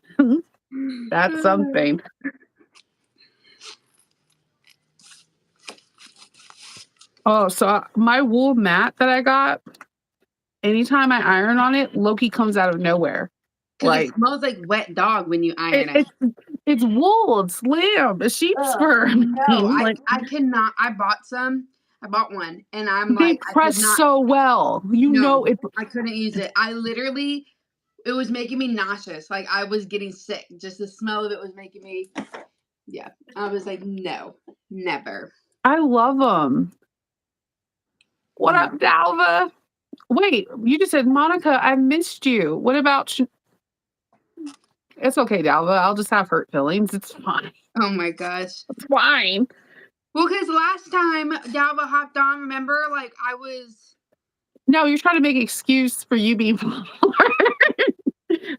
that's something. Oh, so my wool mat that I got, anytime I iron on it, Loki comes out of nowhere. Like, it smells like wet dog when you iron it. It's wool. It's lamb. It's sheep's fur. No, I cannot. I bought one, and I'm they like, press so well. I couldn't use it. It was making me nauseous. Like I was getting sick. Just the smell of it was making me. Yeah, I was like, no, never. I love them. What up, Dalva? Wait, you just said, Monica, I missed you. What about It's okay, Dalva. I'll just have hurt feelings. It's fine. Oh my gosh. It's fine. Well, because last time Dalva hopped on, remember? Like I was. No, you're trying to make an excuse for you being popular.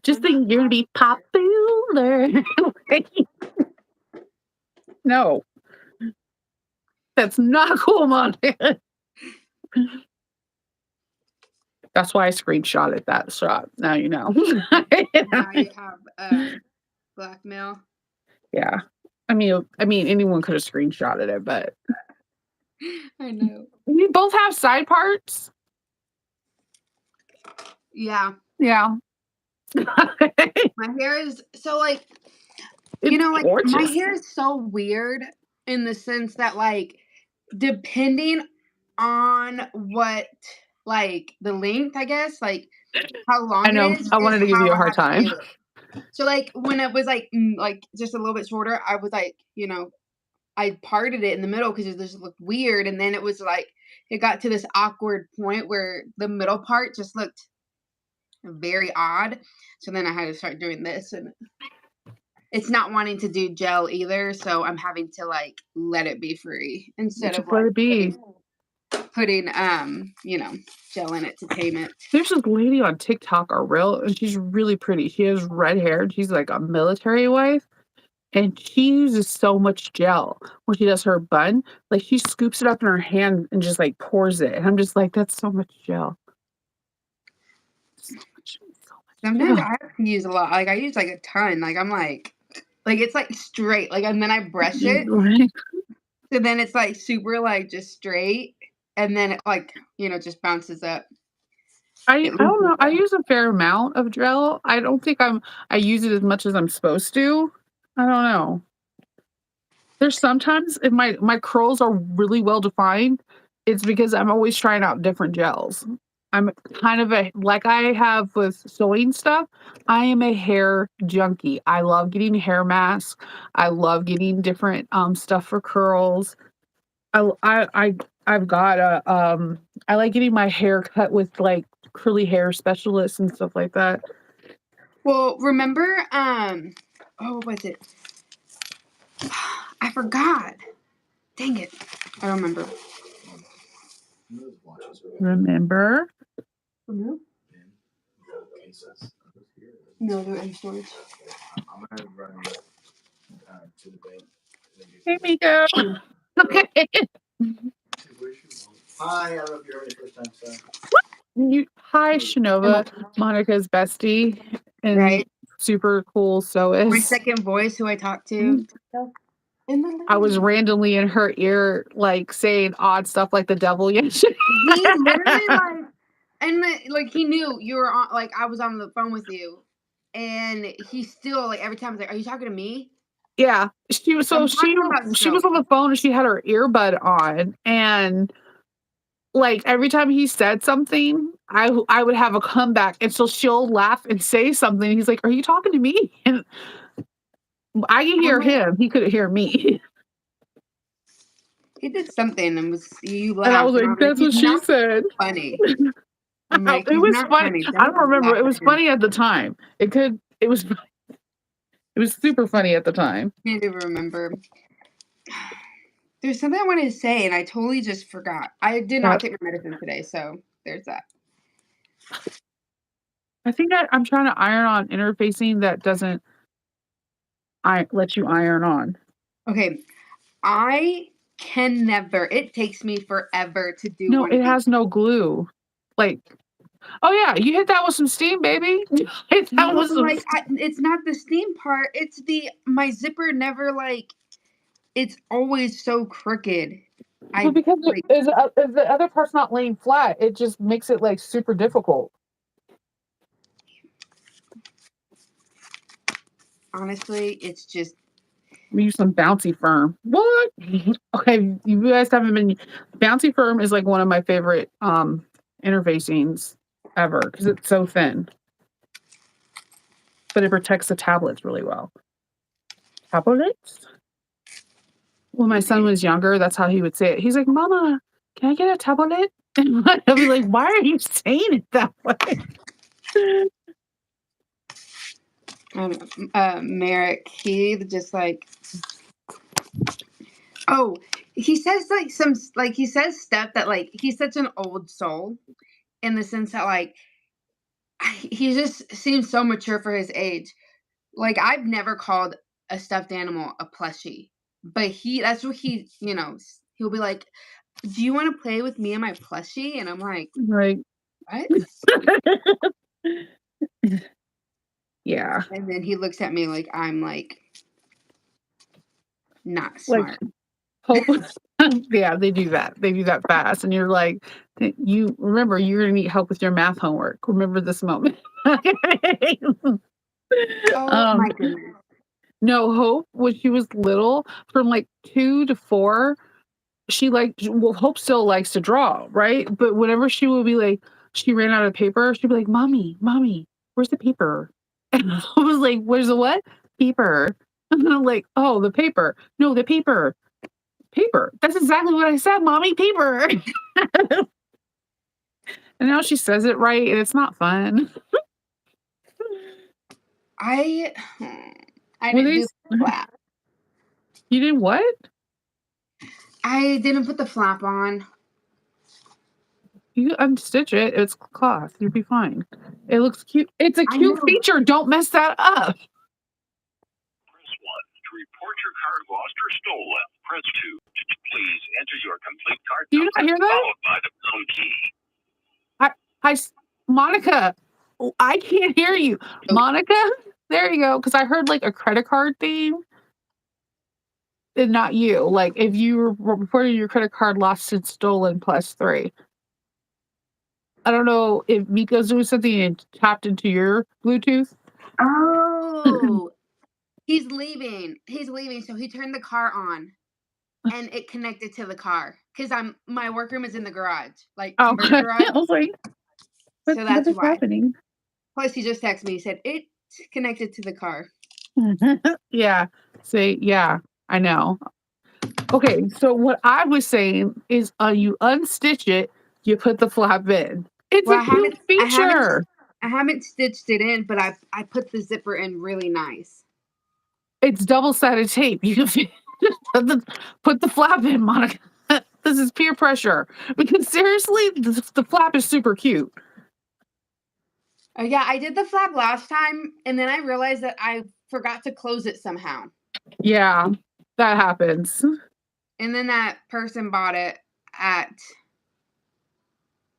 Just think you're going to be popular. No. That's not cool, Monica. That's why I screenshotted that shot. Now you know. Now you have blackmail. Yeah. I mean, anyone could have screenshotted it, but I know. we both have side parts. Yeah. Yeah. My hair is so, like, you It's know, like, my gorgeous. hair is so weird in the sense that, like, depending on what, like, the length, I guess, like, how I long it know. is I wanted to give how you a I hard have to time. do it. So, like, when it was, like, just a little bit shorter, I was, like, you know, I parted it in the middle because it just looked weird, and then it was, like, it got to this awkward point where the middle part just looked very odd, so then I had to start doing this, and it's not wanting to do gel either, so I'm having to, like, let it be free instead Just of, let like, it be. putting, you know, gel in it to tame it. There's this lady on TikTok or Reel, and she's really pretty. She has red hair, and she's like a military wife, and she uses so much gel when she does her bun. Like, she scoops it up in her hand and just, like, pours it, and I'm just like, "That's so much gel." So much Sometimes gel. I have to use a lot, like, I use, like, a ton, like, I'm like, it's, like, straight, like, and then I brush it, Right? so then it's, like, super, like, just straight, and then it, like, you know, just bounces up. It I looks don't know. I good. use a fair amount of gel. I don't think I use it as much as I'm supposed to. I don't know. There's sometimes if my curls are really well defined, it's because I'm always trying out different gels. I'm kind of a like I have with sewing stuff, I am a hair junkie. I love getting hair masks. I love getting different stuff for curls. I I I I've got a I like getting my hair cut with like curly hair specialists and stuff like that. Well, remember, oh, what was it? I forgot. Dang it. I don't remember. Those watches we got Remember? From who? in cases. No, they're in storage. I'm gonna run to the bank. Hey, Miko. Okay. Hi, I don't know if you're having a first time, so. Hi, Chanova, Monica's bestie and Right? super cool My sewist. second voice who I talk to. Mm. In the I was living room. randomly in her ear, like saying odd stuff like the devil yesterday. He literally like, and like he knew you were on. Like I was on the phone with you, and he still like every time was like, "Are you talking to me?" Yeah, she was I'm talking about she was on the sewing. phone and she had her earbud on, and like every time he said something, I would have a comeback, and so she'll laugh and say something. He's like, "Are you talking to me?" And I could I'm hear like, him. He couldn't hear me. he did something and was you And I was laughed, and I like, was like, "That's "He's what she not said." funny." I'm like, It "He's was not funny. funny. I don't Don't remember. laugh It at was him." funny at the time. It was super funny at the time. I do remember. There's something I wanted to say, and I totally just forgot. I did Yeah. not take my medicine today, so there's that. I think I'm trying to iron on interfacing that doesn't let you iron on. Okay, I can never. It takes me forever to do No, one of it these. has no glue. Like, oh yeah, you hit that with some steam, baby. Hit that No, with but some like, it's not the steam part. It's my zipper never like. It's always so crooked. well, I because like if the other part's not laying flat, it just makes it like super difficult. honestly, it's just We use some bouncy firm. What? Okay, you guys haven't been. Bouncy firm is like one of my favorite interfacings ever because it's so thin, but it protects the tablets really well. Tablets? When my son was younger, that's how he would say it. He's like, "Mama, can I get a tablet?" And I'll be like, "Why are you saying it that way?" Merrick. He just like oh, he says like he says stuff that like he's such an old soul in the sense that like he just seems so mature for his age. Like I've never called a stuffed animal a plushie, but that's what he'll be like, "Do you want to play with me and my plushie?" And I'm like, Right. "What?" Yeah. And then he looks at me like I'm like not Like smart. hope Yeah, they do that. They do that fast, and you're like, you remember you're gonna need help with your math homework. Remember this moment. Oh um, my goodness. no, Hope when she was little, from like 2 to 4, Hope still likes to draw, right? But whenever she would be like, she ran out of paper, she'd be like, Mommy, where's the paper? And I was like, where's the what? Paper. And I'm like, oh, the paper. No, the paper. Paper. That's exactly what I said, Mommy, paper. And now she says it right, and it's not fun. I Were didn't they do the flap. You did what? I didn't put the flap on. You unstitch it. It's cloth. You'll be fine. It looks cute. It's a I cute know. feature. Don't mess that up. Press 1 to report your card lost or stolen. Press 2 to please enter your complete card Do you not number, hear that? followed by the pound key. Monica, I can't hear you. Oh. Monica, there you go. Because I heard like a credit card theme, and not you. Like if you reported your credit card lost and stolen +3. I don't know if Miko's doing something and tapped into your Bluetooth. Oh, he's leaving. He's leaving. So he turned the car on, and it connected to the car because my workroom is in the garage, like timber Okay. garage. I was like, So what that's is why. happening? Plus, he just texted me. He said it's connected to the car. Yeah. Say, yeah, I know. Okay, so what I was saying is you unstitch it, you put the flap in. It's Well, a cute feature. I haven't stitched it in, but I put the zipper in really nice. It's double-sided tape. You can put the flap in, Monica. This is peer pressure. Because seriously, the flap is super cute. Oh yeah, I did the flap last time, and then I realized that I forgot to close it somehow. Yeah, that happens. And then that person bought it at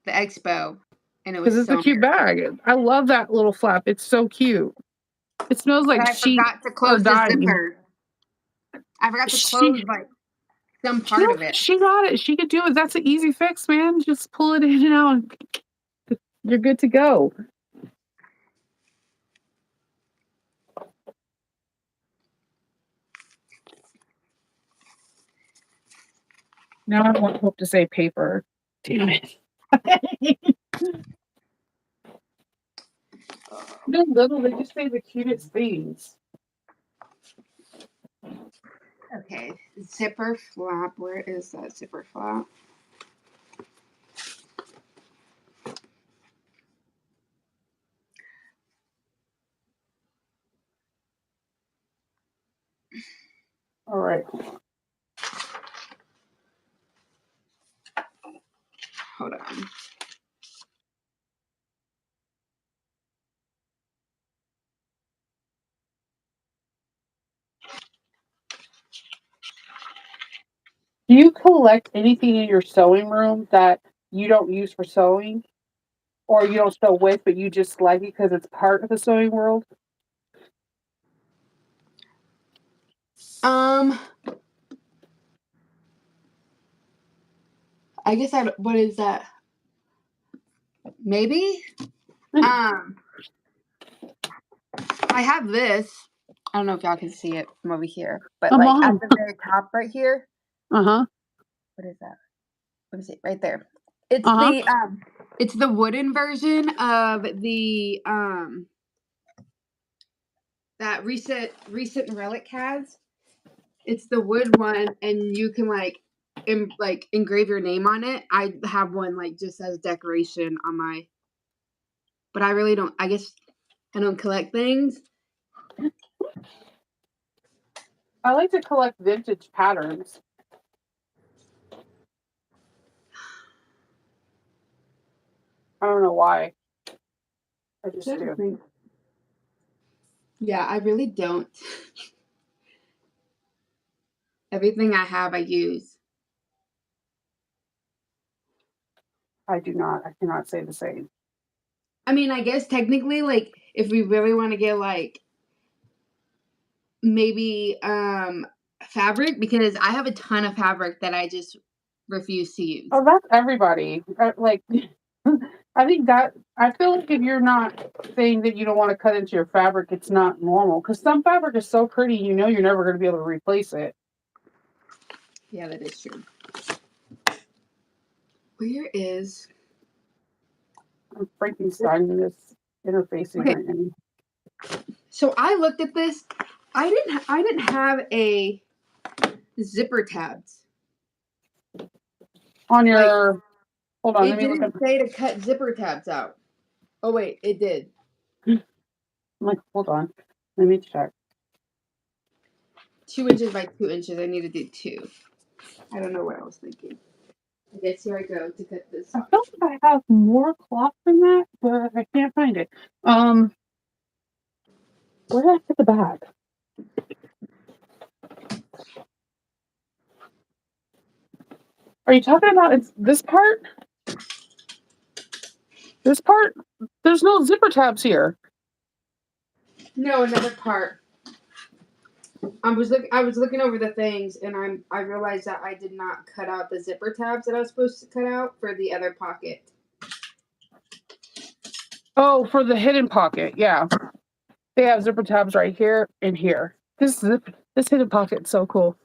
the expo, and it was Because it's a so cute bag. I love that little flap. It's so cute. It smells But like I sheep forgot to or close the dye. zipper. I forgot to close like some part of it. She got it. She could do it. That's an easy fix, man. Just pull it in and out. And you're good to go. Now I want Hope to say paper. Damn it. No, little, they just say the cutest things. Okay, zipper flap. Where is that zipper flap? All right. Hold on. Do you collect anything in your sewing room that you don't use for sewing? Or you don't sew with, but you just like it because it's part of the sewing world? I guess what is that? Maybe? I have this. I don't know if y'all can see it from over here, but like at the very top right here. Uh-huh. What is that? Let me see. Right there. It's the wooden version of the that recent relic has. It's the wood one, and you can like engrave your name on it. I have one like just as decoration on my, but I really don't. I guess I don't collect things. I like to collect vintage patterns. I don't know why. I just do. Yeah, I really don't. Everything I have, I use. I do not. I cannot say the same. I mean, I guess technically, like, if we really want to get like maybe fabric because I have a ton of fabric that I just refuse to use. Oh, that's everybody. Like, I think that I feel like if you're not saying that you don't want to cut into your fabric, it's not normal. Because some fabric is so pretty, you know, you're never going to be able to replace it. Yeah, that is true. Where is? I'm Frankensteining this interfacing Okay. right now. So I looked at this. I didn't have a zipper tabs. On your, hold on, It let me look didn't at. say to cut zipper tabs out. Oh wait, it did. I'm like, hold on, let me check. 2 inches by 2 inches. I need to do 2. I don't know what I was thinking. I guess here I go to cut this I off. feel like I have more cloth than that, but I can't find it. Where did I put the bag? Are you talking about it's this part? This part? There's no zipper tabs here. No, another part. I was looking over the things and I realized that I did not cut out the zipper tabs that I was supposed to cut out for the other pocket. Oh, for the hidden pocket, yeah. They have zipper tabs right here and here. This hidden pocket's so cool.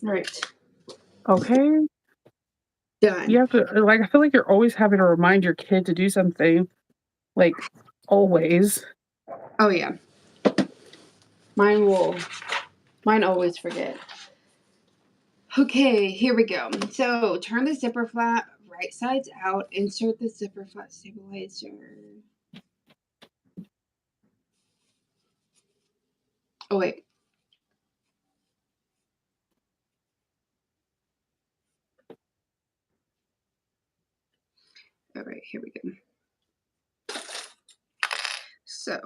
All right. Okay. Done. You have to, like, I feel like you're always having to remind your kid to do something. Like, always. Oh yeah. Mine always forget. Okay, here we go. So turn the zipper flap right sides out, insert the zipper flap stabilizer. Oh wait. All right, here we go. So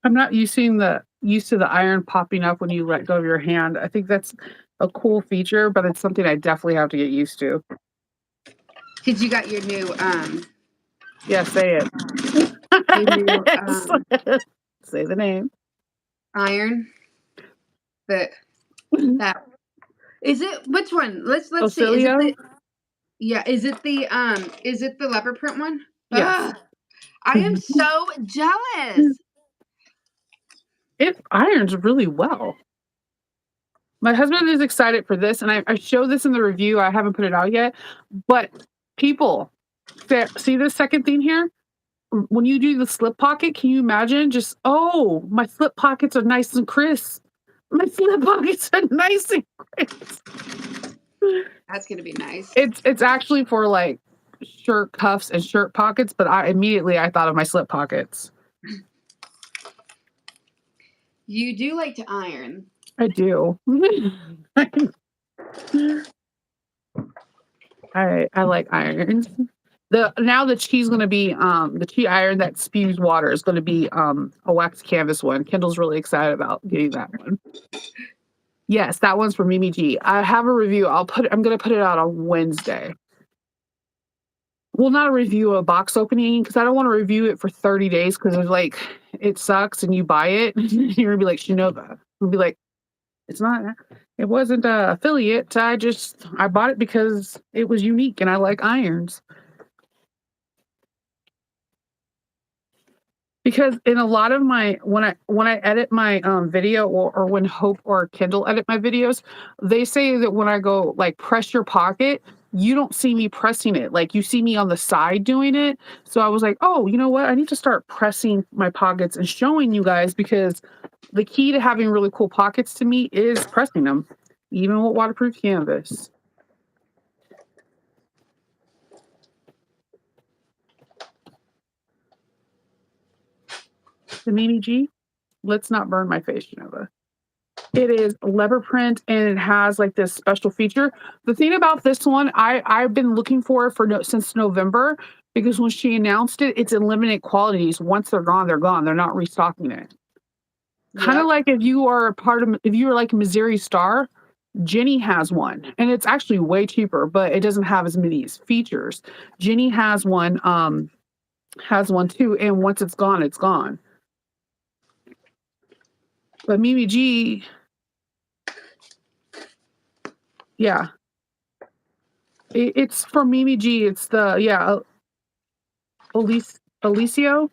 I'm not used to the iron popping up when you let go of your hand. I think that's a cool feature, but it's something I definitely have to get used to. because you got your new Yeah, say it. your new Say the name. iron. But that is it. Which one? Let's see. Is it Osilia? the Is it the leopard print one? Yes. Ugh, I am so jealous. It irons really well. My husband is excited for this, and I show this in the review. I haven't put it out yet, but people, see this second thing here? When you do the slip pocket, can you imagine just, oh, my slip pockets are nice and crisp. My slip pockets are nice and crisp. That's gonna be nice. It's actually for like shirt cuffs and shirt pockets, but I thought of my slip pockets. You do like to iron. I do. I like irons. The cheese gonna be the cheese iron that spews water is gonna be a wax canvas one. Kendall's really excited about getting that one. Yes, that one's for Mimi G. I have a review. I'm gonna put it out on Wednesday. Well, not a review, a box opening, because I don't want to review it for 30 days because it's like it sucks and you buy it. You're gonna be like Chanova. You'll be like, it wasn't a affiliate. I bought it because it was unique and I like irons. Because in a lot of my when I edit my video or when Hope or Kindle edit my videos, they say that when I go like press your pocket, you don't see me pressing it. Like you see me on the side doing it. So I was like, oh, you know what? I need to start pressing my pockets and showing you guys because the key to having really cool pockets to me is pressing them, even with waterproof canvas. The Mimi G, let's not burn my face, Genova. It is leopard print and it has like this special feature. The thing about this one, I've been looking for it since November. because when she announced it, it's in limited quantities. Once they're gone, they're gone. They're not restocking it. Kind of Yep. like if you are a part of, if you were like Missouri Star, Jenny has one, and it's actually way cheaper, but it doesn't have as many features. Jenny has one too, and once it's gone, it's gone. But Mimi G, yeah, it's for Mimi G. It's the Alicio.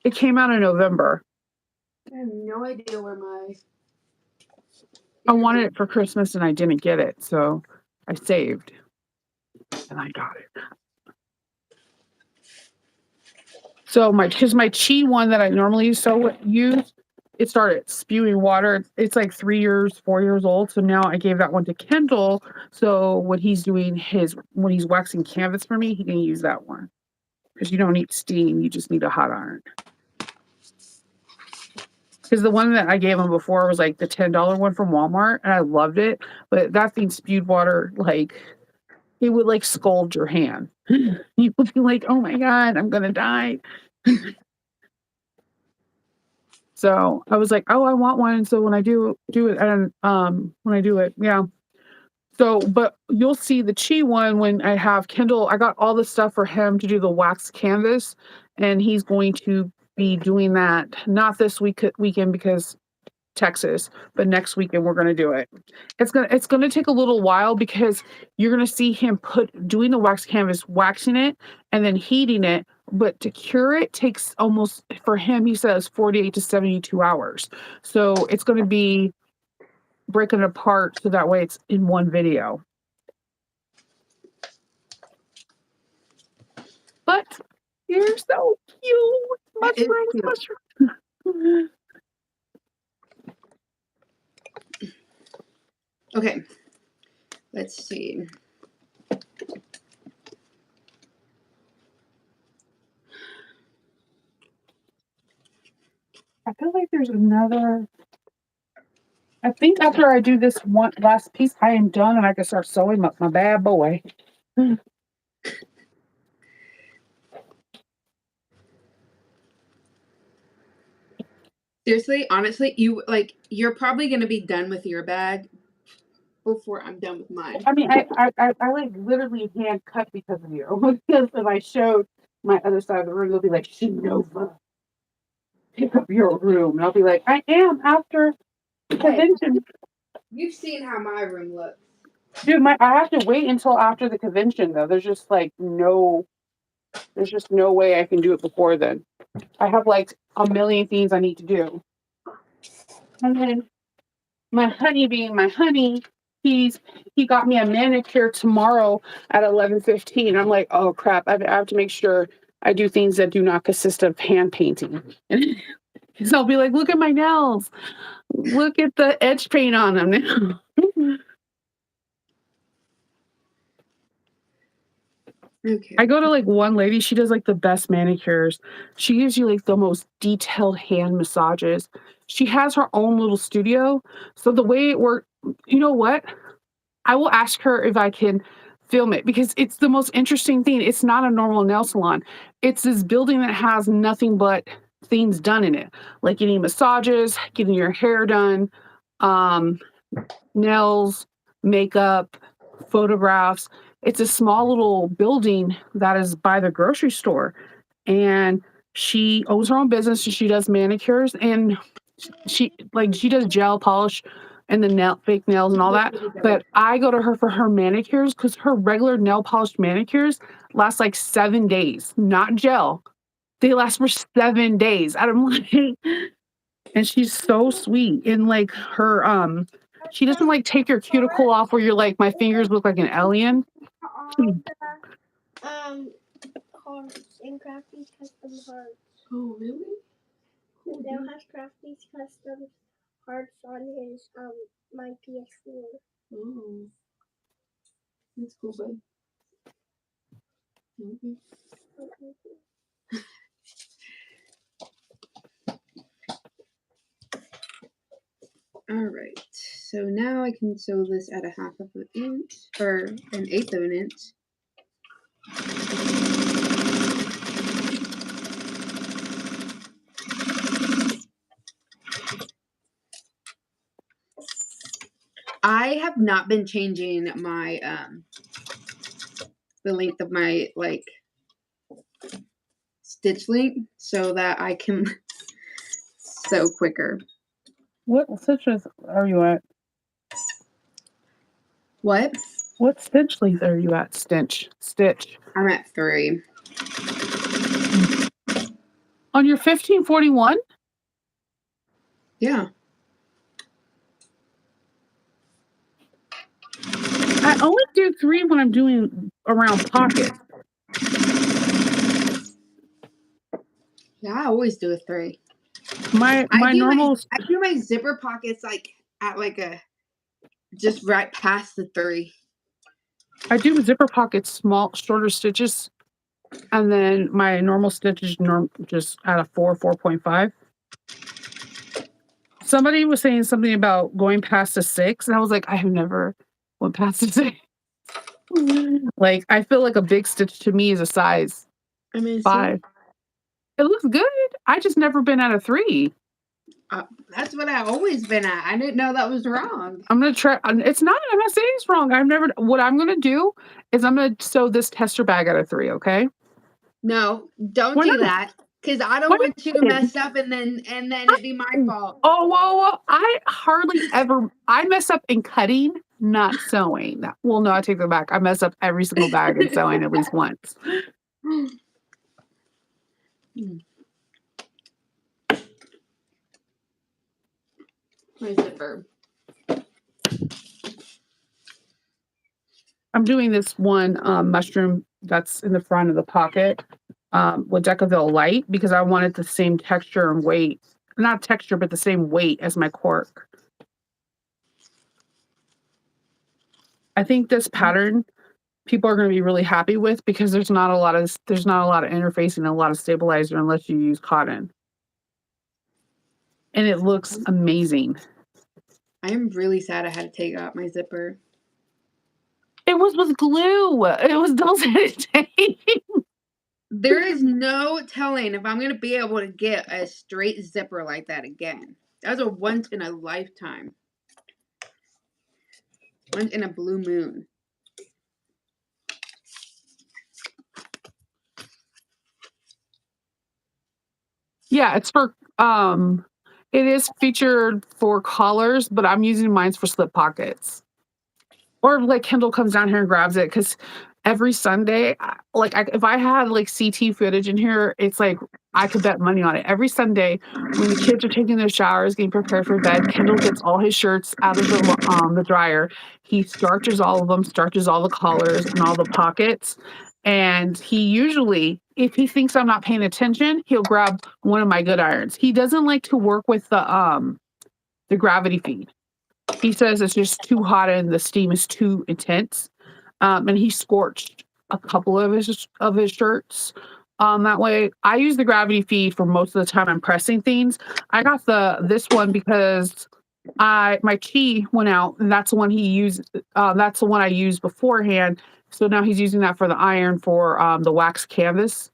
It came out in November. I have no idea where my. I wanted it for Christmas and I didn't get it, so I saved and I got it. So my Chi one that I normally use, it started spewing water. It's like 4 years old. So now I gave that one to Kendall. So when he's waxing canvas for me, he can use that one. Because you don't need steam, you just need a hot iron. Because the one that I gave him before was like the $10 one from Walmart, and I loved it. But that thing spewed water like it would like scald your hand. You would be like, "Oh my god, I'm gonna die." So I was like, "Oh, I want one." So when I do it, and when I do it, yeah. So, but you'll see the Chi one when I have Kindle. I got all the stuff for him to do the wax canvas, and he's going to be doing that not this weekend because Texas, but next weekend we're going to do it. It's going to take a little while because you're going to see him doing the wax canvas, waxing it, and then heating it. But to cure it takes almost, for him, he says 48 to 72 hours. So it's going to be breaking it apart so that way it's in one video. But you're so cute. Mushroom. Okay. Let's see. I feel like there's another. I think after I do this one last piece, I am done and I can start sewing up my bad boy. Seriously, honestly, you're probably gonna be done with your bag before I'm done with mine. I mean, I like literally hand cut because of you. Because if I showed my other side of the room, they'll be like, Chanova, pick up your room. And I'll be like, I am after the convention. You've seen how my room looks. Dude, I have to wait until after the convention though. There's just no way I can do it before then. I have like a million things I need to do. And then my honey being my honey, he got me a manicure tomorrow at 11:15. I'm like, oh crap, I have to make sure I do things that do not consist of hand painting. So I'll be like, look at my nails. Look at the edge paint on them now. Okay. I go to like one lady, she does like the best manicures. She gives you like the most detailed hand massages. She has her own little studio. So the way it works, you know what? I will ask her if I can film it because it's the most interesting thing. It's not a normal nail salon. It's this building that has nothing but things done in it, like getting massages, getting your hair done, nails, makeup, photographs. It's a small little building that is by the grocery store. And she owns her own business and she does manicures and she does gel polish and the fake nails and all that. But I go to her for her manicures because her regular nail polished manicures last like 7 days, not gel. They last for 7 days. I'm like, and she's so sweet. And like her she doesn't like take your cuticle off where you're like, my fingers look like an alien. Hearts and Crafty's custom hearts. Oh, really? Cool. Dale has Crafty's custom hearts on his my PS4. Oh, that's cool, bud. Okay. All right. So now I can sew this at a 1/2 inch or an 1/8 of an inch. I have not been changing my the length of my stitch length so that I can sew quicker. What stitches are you at? What? What stitch length are you at? Stitch. I'm at 3. On your 1541? Yeah. I only do 3 when I'm doing around pockets. Yeah, I always do a 3. My I normal do my zipper pockets at a just right past the 3. I do zipper pockets, small, shorter stitches, and then my normal stitch is just at a 4.5. Somebody was saying something about going past a 6, and I was like, I have never went past a 6. Like, I feel like a big stitch to me is a size I mean, 5. It looks good. I just never been at a 3. That's what I've always been at. I didn't know that was wrong. I'm gonna try. It's not. I'm not saying it's wrong. I've never. What I'm gonna do is I'm gonna sew this tester bag at a 3. Okay. No, don't Why do not? that. Because I don't Why want you to not? mess up and then it be my fault. Oh, well, I hardly ever. I mess up in cutting, not sewing. Well, no, I take that back. I mess up every single bag in sewing at least once. My zipper. I'm doing this one mushroom that's in the front of the pocket with Decaville Light because I wanted the same texture and weight. Not texture, but the same weight as my cork. I think this pattern people are going to be really happy with because there's not a lot of interfacing and a lot of stabilizer unless you use cotton. And it looks amazing. I am really sad I had to take out my zipper. It was with glue. It was double-sided tape. There is no telling if I'm going to be able to get a straight zipper like that again. That was a once in a lifetime. Once in a blue moon. Yeah, it's for it is featured for collars, but I'm using mine for slip pockets. Or like Kendall comes down here and grabs it because every Sunday, if I had like CT footage in here, it's like I could bet money on it. Every Sunday, when the kids are taking their showers, getting prepared for bed, Kendall gets all his shirts out of the dryer. He starches all of them, starches all the collars and all the pockets. And he usually, if he thinks I'm not paying attention, he'll grab one of my good irons. He doesn't like to work with the gravity feed. He says it's just too hot and the steam is too intense. And he scorched a couple of his shirts. That way, I use the gravity feed for most of the time I'm pressing things. I got this one because my chi went out, and that's the one he used. That's the one I used beforehand. So now he's using that for the iron for the wax canvas.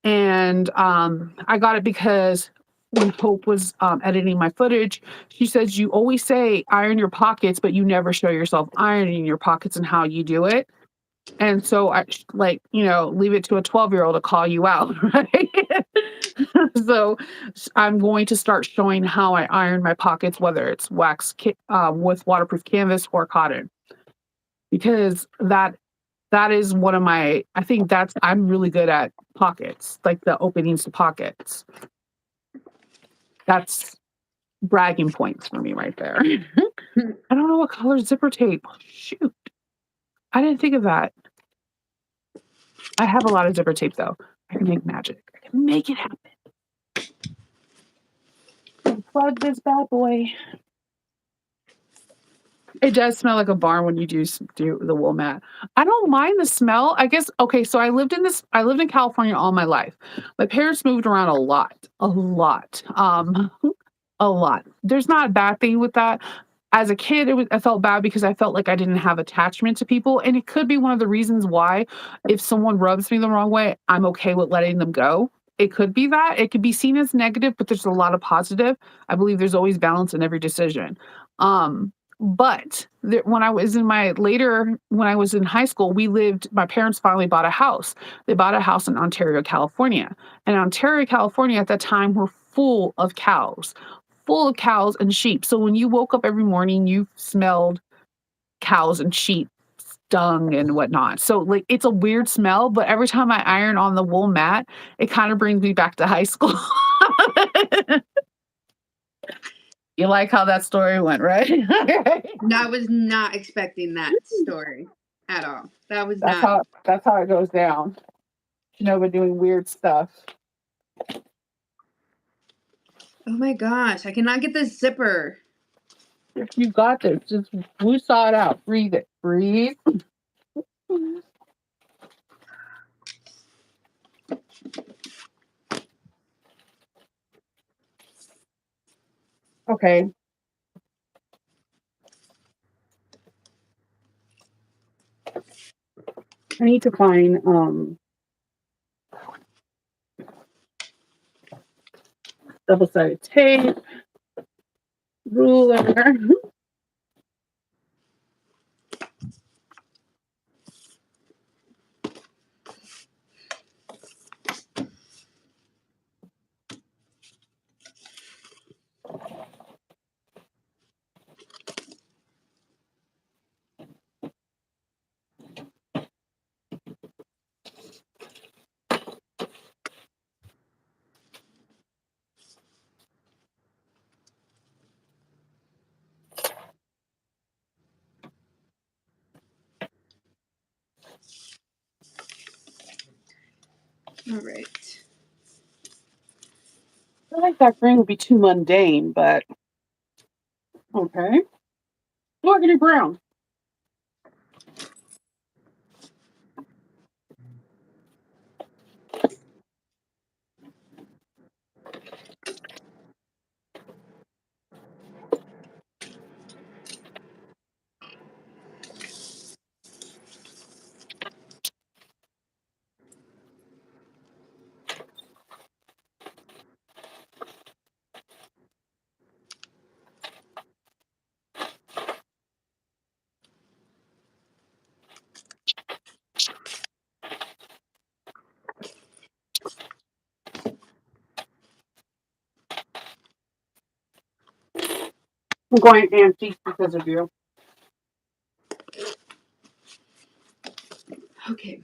And I got it because when Hope was editing my footage, she says, you always say iron your pockets, but you never show yourself ironing your pockets and how you do it. And so I leave it to a 12-year-old to call you out, right? So I'm going to start showing how I iron my pockets, whether it's wax with waterproof canvas or cotton, because that is one of my, I'm really good at pockets, like the openings to pockets. That's bragging points for me right there. I don't know what color zipper tape. Shoot. I didn't think of that. I have a lot of zipper tape though. I can make magic. I can make it happen. Plug this bad boy. It does smell like a barn when you do the wool mat. I don't mind the smell. I guess, okay, so I lived in California all my life. My parents moved around a lot. A lot. There's not a bad thing with that. as a kid, I felt bad because I felt like I didn't have attachment to people, and it could be one of the reasons why if someone rubs me the wrong way, I'm okay with letting them go. It could be that. It could be seen as negative, but there's a lot of positive. I believe there's always balance in every decision. But when I was when I was in high school, my parents finally bought a house. They bought a house in Ontario, California. And Ontario, California at that time were full of cows and sheep. So when you woke up every morning, you smelled cows and sheep dung and whatnot. So like it's a weird smell, but every time I iron on the wool mat, it kind of brings me back to high school. You like how that story went, right? I was not expecting that story at all. That was not. That's how it goes down. Chanova doing weird stuff. Oh my gosh, I cannot get this zipper. You got this. Just saw it out. Breathe it. Breathe. Okay. I need to find double-sided tape, ruler. All right. I feel like that green would be too mundane, but okay. Look at brown. I'm going antique because of you. Okay.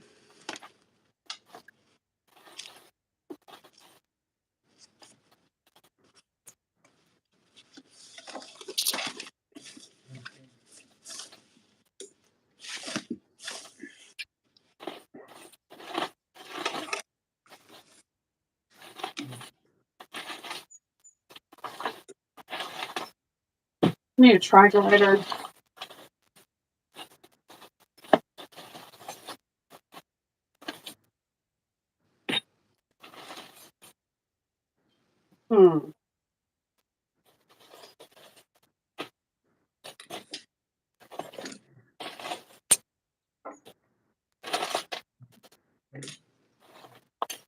I need a triglider. Hmm.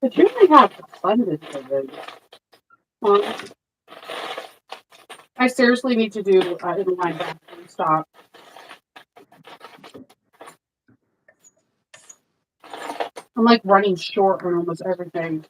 But you only have abundance of it. I seriously need to do in my bathroom stop. I'm like running short on almost everything.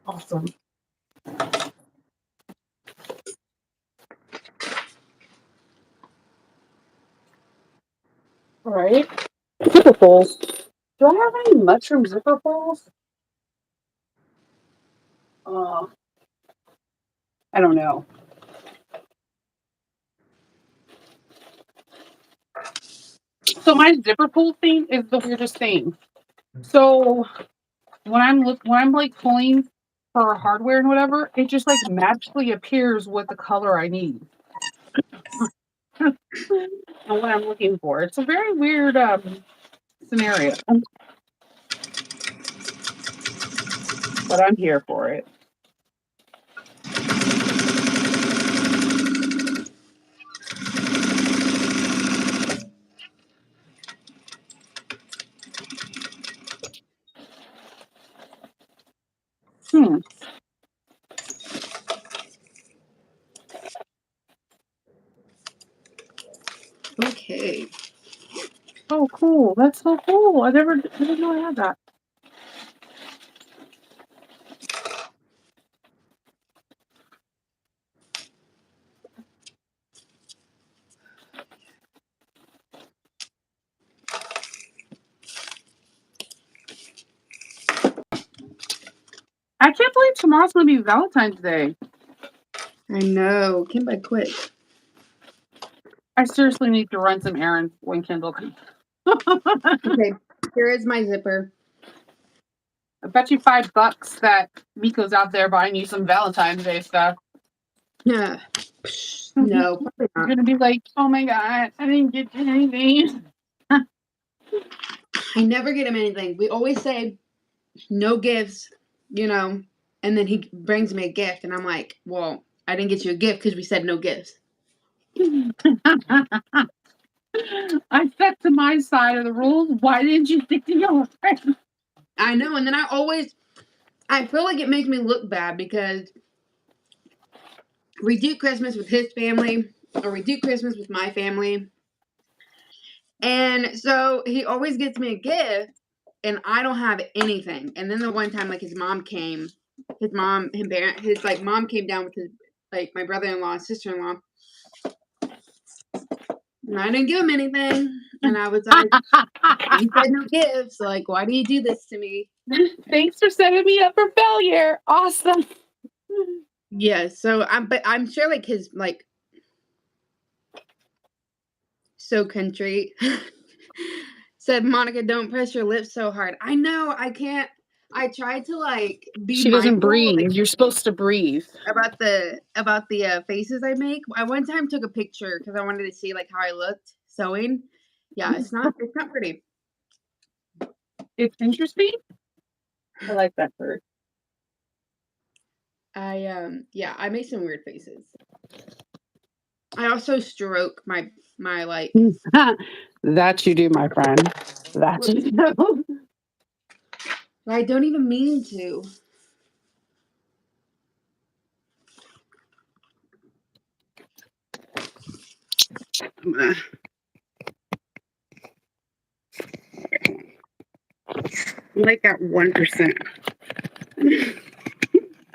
Awesome. pulls. Do I have any mushroom zipper pulls? I don't know. So my zipper pull thing is the weirdest thing. So when I'm like pulling for hardware and whatever, it just like magically appears with the color I need. And what I'm looking for. It's a very weird scenario. But I'm here for it. Okay. Oh, cool. That's so cool. I didn't know I had that. I can't believe tomorrow's going to be Valentine's Day. I know. Came by quick. I seriously need to run some errands when Kindle comes. Okay. Here is my zipper. I bet you $5 that Miko's out there buying you some Valentine's Day stuff. Yeah. No, probably You're not. going to be like, oh my God, I didn't get you anything. I never get him anything. We always say no gifts, you know, and then he brings me a gift, and I'm like, well, I didn't get you a gift because we said no gifts. I stuck to my side of the rules. Why didn't you stick to yours? I know, and then I feel like it makes me look bad because we do Christmas with his family, or we do Christmas with my family. And so he always gets me a gift, and I don't have anything. And then the one time, like his mom came, his mom came down with his my brother-in-law and sister-in-law, and I didn't give him anything. And I was like, "You said no gifts. Like, why do you do this to me?" Thanks for setting me up for failure. Awesome. Yeah. So I'm sure like his so country. Said, Monica, don't press your lips so hard. I know, I can't. I tried to be She doesn't mindful breathe. You're supposed to breathe. about the faces I make. I one time took a picture because I wanted to see how I looked sewing. Yeah, it's not pretty. It's interesting. I like that word. I make some weird faces. I also stroke my That you do, my friend. That you do. I don't even mean to. Like that 1%.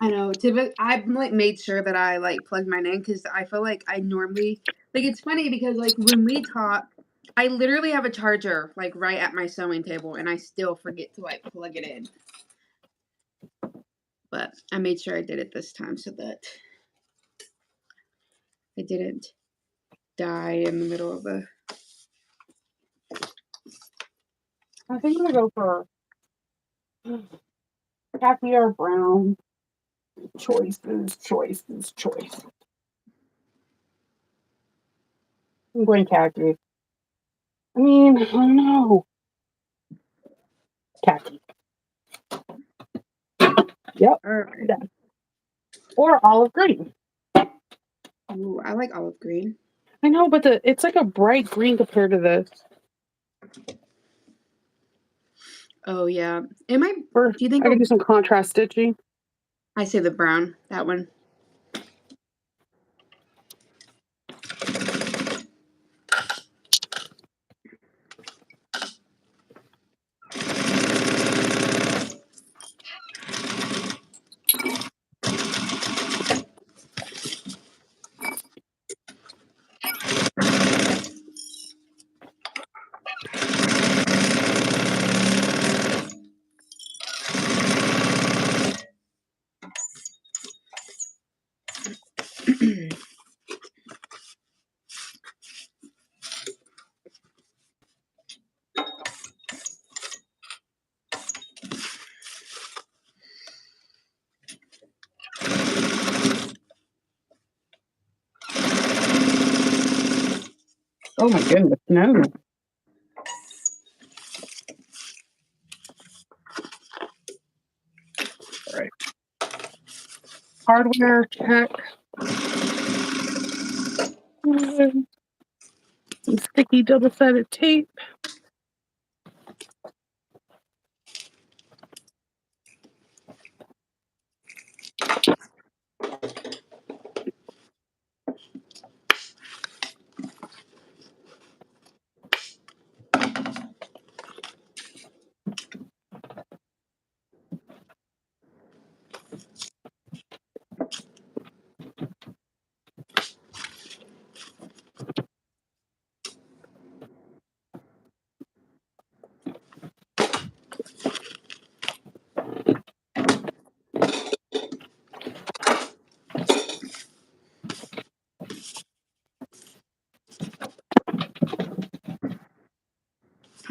I know. I've made sure that I plug mine in because I feel like I normally it's funny because when we talk, I literally have a charger right at my sewing table and I still forget to plug it in. But I made sure I did it this time so that I didn't die in the middle of a. I think I'm gonna go for khaki or brown. Choices. I'm going khaki. I mean, I don't know. Khaki. Yep. Right. Or olive green. Ooh, I like olive green. I know, but it's like a bright green compared to this. Oh yeah. Do you think I could do some contrast stitching? I say the brown, that one. Oh my goodness, no. All right. Hardware check. Some sticky double-sided tape.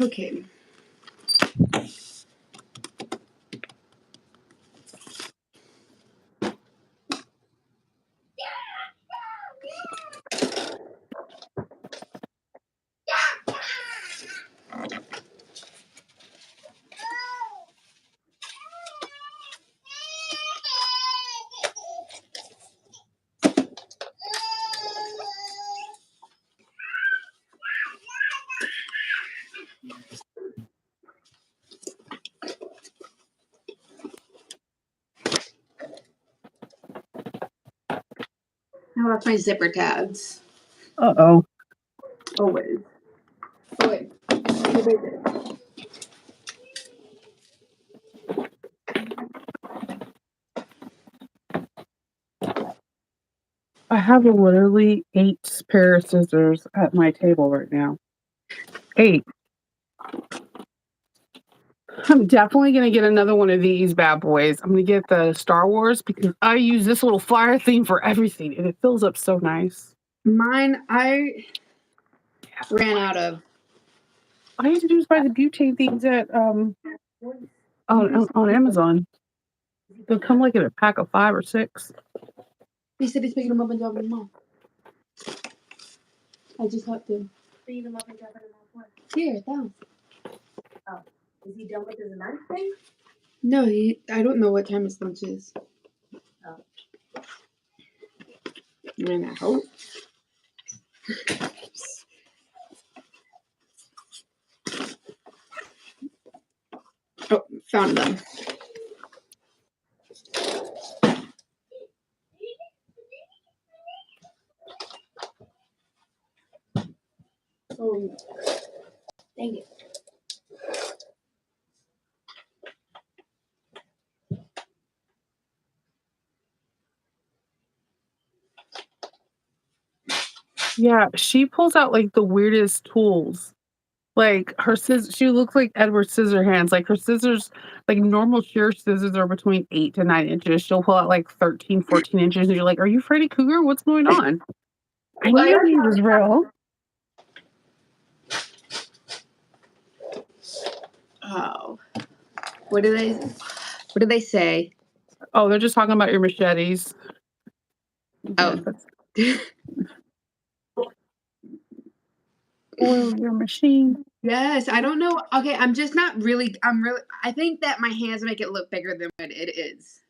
Okay. Now that's my zipper tabs. Uh-oh. Always. Oh, wait. I have literally 8 pair of scissors at my table right now. 8. I'm definitely going to get another one of these bad boys. I'm going to get the Star Wars because I use this little flyer thing for everything, and it fills up so nice. Mine, I ran out of. I used to just buy the butane things at on Amazon. They'll come like in a pack of 5 or 6. He said he's picking them up and dropping them off. I just helped him. Picking them up and dropping them off what? Here, that. Oh. Is he done with his lunch thing? No, I don't know what time his lunch is. Oh. And I hope. Oh, found them. Oh, Dang it. Yeah, she pulls out like the weirdest tools. Like her scissors, she looks like Edward Scissorhands. Like her scissors, like normal shear scissors are between 8 to 9 inches. She'll pull out like 13, 14 inches. And you're like, are you Freddy Cougar? What's going on? I knew he was real. oh. What do they say? Oh, they're just talking about your machetes. Oh. Oil your machine. Yes, I don't know. Okay, I think that my hands make it look bigger than what it is.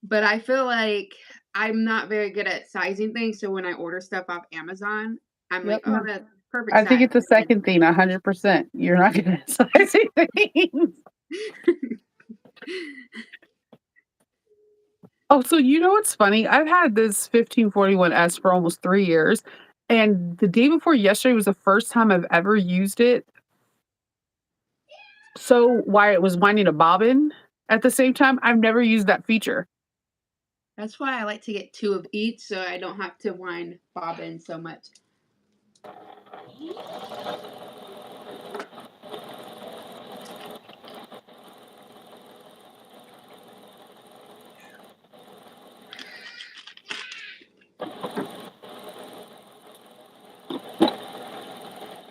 But I feel like I'm not very good at sizing things, so when I order stuff off Amazon, I'm like, oh, that's perfect I size. think it's the second thing, 100%. You're not good at sizing things. Oh, so you know what's funny? I've had this 1541S for almost 3 years, and the day before yesterday was the first time I've ever used it. So while it was winding a bobbin at the same time, I've never used that feature. That's why I like to get 2 of each, so I don't have to wind bobbin so much.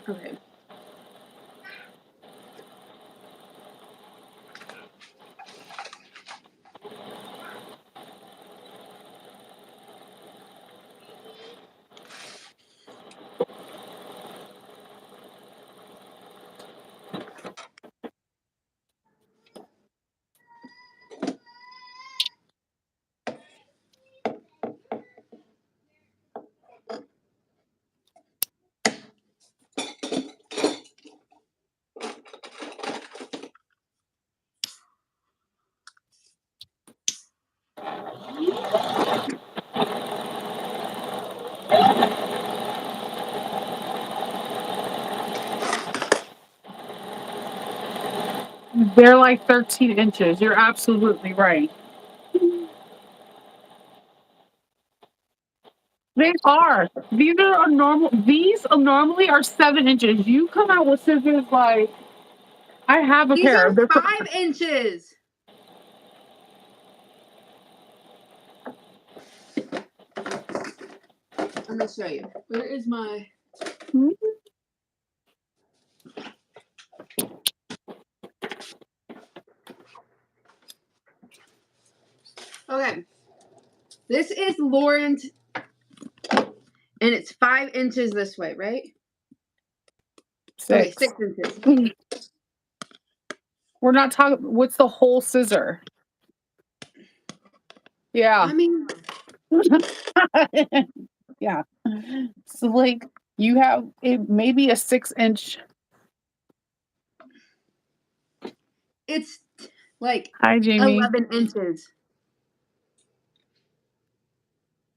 Okay. They're like 13 inches. You're absolutely right. They are. These are normal. These normally are 7 inches. You come out with scissors like I have a These pair. are They're 5 inches. I'm gonna show you. Where is my? Okay. This is Lauren's, and it's 5 inches this way, right? Okay, 6. 6 inches. We're not talking. What's the whole scissor? Yeah. I mean, Yeah. So like you have it maybe a 6 inch. it's like Hi, Jamie. 11 inches.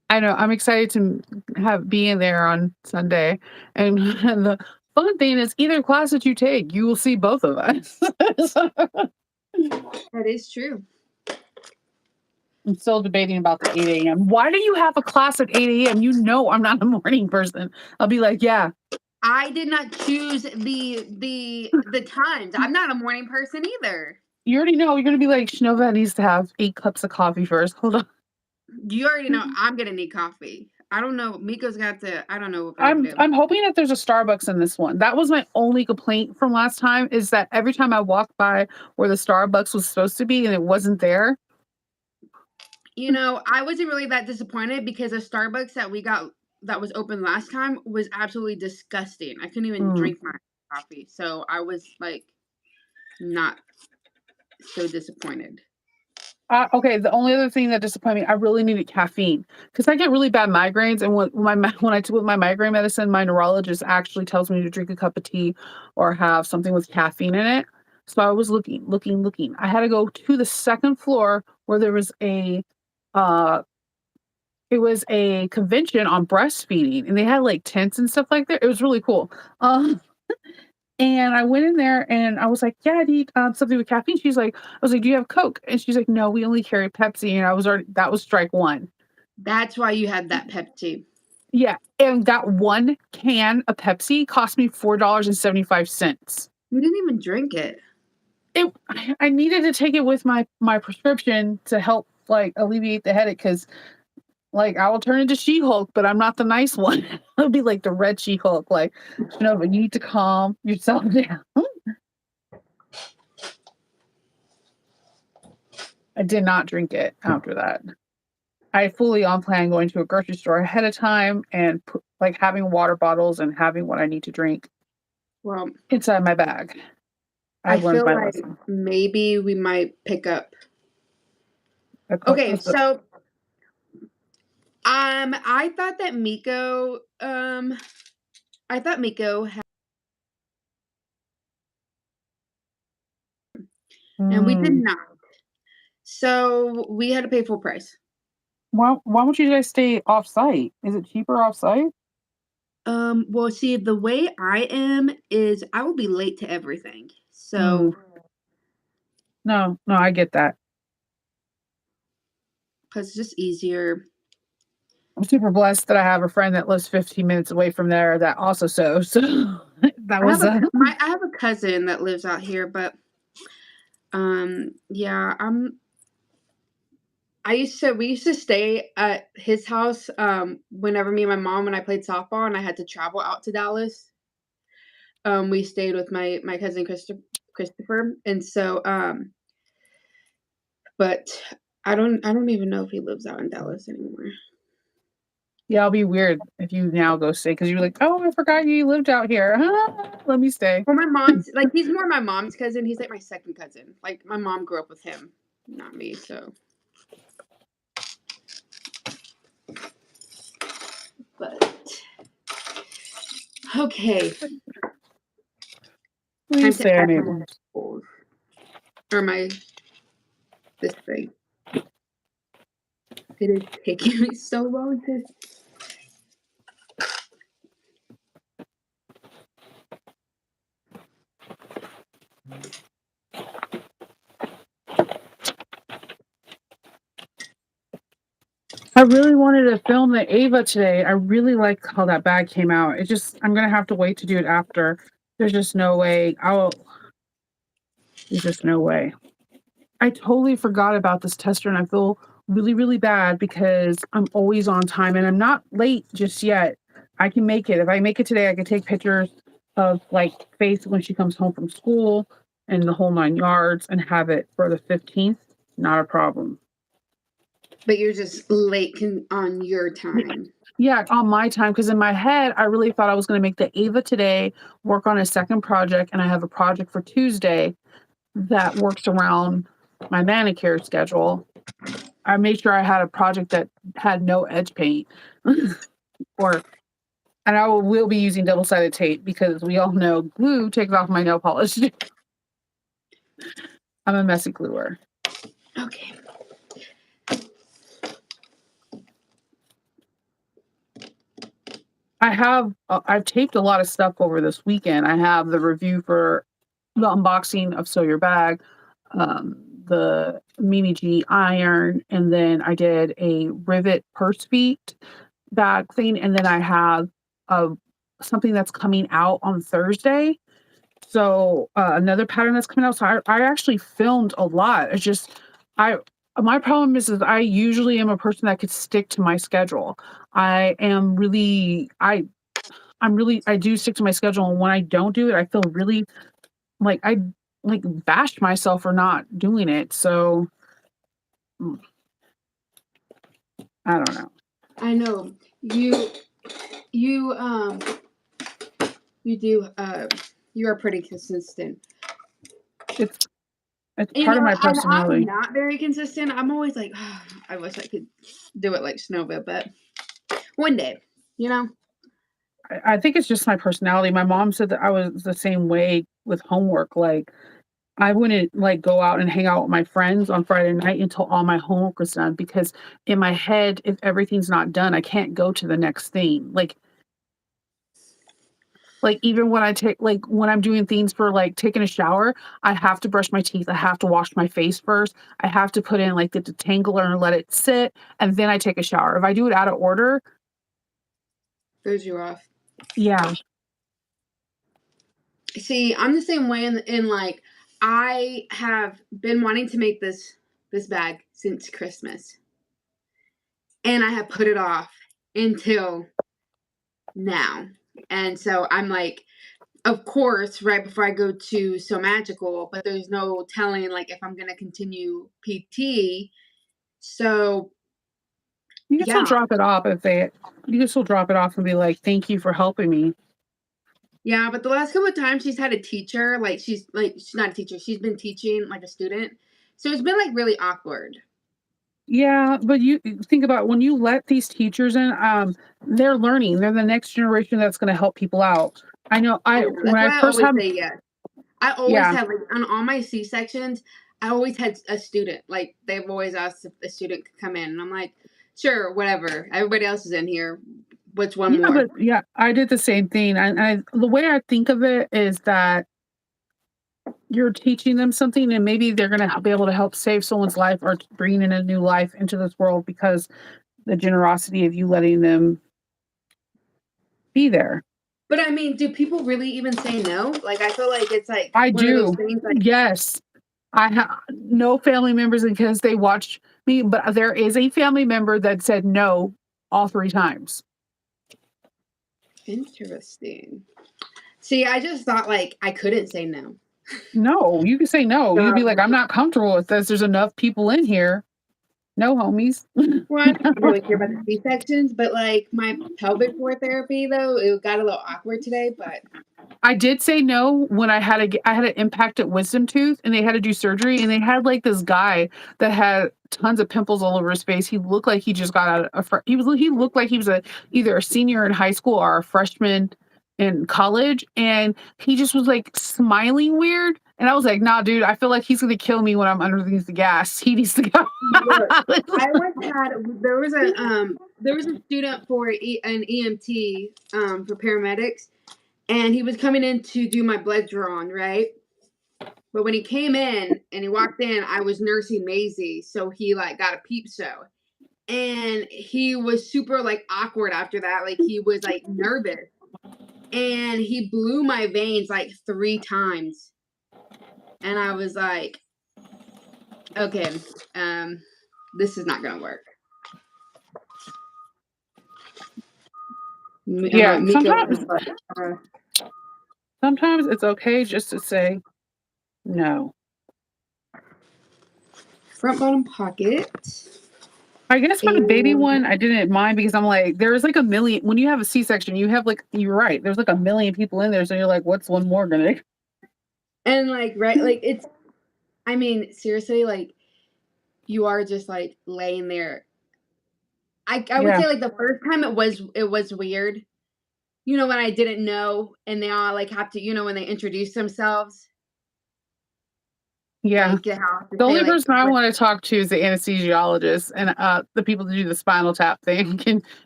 I know. I'm excited to be in there on Sunday, and the fun thing is, either class that you take, you will see both of us. That is true. I'm still debating about the 8 a.m. Why do you have a class at 8 a.m.? You know I'm not a morning person. I'll be like, yeah. I did not choose the times. I'm not a morning person either. You already know you're gonna be like, Chanova needs to have 8 cups of coffee first. Hold on. You already know I'm gonna need coffee. I don't know. Miko's got to. I don't know what we're gonna do. I'm hoping that there's a Starbucks in this one. That was my only complaint from last time, is that every time I walked by where the Starbucks was supposed to be and it wasn't there. You know, I wasn't really that disappointed because the Starbucks that we got that was open last time was absolutely disgusting. I couldn't even drink my coffee. So I was like not so disappointed. Okay, the only other thing that disappointed me, I really needed caffeine because I get really bad migraines, and when I took my migraine medicine, my neurologist actually tells me to drink a cup of tea or have something with caffeine in it. So I was looking. I had to go to the second floor where there was uh, it was a convention on breastfeeding, and they had like tents and stuff like that. It was really cool. And I went in there and I was like, "Yeah, I need something with caffeine." I was like, "Do you have Coke?" And she's like, "No, we only carry Pepsi." And that was strike one. That's why you had that Pepsi. Yeah, and that one can of Pepsi cost me $4.75. You didn't even drink it. I needed to take it with my prescription to help like alleviate the headache because like I will turn into She-Hulk, but I'm not the nice one. I'll be like the red She-Hulk. Like, but you need to calm yourself down. I did not drink it after that. I fully on plan going to a grocery store ahead of time and like having water bottles and having what I need to drink Well, inside my bag. I I've learned feel my like lesson. maybe we might pick up. Okay, So I thought that Miko had, and we did not. So we had to pay full price. Why don't you guys stay off site? Is it cheaper off site? Well, see, the way I am is I will be late to everything. So No, I get that. because it's just easier. I'm super blessed that I have a friend that lives 15 minutes away from there that also sews. So that was I have a cousin that lives out here, but yeah, we used to stay at his house whenever me and my mom and I played softball and I had to travel out to Dallas. We stayed with my cousin Christopher, and so but I don't even know if he lives out in Dallas anymore. Yeah, it'll be weird if you now go stay because you're like, oh, I forgot you lived out here. Let me stay. Well, my mom's like he's more my mom's cousin. He's like my second cousin. Like my mom grew up with him, not me. So, but okay. Please say our neighbor. Or this thing. It is taking me so long to. I really wanted to film the Ava today. I really like how that bag came out. I'm gonna have to wait to do it after. There's just no way. There's just no way. I totally forgot about this tester and I feel really, really bad because I'm always on time and I'm not late just yet. I can make it. If I make it today, I can take pictures of like Faith when she comes home from school and the whole 9 yards and have it for the 15th. Not a problem. But you're just late on your time. Yeah, on my time, because in my head, I really thought I was going to make the Ava today, work on a second project, and I have a project for Tuesday that works around my manicure schedule. I made sure I had a project that had no edge paint, and I will be using double-sided tape because we all know glue takes off my nail polish. I'm a messy gluer. Okay. I've taped a lot of stuff over this weekend. I have the review for the unboxing of Sew Your Bag, the Mimi G iron, and then I did a rivet purse feet bag thing, and then I have something that's coming out on Thursday. So another pattern that's coming out. So I actually filmed a lot. It's just my problem is I usually am a person that could stick to my schedule. I am really I do stick to my schedule, and when I don't do it, I feel really I bash myself for not doing it. So I don't know. I know you you do you are pretty consistent. It's part of my personality. I'm not very consistent. I'm always like, oh, I wish I could do it like Chanova, but one day, you know. I think it's just my personality. My mom said that I was the same way with homework. Like I wouldn't go out and hang out with my friends on Friday night until all my homework was done because in my head, if everything's not done, I can't go to the next thing. Like even when when I'm doing things for taking a shower, I have to brush my teeth. I have to wash my face first. I have to put in the detangler and let it sit, and then I take a shower. If I do it out of order, throws you off. Yeah. See, I'm the same way in I have been wanting to make this bag since Christmas. And I have put it off until now. And so I'm like, of course, right before I go to So Magical, but there's no telling if I'm gonna continue PT. So you can still drop it off you can still drop it off and be like, thank you for helping me. Yeah, but the last couple of times she's had a teacher, she's not a teacher, she's been teaching a student. So it's been really awkward. Yeah, but you think about when you let these teachers in, they're learning. They're the next generation that's going to help people out. I know. When I first had, say yes. I always have on all my C sections. I always had a student. They've always asked if a student could come in, and I'm like, sure, whatever. Everybody else is in here. What's one more? But I did the same thing. And the way I think of it is that you're teaching them something, and maybe they're going to be able to help save someone's life or bring in a new life into this world because the generosity of you letting them be there. But I mean, do people really even say no? I feel like it's I do. Things, yes. I have no family members because they watched me, but there is a family member that said no all 3 times. Interesting. See, I just thought I couldn't say no. No, you can say no. You'd be like, I'm not comfortable with this. There's enough people in here. No, homies. Well, I don't really care about the C-sections, but my pelvic floor therapy though, it got a little awkward today, but I did say no when I had an impacted wisdom tooth and they had to do surgery, and they had this guy that had tons of pimples all over his face. He looked like he just got out of he looked like he was either a senior in high school or a freshman in college, and he just was smiling weird. And I was like, nah, dude, I feel like he's gonna kill me when I'm underneath the gas. He needs to go. Look, there was a student for an EMT for paramedics, and he was coming in to do my blood drawn, right? But when he came in and he walked in, I was nursing Maisie, so he got a peep show. and he was super like awkward after that. Like he was like nervous, and he blew my veins like 3 times, and I was like, okay, this is not gonna work. Yeah, Miko was like, sometimes it's okay just to say no. front bottom pocket. I guess for the baby one, I didn't mind because I'm like, there's like a million. When you have a C-section, you have like, you're right. There's like a million people in there, so you're like, what's one more gonna? And like, right, like it's. I mean, seriously, like you are just like laying there. I would Yeah. say like the first time it was weird. You know, when I didn't know, and they all like have to, you know, when they introduce themselves. Yeah. Like, you have to The say, only like, person I what- want to talk to is the anesthesiologist and the people that do the spinal tap thing.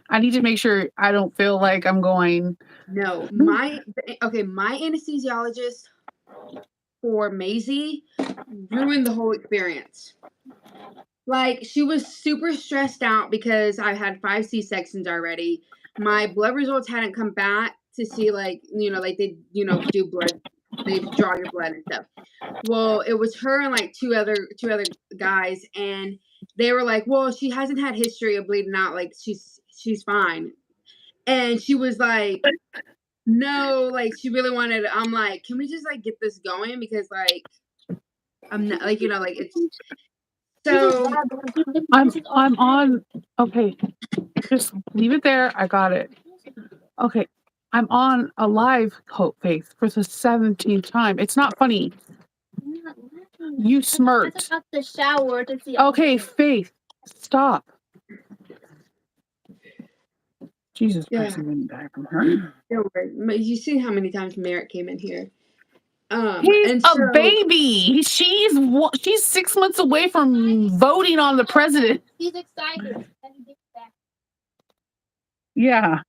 I need to make sure I don't feel like I'm going. No, my anesthesiologist for Maisie ruined the whole experience. Like, she was super stressed out because I had 5 C-sections already. My blood results hadn't come back to see, like, you know, like they, you know, do blood, they draw your blood and stuff. Well, it was her and like two other guys, and they were like, well, she hasn't had history of bleeding out, like she's fine. And she was like, no, like she really wanted. I'm like, can we just like get this going, because like I'm not like, you know, like it's so I'm on. Okay, just leave it there. I got it. Okay, I'm on a live Hope Faith for the 17th time. It's not funny. You smirked. I took out the shower to see. Okay, Faith, stop. Jesus Christ, I'm gonna die from her. don't worry. You see how many times Merritt came in here. He's And a so baby. She's 6 months away from voting on the president. He's excited. And he gets back. Yeah.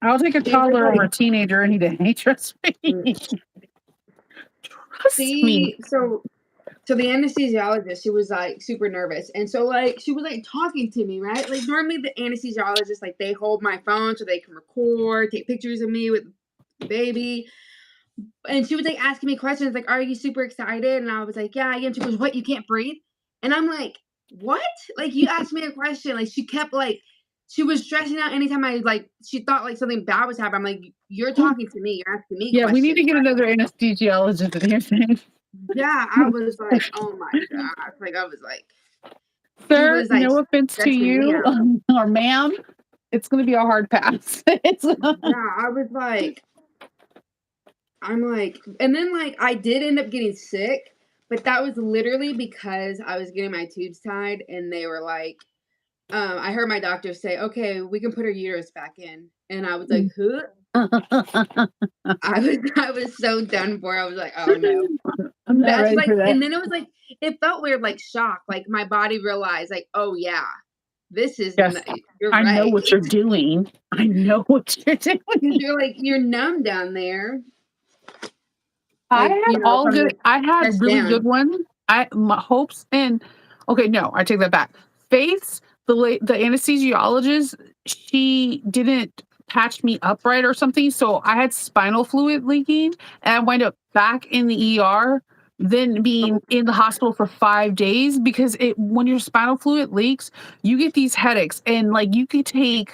I'll take a toddler over a teenager any day. Trust me. Trust me. so the anesthesiologist, she was like super nervous, and so like she was like talking to me, right? Like normally the anesthesiologist, like they hold my phone so they can record, take pictures of me with the baby. And she was like asking me questions like, are you super excited? And I was like, yeah, I am. She goes, what, you can't breathe? And I'm like, what? Like, you asked me a question. Like, she kept like, she was stressing out anytime I like, she thought like something bad was happening. I'm like, you're talking to me, you're asking me Yeah, questions. we need to get another anesthesiologist in here soon. Yeah, I was like, oh my gosh. Like, I was like, Sir, was, like, no offense to stressing me you, out. or ma'am, it's going to be a hard pass. Yeah, I was like, I'm like, and then like I did end up getting sick, but that was literally because I was getting my tubes tied, and they were like, I heard my doctor say, okay, we can put her uterus back in. And I was like, huh? I was so done for. I was like, oh no. I'm not That's ready like, for that. and then it was like, it felt weird, like shock. Like my body realized, like, oh yeah, this is, Yes, you're I right. know what you're doing. I know what you're doing. You're like, you're numb down there. I Like, had you know, all from good. the I had chest really down. good ones. My hopes and okay, no, I take that back. Faith's the anesthesiologist, she didn't patch me up right or something, so I had spinal fluid leaking, and I wind up back in the ER, then being in the hospital for 5 days because when your spinal fluid leaks, you get these headaches, and like you could take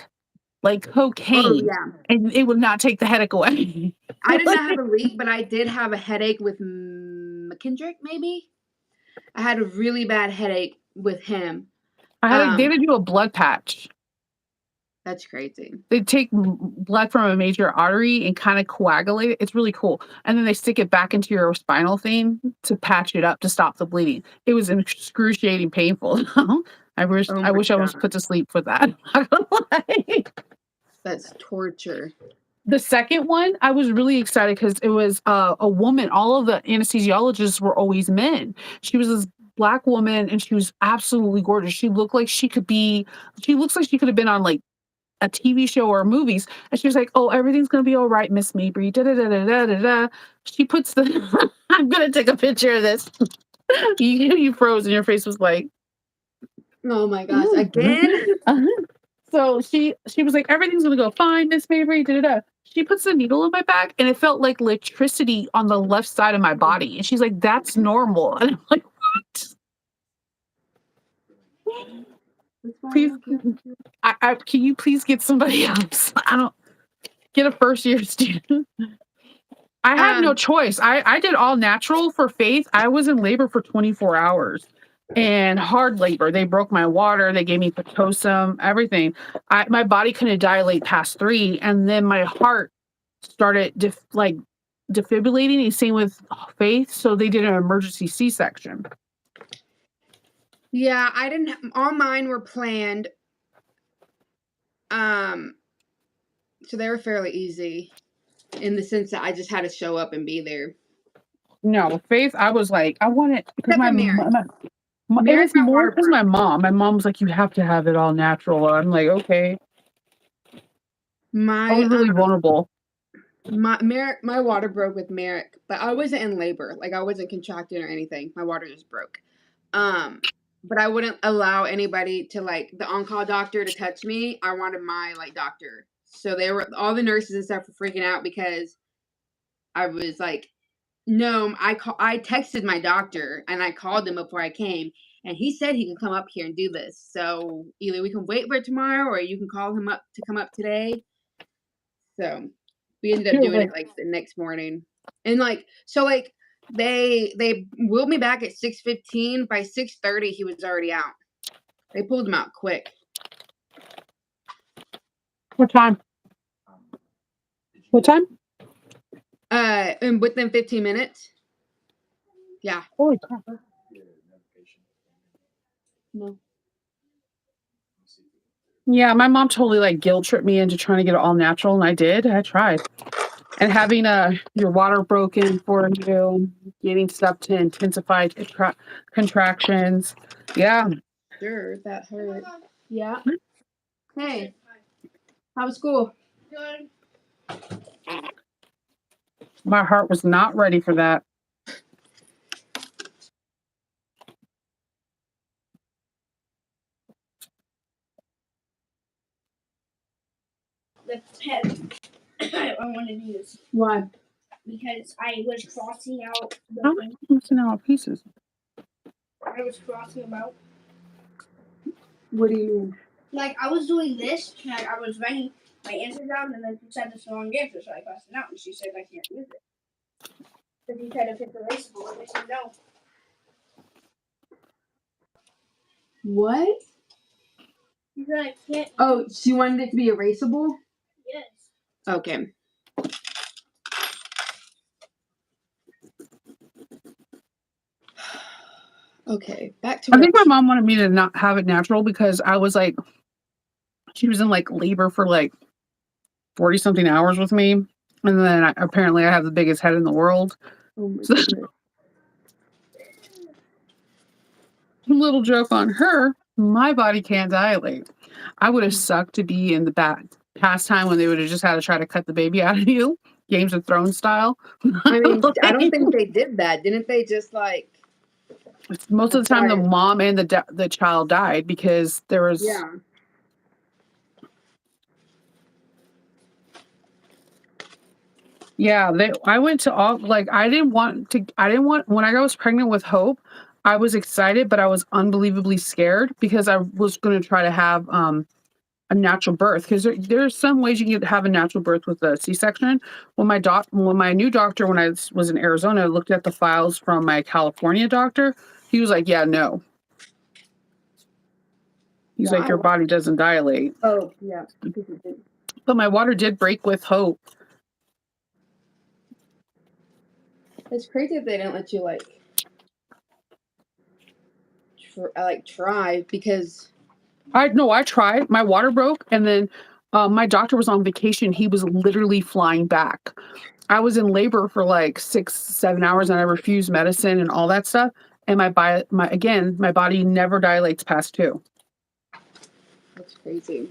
like cocaine, Oh yeah. and it would not take the headache away. I did not have a leak, but I did have a headache with McKendrick, maybe. I had a really bad headache with him. They had to do a blood patch. That's crazy. They take blood from a major artery and kind of coagulate it. It's really cool. And then they stick it back into your spinal thing to patch it up to stop the bleeding. It was excruciating painful. I wish I was put to sleep for that. That's torture. The second one, I was really excited because it was a woman. All of the anesthesiologists were always men. She was this Black woman, and she was absolutely gorgeous. She looks like she could have been on like a TV show or movies. And she was like, oh, everything's going to be all right, Miss Mabry. Da, da, da, da, da, da, da. She puts the, I'm going to take a picture of this. You froze and your face was like, Oh my gosh, again? So she was like, everything's gonna go fine, Miss Mabry. Da, da, da. She puts the needle in my back, and it felt like electricity on the left side of my body. And she's like, "That's normal." And I'm like, "What? Please, can you please get somebody else? I don't get a first year student." I had no choice. I did all natural for Faith. I was in labor for 24 hours and hard labor. They broke my water. They gave me Pitocin, everything. My body couldn't dilate past 3. And then my heart started defibrillating. And same with Faith. So they did an emergency C-section. Yeah, I didn't. All mine were planned. So they were fairly easy in the sense that I just had to show up and be there. No, Faith, I was like, I want it because Except for Merrick. it was more because my mom. My mom was like, you have to have it all natural. I'm like, okay. I was really vulnerable. My water broke with Merrick, but I wasn't in labor. Like I wasn't contracting or anything. My water just broke. But I wouldn't allow anybody to like the on-call doctor to touch me. I wanted my like doctor. So they were all the nurses and stuff were freaking out because I was like, no, I texted my doctor and I called him before I came and he said he can come up here and do this. So either we can wait for tomorrow or you can call him up to come up today. So we ended up doing it like the next morning. And like so like they wheeled me back at 6:15. By 6:30 he was already out. They pulled him out quick. What time? What time? And within 15 minutes. Yeah. Holy crap. No. Yeah, my mom totally like guilt tripped me into trying to get it all natural, and I did. I tried. And having your water broken for you, getting stuff to intensify contractions. Yeah. Sure, that hurt. Yeah. Hey, how was school? Good. My heart was not ready for that. The pen I wanted to use. Why? Because I was crossing out the How am I missing out pieces? I was crossing them out. What do you mean? Like I was doing this, and I was writing my answer down, and then she said this wrong answer, so I crossed it out, and she said I can't use it. But you tried to pick the erasable, and I said no. What? You said I can't. Oh, she wanted it to be erasable? Yes. Okay. Okay, back to I think my mom wanted me to not have it natural because I was like, she was in like labor for like 40 something hours with me. And then apparently I have the biggest head in the world. Oh my So, goodness. little joke on her, my body can't dilate. I would have sucked to be in the past time when they would have just had to try to cut the baby out of you, Games of Thrones style. I mean, I don't think they did that. Didn't they just like... Most of the time, the mom and the child died because there was... Yeah. Yeah, I went to all, like, I didn't want, when I was pregnant with Hope, I was excited, but I was unbelievably scared because I was going to try to have a natural birth because there's some ways you can have a natural birth with a C-section. When my new doctor, when I was in Arizona, looked at the files from my California doctor, he was like, yeah, no. He's like, your body doesn't dilate. Oh, yeah. But my water did break with Hope. It's crazy if they didn't let you try because I tried. My water broke, and then my doctor was on vacation. He was literally flying back. I was in labor for like 6-7 hours, and I refused medicine and all that stuff. And my body never dilates past 2. That's crazy.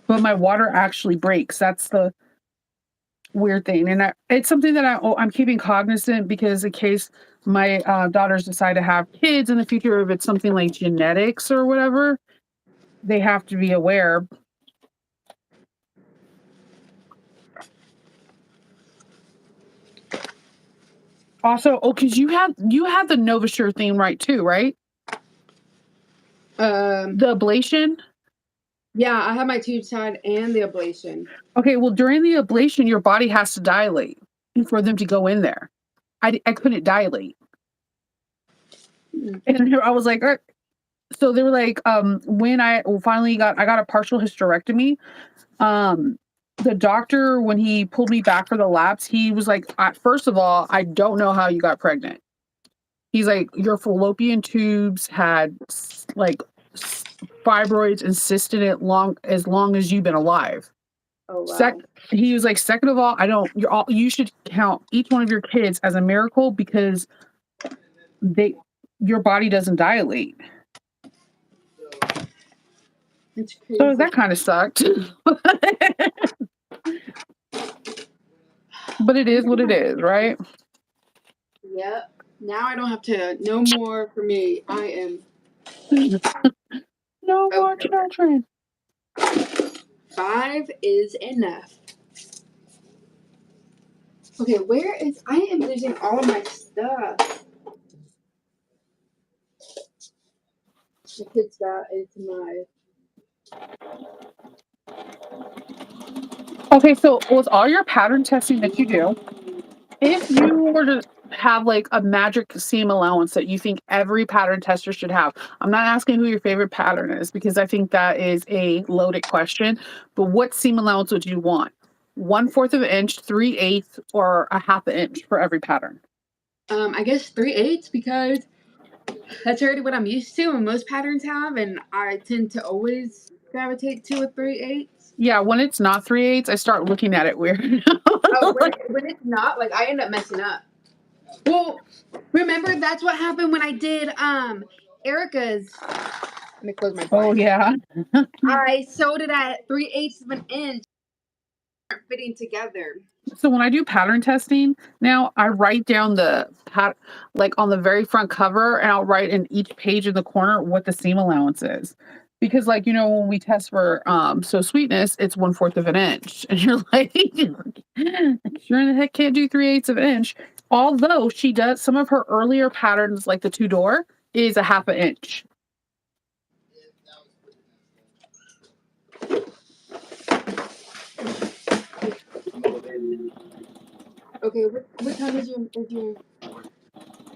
But my water actually breaks. That's the weird thing, and it's something that I'm keeping cognizant because in case my daughters decide to have kids in the future, if it's something like genetics or whatever, they have to be aware. Also, because you had the NovaSure theme right too, right? The ablation. Yeah, I have my tube tied and the ablation. Okay, well, during the ablation, your body has to dilate for them to go in there. I couldn't dilate. And I was like, so they were like, when I finally got a partial hysterectomy, the doctor, when he pulled me back for the labs, he was like, first of all, I don't know how you got pregnant. He's like, your fallopian tubes had like fibroids and cysts in it as long as you've been alive. Oh wow. He was like, second of all, you should count each one of your kids as a miracle because your body doesn't dilate. It's crazy. So that kind of sucked. But it is what it is, right? Yep. Now I don't have to. No more for me. I am. No more children. 5 is enough. Okay, where is? I am losing all of my stuff. The kids got into my. Okay, so with all your pattern testing that you do, if you were to have like a magic seam allowance that you think every pattern tester should have, I'm not asking who your favorite pattern is because I think that is a loaded question, but what seam allowance would you want? 1/4 of an inch, 3/8, or a 1/2 inch for every pattern? I guess 3/8 because that's already what I'm used to, and most patterns have, and I tend to always gravitate to a 3/8. Yeah, when it's not 3/8, I start looking at it weird. Oh, when it's not, like I end up messing up. Well, remember that's what happened when I did Erica's. Let me close my blind. Oh yeah. I sewed it at 3/8 of an inch, fitting together. So when I do pattern testing, now I write down like on the very front cover, and I'll write in each page in the corner what the seam allowance is. Because like, when we test for So Sweetness, it's 1/4 of an inch. And you're like, sure in the heck can't do 3/8 of an inch. Although she does some of her earlier patterns, like the 2-door, is a 1/2 inch. Okay, what time is your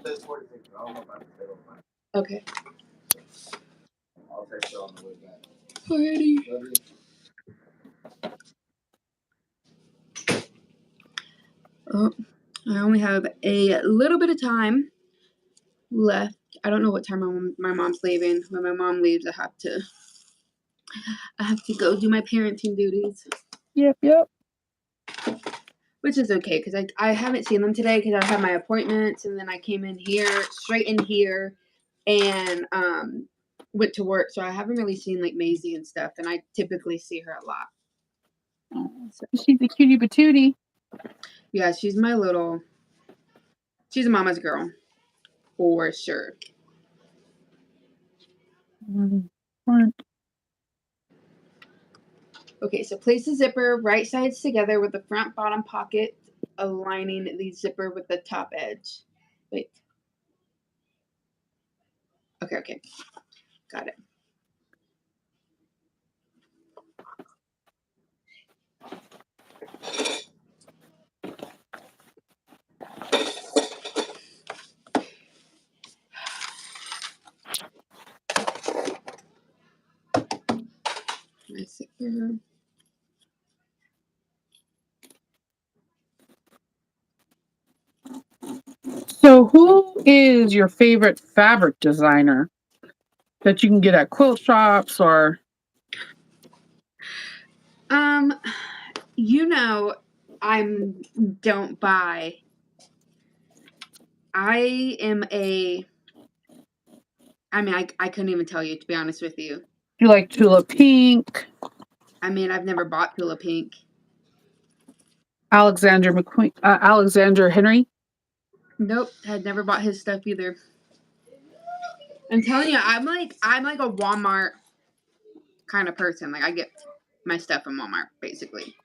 That's 46. I don't know if I can stay on mine. Okay. I'll text you on the way back. Alrighty. Love you. Oh, I only have a little bit of time left. I don't know what time my mom's leaving. When my mom leaves, I have to go do my parenting duties. Yep. Which is okay because I haven't seen them today because I had my appointments, and then I came in here, straight in here, and went to work. So I haven't really seen like Maisie and stuff, and I typically see her a lot. So she's a cutie patootie. Yeah, she's a mama's girl for sure. Okay, so place the zipper right sides together with the front bottom pocket aligning the zipper with the top edge. Wait. Okay. Got it. My zipper. So who is your favorite fabric designer that you can get at quilt shops or? I don't buy. I couldn't even tell you, to be honest with you. You like Tula Pink? I've never bought Tula Pink. Alexander Henry? Nope, had never bought his stuff either. I'm telling you, I'm like a Walmart kind of person. Like I get my stuff from Walmart, basically.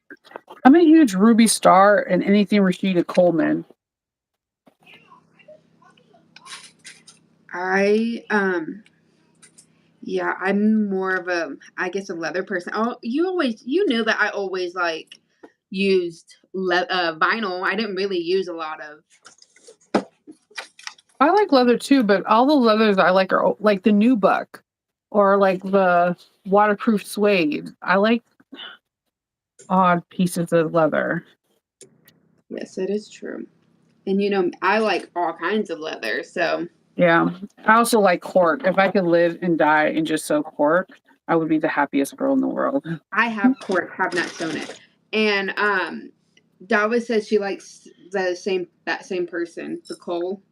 I'm a huge Ruby Star and anything Rashida Coleman. Yeah, I'm more of a, I guess, a leather person. Oh, you knew that I always like used vinyl. I didn't really use a lot of. I like leather too, but all the leathers I like are like the nubuck or like the waterproof suede. I like odd pieces of leather. Yes, it is true. And I like all kinds of leather, so. Yeah. I also like cork. If I could live and die and just sew cork, I would be the happiest girl in the world. I have cork, have not sewn it. And Dawa says she likes that same person, the Cole.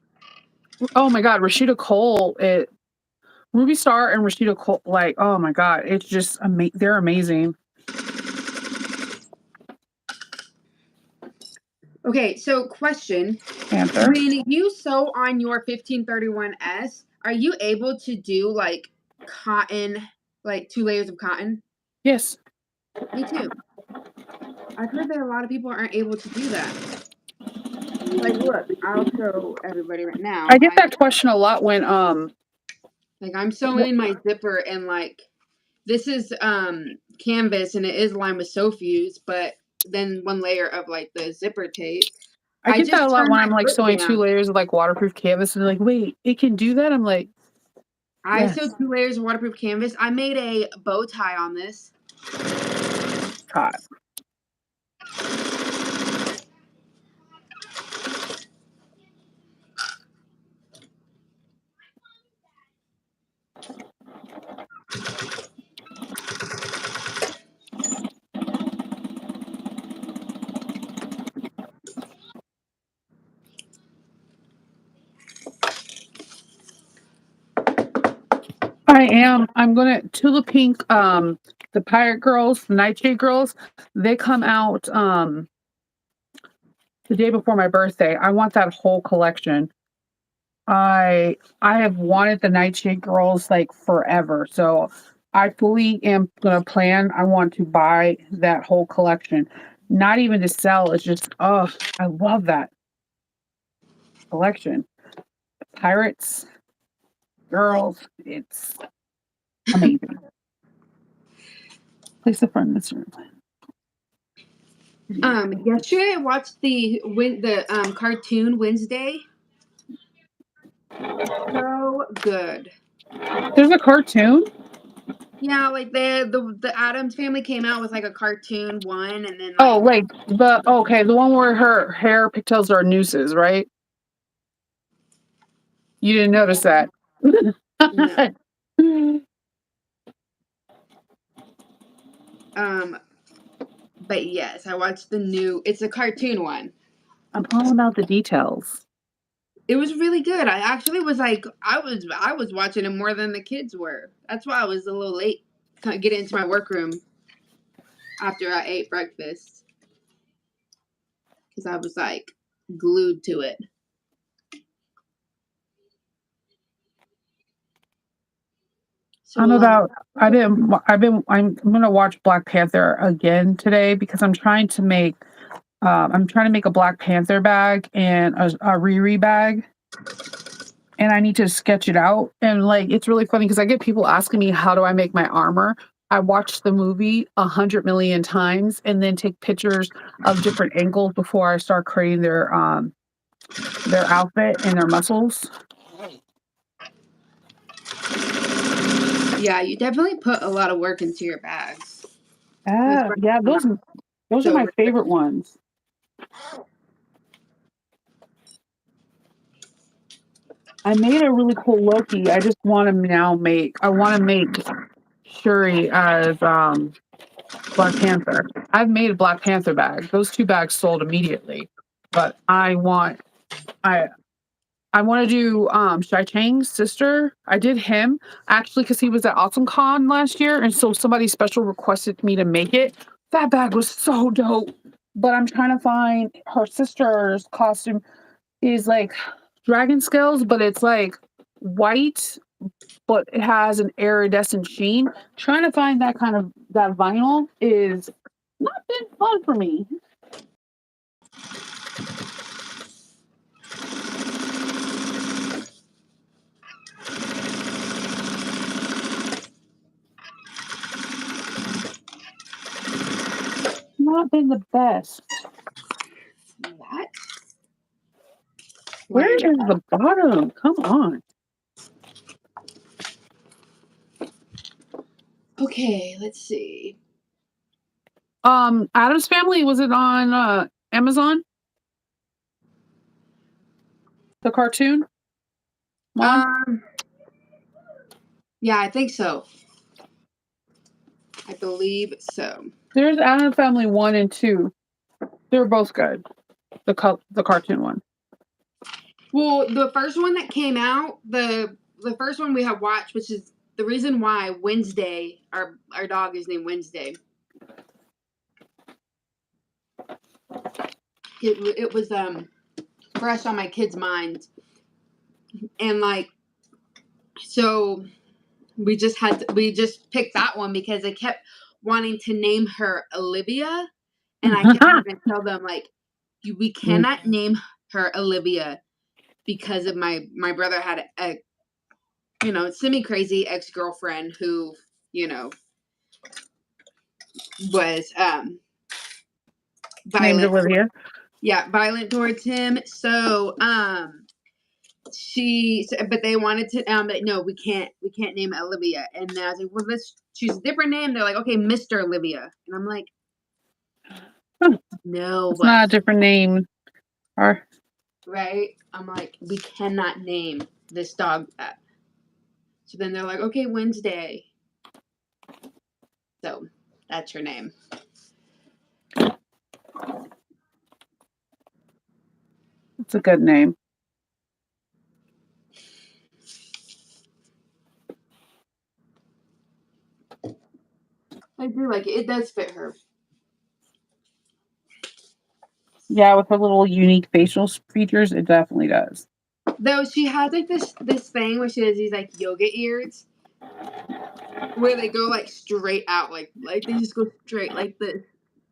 Oh my god, Rashida Cole, Ruby Star and Rashida Cole, like, oh my god, it's just they're amazing. Okay, so question. Panther. When you sew on your 1531S, are you able to do like cotton, like 2 layers of cotton? Yes. Me too. I've heard that a lot of people aren't able to do that. Like, look, I'll show everybody right now. I get that question a lot when like I'm sewing my zipper and like this is canvas and it is lined with sew fuse, but then 1 layer of like the zipper tape. I get that a lot when I'm like sewing down. 2 layers of like waterproof canvas and they're like, wait, it can do that? I'm like, I sewed 2 layers of waterproof canvas. I made a bow tie on this. hot. I am. I'm gonna Tula Pink, the Pirate Girls, the Nightshade Girls, they come out the day before my birthday. I want that whole collection. I have wanted the Nightshade Girls like forever. So I fully am gonna plan. I want to buy that whole collection. Not even to sell, it's just I love that collection. Pirates, girls, it's amazing. Place the front of this room. Yesterday I watched the cartoon Wednesday. So good. There's a cartoon? Yeah, like the Addams Family came out with like a cartoon one, and then Oh, like the one where her hair pigtails are nooses, right? You didn't notice that. No. But yes, I watched the new. It's a cartoon one. I'm all about the details. It was really good. I actually was like, I was watching it more than the kids were. That's why I was a little late to get into my workroom after I ate breakfast, because I was like glued to it. So I'm gonna watch Black Panther again today because I'm trying to make a Black Panther bag and a Riri bag. And I need to sketch it out. And like, it's really funny because I get people asking me, how do I make my armor? I watch the movie 100 million times and then take pictures of different angles before I start creating their outfit and their muscles. Yeah, you definitely put a lot of work into your bags. Yeah, those are my favorite ones. I made a really cool Loki. I just want to make Shuri as Black Panther. I've made a Black Panther bag. Those 2 bags sold immediately. But I want to do Shai Chang's sister. I did him actually because he was at AwesomeCon last year, and so somebody special requested me to make it. That bag was so dope. But I'm trying to find her sister's costume is like dragon scales, but it's like white but it has an iridescent sheen. Trying to find that vinyl is not been fun for me. Not been the best. That? Where is the bottom? Come on. Okay, let's see. Adam's Family, was it on Amazon? The cartoon? Mom? Yeah, I think so. I believe so. There's Adam's Family 1 and 2. They're both good. The cartoon one. Well, the first one that came out, the first one we have watched, which is the reason why Wednesday, our dog is named Wednesday. It was fresh on my kids' minds, and like, so we just picked that one because they kept wanting to name her Olivia, and I kept having to tell them like, we cannot name her Olivia because of my brother had a semi-crazy ex-girlfriend who was Named violent. Olivia. Yeah, violent towards him. So but they wanted to like, no, we can't name it Olivia. And I was like, well, let's choose a different name. They're like, okay, Mr. Olivia. And I'm like, no, It's not a different name. Right? I'm like, we cannot name this dog that. So then they're like, okay, Wednesday. So that's her name. It's a good name. I do like it. It does fit her. Yeah, with her little unique facial features, it definitely does. Though she has like this thing where she has these like yoga ears, where they go like straight out, like they just go straight like this.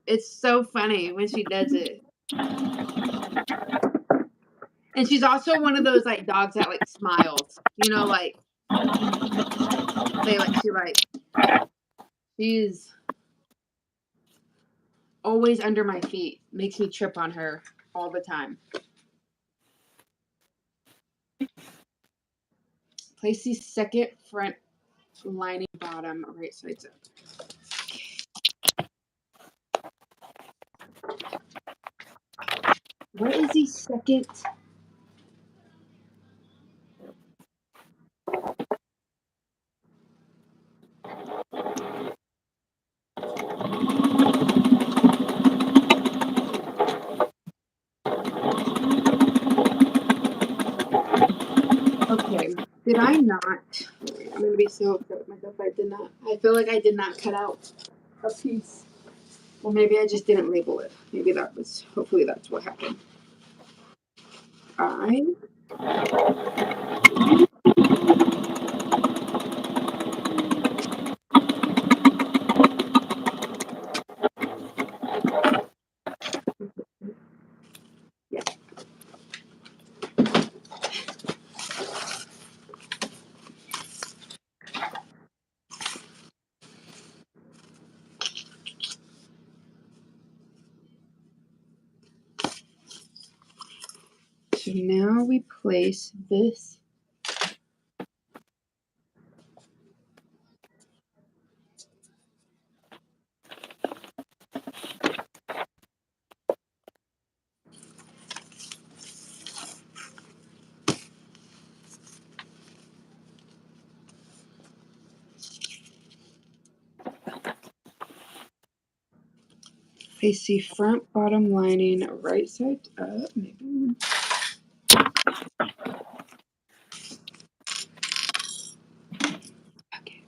It's so funny when she does it. And she's also one of those like dogs that like smiles, like she's always under my feet. Makes me trip on her all the time. Place the second front lining bottom right sides up. What is the second? Okay, did I not? I'm gonna be so upset with myself. I did not. I feel like I did not cut out a piece. Well, maybe I just didn't label it. Maybe hopefully that's what happened. Yeah. So now we place this. Place the front bottom lining right side up. Maybe. Okay.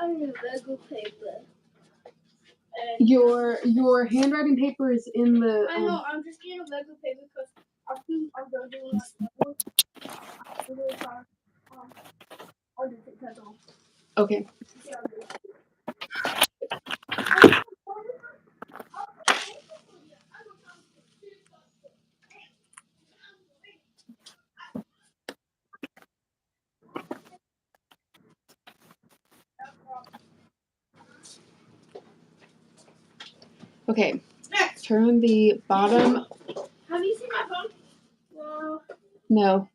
on your Lego paper. And Your handwriting paper is in the. I know. I'm just getting a Lego paper because I'll go doing like Lego. I'll do it. Okay. Yeah, I'll do it. Okay. Turn the bottom. Have you seen my phone? Well, No.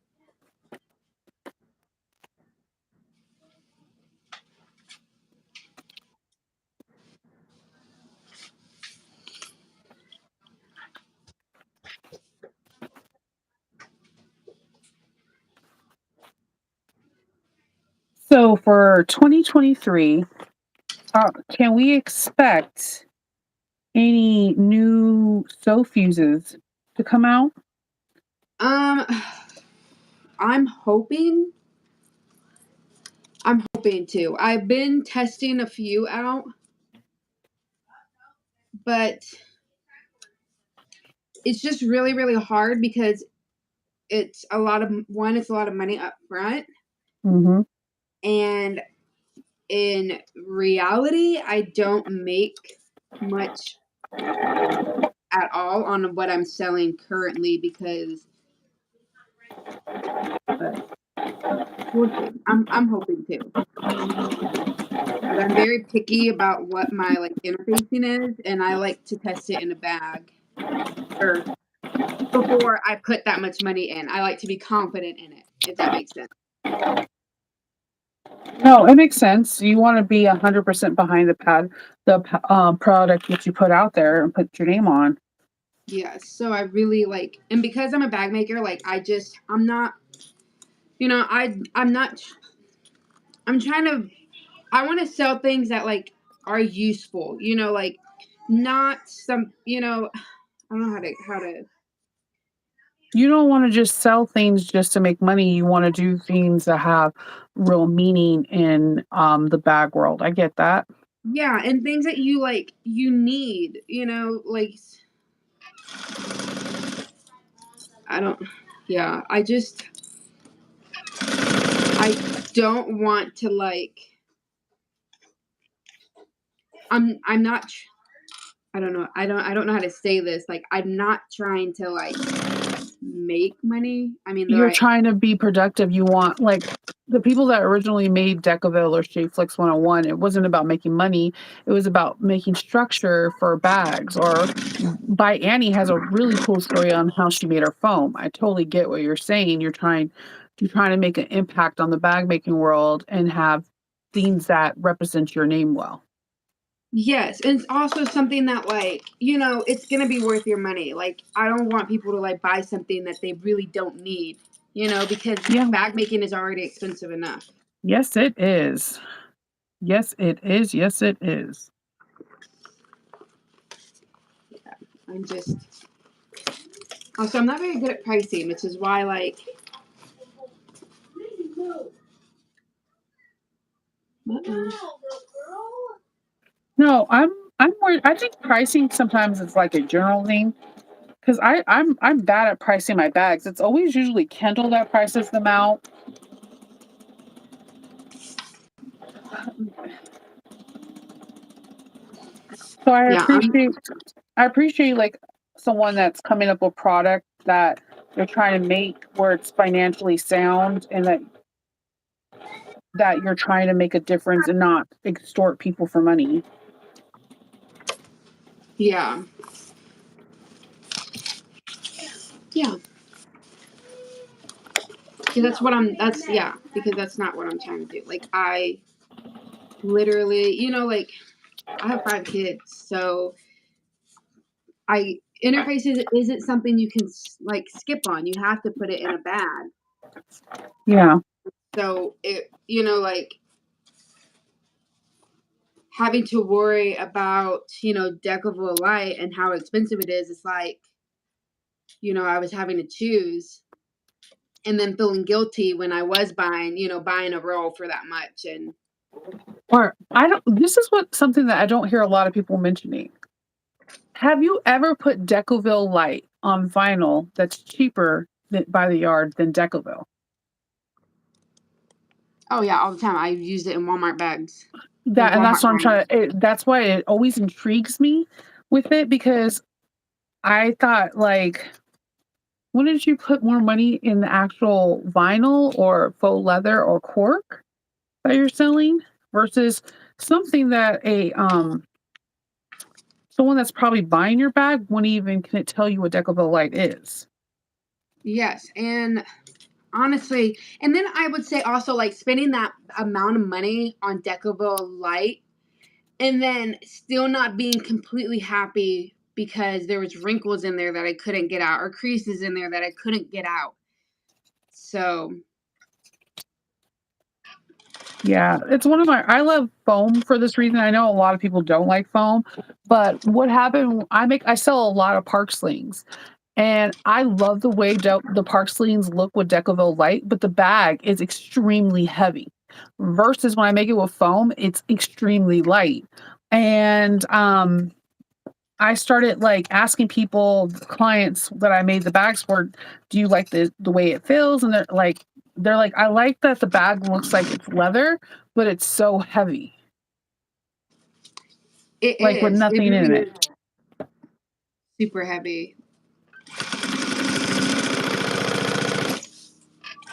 So for 2023, can we expect any new sew fuses to come out? I'm hoping. I'm hoping to. I've been testing a few out, but it's just really, really hard because it's a lot of money up front, Mm-hmm. and in reality, I don't make much at all on what I'm selling currently because we'll see. I'm hoping to. But I'm very picky about what my like interfacing is, and I like to test it in a bag or before I put that much money in. I like to be confident in it, if that makes sense. No, it makes sense. You want to be 100% behind the product that you put out there and put your name on. Yeah, so I really like, and because I'm a bag maker, like I'm not, I'm not, I'm trying to, I want to sell things that like are useful, like not some, I don't know how to. You don't want to just sell things just to make money. You want to do things that have real meaning in the bag world. I get that. Yeah, and things that you like, you need, like, I don't, yeah, I don't want to like, I'm not, I don't know, I don't know how to say this. Like, I'm not trying to like make money. I mean, though You're trying to be productive. You want, like, the people that originally made Decaville or Shapeflix 101, it wasn't about making money. It was about making structure for bags. Or by Annie has a really cool story on how she made her foam. I totally get what you're saying. You're trying to make an impact on the bag making world and have things that represent your name well. Yes, and it's also something that like, it's gonna be worth your money. Like, I don't want people to like buy something that they really don't need, because Yeah. bag making is already expensive enough. Yes, it is. Yes, it is. Yes, it is. I'm just also I'm not very good at pricing, which is why like No, I'm more. I think pricing sometimes is like a general thing because I'm bad at pricing my bags. It's always usually Kendall that prices them out. So yeah, I appreciate like someone that's coming up with product that they're trying to make where it's financially sound and that you're trying to make a difference and not extort people for money. yeah. Yeah. Because because that's not what I'm trying to do. Like, I literally, like, I have 5 kids, so interfaces isn't something you can like skip on. You have to put it in a bag. Yeah. So it, like having to worry about, Decaville Light and how expensive it is. It's like, I was having to choose and then feeling guilty when I was buying a roll for that much. And Or I don't. This is something that I don't hear a lot of people mentioning. Have you ever put Decoville Light on vinyl that's cheaper by the yard than Decoville? Oh yeah, all the time. I used it in Walmart bags. Like And that's Walmart what I'm vinyl. trying to. That's why it always intrigues me with it because I thought like, wouldn't you put more money in the actual vinyl or faux leather or cork that you're selling versus something that someone that's probably buying your bag wouldn't even can it tell you what Decoville Light is. Yes, and honestly, and then I would say also like spending that amount of money on Decoville Light and then still not being completely happy because there was wrinkles in there that I couldn't get out or creases in there that I couldn't get out. So Yeah, it's one of my. I love foam for this reason. I know a lot of people don't like foam, but what happened? I sell a lot of park slings, and I love the way the park slings look with Decoville Light, but the bag is extremely heavy. Versus when I make it with foam, it's extremely light, and I started like asking people, clients that I made the bags for, do you like the way it feels? And they're like, I like that the bag looks like it's leather, but it's so heavy, it like with is. It nothing in really it. is super heavy.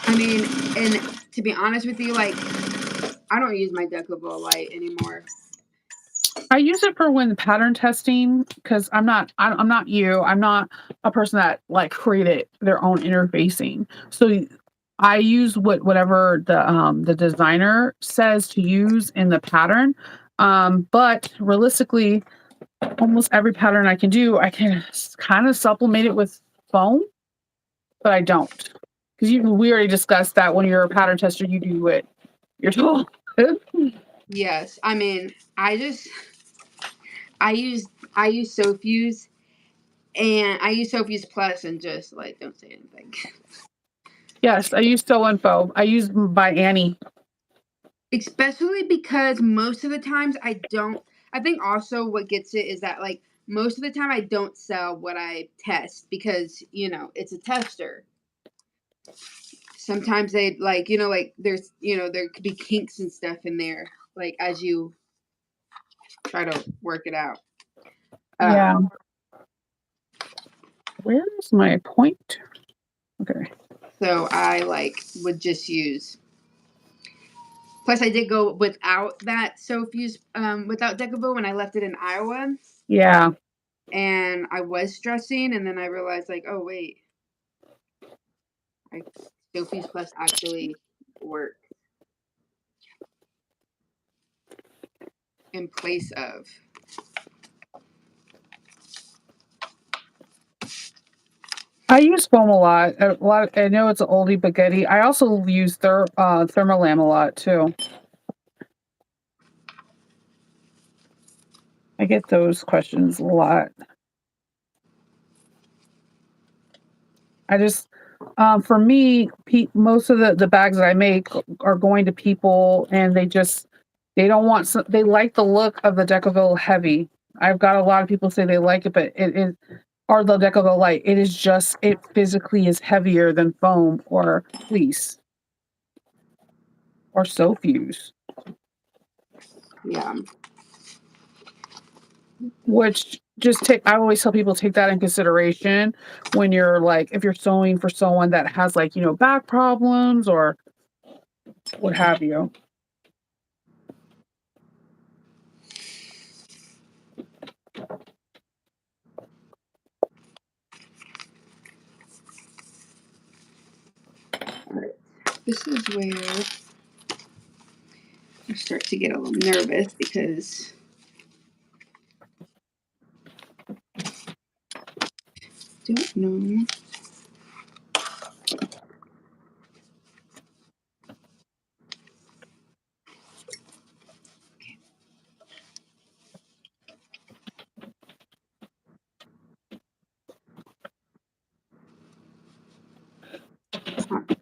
I mean, and to be honest with you, like I don't use my Decoville Light anymore. I use it for when pattern testing because I'm not you. I'm not a person that like created their own interfacing. So I use whatever the designer says to use in the pattern. But realistically, almost every pattern I can do, I can kind of supplement it with foam, but I don't because we already discussed that when you're a pattern tester, you do what you're told. Yes, I mean, I use Sofuse and I use Sofuse Plus and just like don't say anything. Yes, I use Stow and Foam. I use by Annie. Especially because most of the times I don't. I think also what gets it is that like most of the time I don't sell what I test because it's a tester. Sometimes they like like there's there could be kinks and stuff in there like as you try to work it out. Yeah. Um, Where's my point? Okay. so I like would just use. Plus, I did go without that Sofuse, without Decavo when I left it in Iowa, Yeah. and I was stressing, and then I realized like, oh wait, Sofuse Plus actually works in place of. I use foam a lot. A lot. I know it's an oldie but goodie. I also use Thermolam a lot too. I get those questions a lot. I just, for me, most of the bags that I make are going to people, and they don't want. They like the look of the Decaville Heavy. I've got a lot of people say they like it, but it is or the Decaville Light. It is just it physically is heavier than foam or fleece or Sofuse. Yeah. Which just take I always tell people take that in consideration when you're like if you're sewing for someone that has like, back problems or what have you. All right. This is where I start to get a little nervous because I don't know.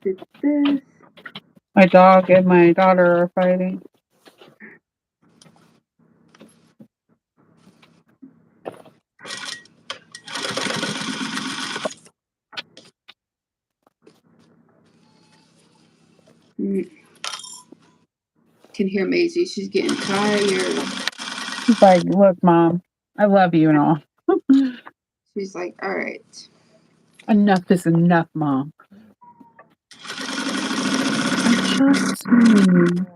This. My dog and my daughter are fighting. Mm. Can hear Maisie. She's getting tired. She's like, look, Mom, I love you and all. She's like, all right. Enough is enough, Mom. I trust me.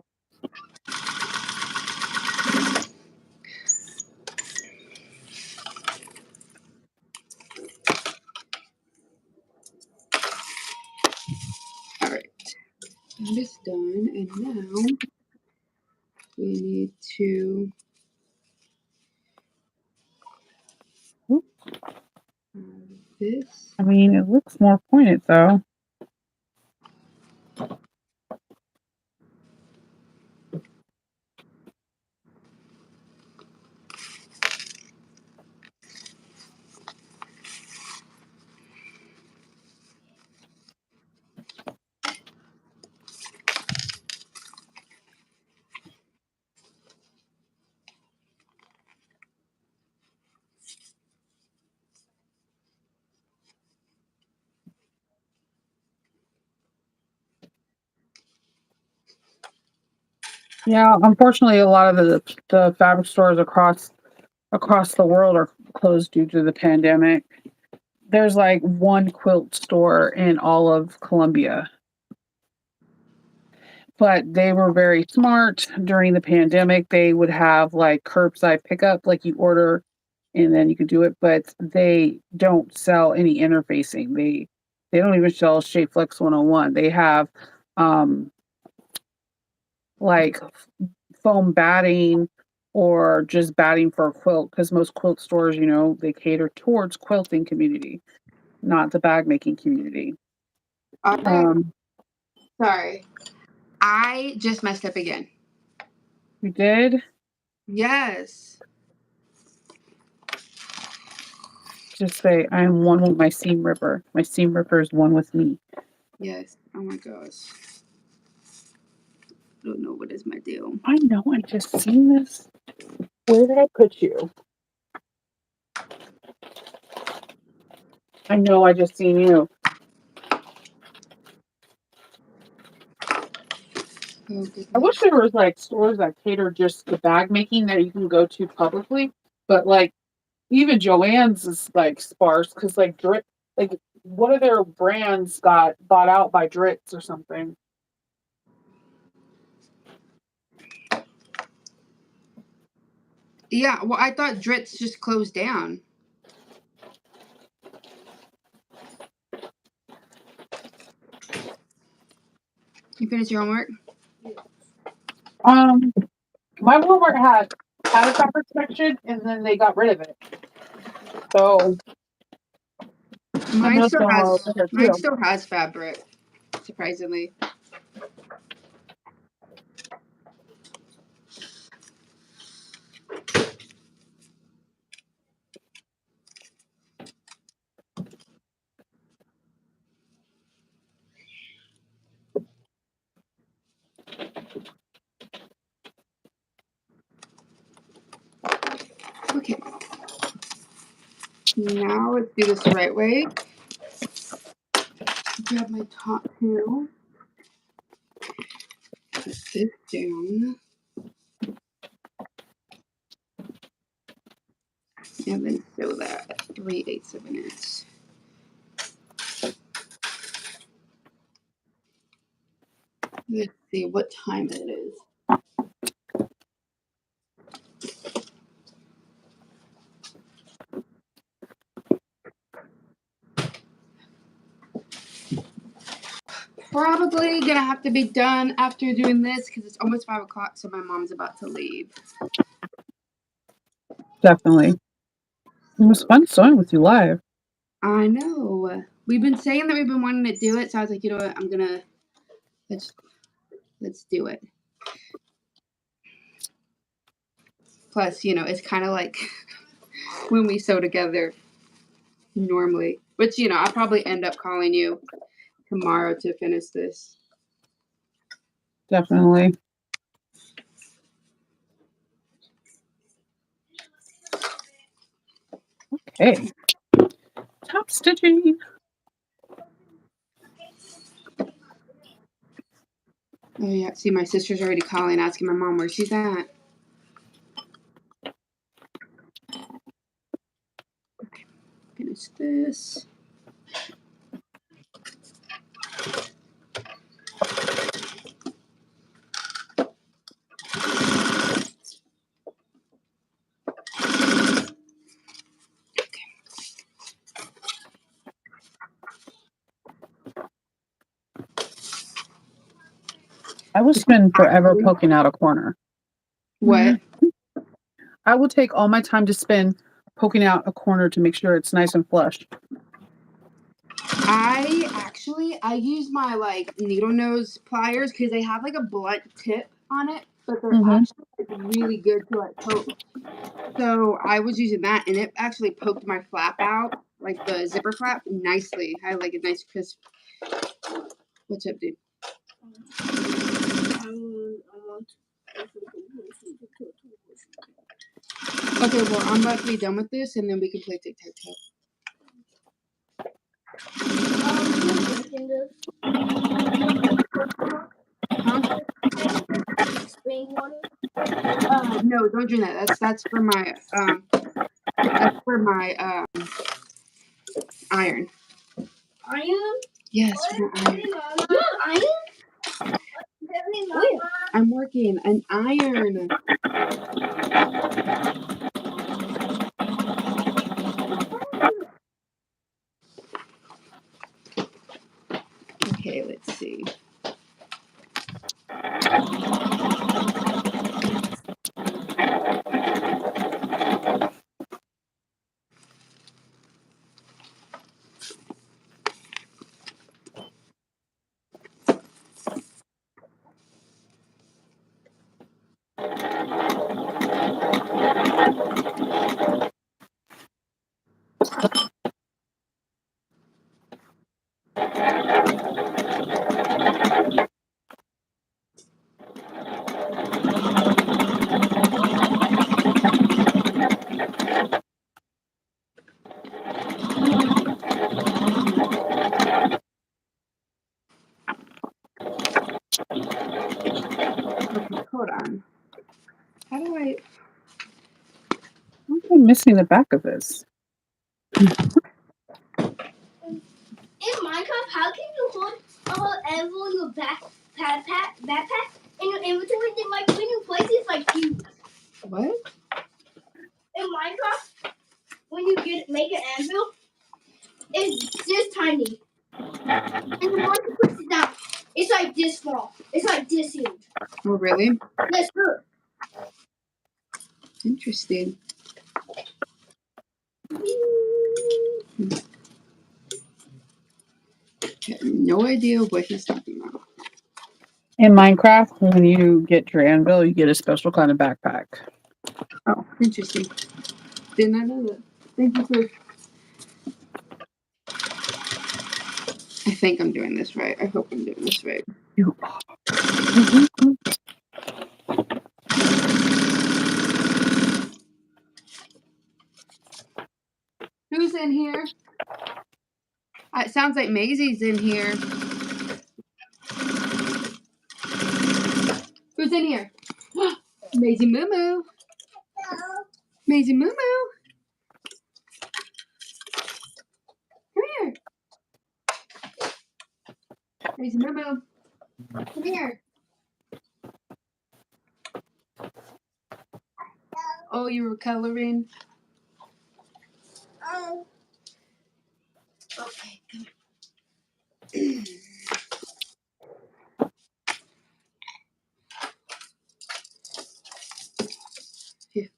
All right. That is done. And now we need to this. I mean, it looks more pointed though. Yeah, unfortunately, a lot of the fabric stores across the world are closed due to the pandemic. There's like one quilt store in all of Colombia, but they were very smart during the pandemic. They would have like curbside pickup, like you order and then you can do it, but they don't sell any interfacing. They don't even sell Shape Flex 101. They have um like foam batting or just batting for a quilt because most quilt stores, they cater towards quilting community, not the bag making community. All right. Um, Sorry. I just messed up again. we did Yes. just say I am one with my seam ripper. My seam ripper is one with me. Yes. Oh my gosh. I don't know what is my deal. I know I just seen this. Where did I put you? I know I just seen you. Oh I wish goodness. there was like stores that cater just to bag making that you can go to publicly, but like even Joann's is like sparse because like Drit, like one of their brands got bought out by Dritz or something. Yeah. Well, I thought Dritz just closed down. You finished your homework? My Walmart had a fabric section and then they got rid of it. So I Mine know still some are has. over here Mine too. still has fabric. Surprisingly. Okay. Now let's do this the right way. Grab my top panel. Put this down. And then sew that at 3/8 of an inch. Let's see what time it is. Probably gonna have to be done after doing this because it's almost 5 o'clock, so my mom's about to leave. Definitely. It was fun sewing with you live. I know. We've been saying that we've been wanting to do it, so I was like, you know what, I'm gonna let's do it. Plus, it's kind of like when we sew together normally, which I'll probably end up calling you tomorrow to finish this. Definitely. Okay. Top stitching. Oh yeah. See, my sister's already calling, asking my mom where she's at. Okay. Finish this. I would spend forever poking out a corner. What? I will take all my time to spend poking out a corner to make sure it's nice and flush. I use my like needle nose pliers because they have like a blunt tip on it, but they're Mhm. actually like, really good to like poke. So I was using that, and it actually poked my flap out, like the zipper flap, nicely. I like a nice crisp. What's up, dude? Okay, well I'm about to be done with this, and then we can play tic tac toe. Huh? Spring water. No, don't drink that. That's for my iron. Iron? Yes, for my iron. You have iron? Where? I'm working an iron. Okay, let's see. Okay, hold on. How do I? I'm missing the back of this. In Minecraft, how can you hold envelope your backpack in your inventory? Then like when you place it, it's like huge. What? In Minecraft, when you make an anvil, it's just tiny. And then once you push it down, it's like this small. It's like this huge. Oh, really? Yes, sir. Interesting. I have no idea what he's talking about. In Minecraft, when you get your anvil, you get a special kind of backpack. Oh, interesting. Did not know that. Thank you for. I think I'm doing this right. I hope I'm doing this right. You are. Who's in here? It sounds like Maisie's in here. Who's in here? Maisie Moo Moo. Maisie Moo Moo. Come here. Maisie Moo Moo. Come here. Oh, you were coloring? Okay, come here. Here.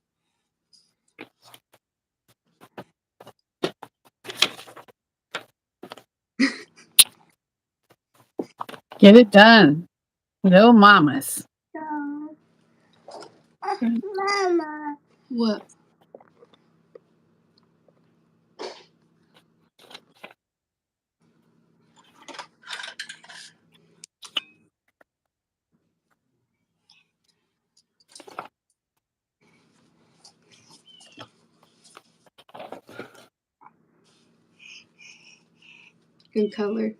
Get it done. Little mamas. Mama. What? Good color.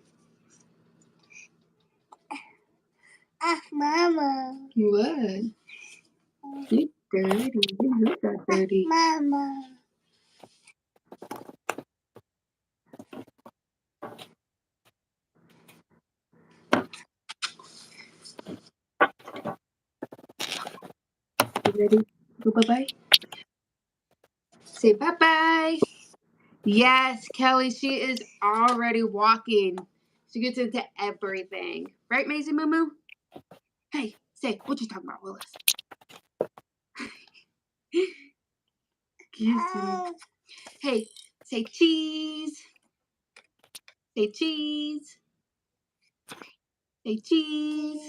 Mama. What? You dirty. Your hands got dirty. Mama. You ready? Go bye-bye. Say bye-bye. Yes, Kelly, she is already walking. She gets into everything. Right, Maisie Moo Moo? Hey, say, what you talking about, Willis? Hey, say cheese. Say cheese. Say cheese.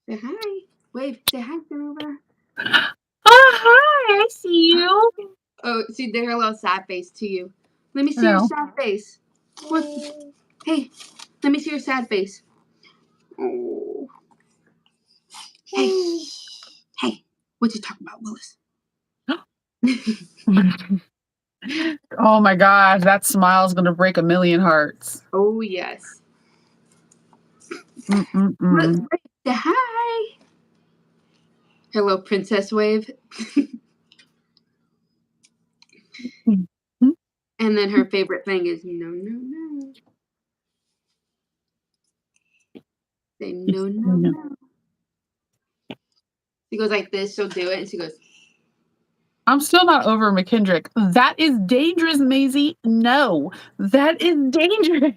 Say hi. Wave. Say hi, Chanova. Oh, hi, I see you. Oh, she did her little sad face to you. Let me see your No. sad face. What? Hey, let me see your sad face. Oh. Hey, hey, what you talking about, Willis? Oh my gosh, that smile is gonna break a million hearts. Oh, yes. Mm-mm-mm. Look, say hi. Hello, princess wave. And then her favorite thing is no, no, no. Say no, no, no. She goes like this, she'll do it, and she goes, I'm still not over McKendrick. That is dangerous, Maisie. No, that is dangerous.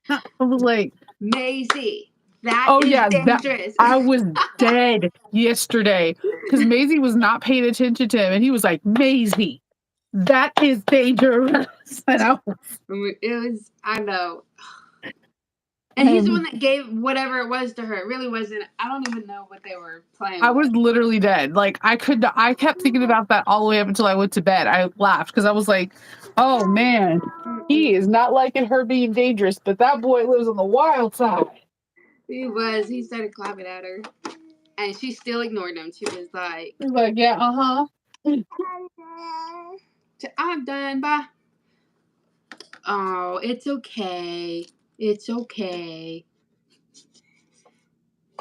I was like, Maisie, that oh is yeah, dangerous. I was dead yesterday because Maisie was not paying attention to him, and he was like, Maisie, that is dangerous. And It was, I know. And he's the one that gave whatever it was to her. It really wasn't, I don't even know what they were playing I with. was literally dead. Like I kept thinking about that all the way up until I went to bed. I laughed because I was like, oh man, he is not liking her being dangerous, but that boy lives on the wild side. He started clapping at her. And she still ignored him. She was like, He's like, yeah, I'm done, bye. Oh, it's okay. It's okay.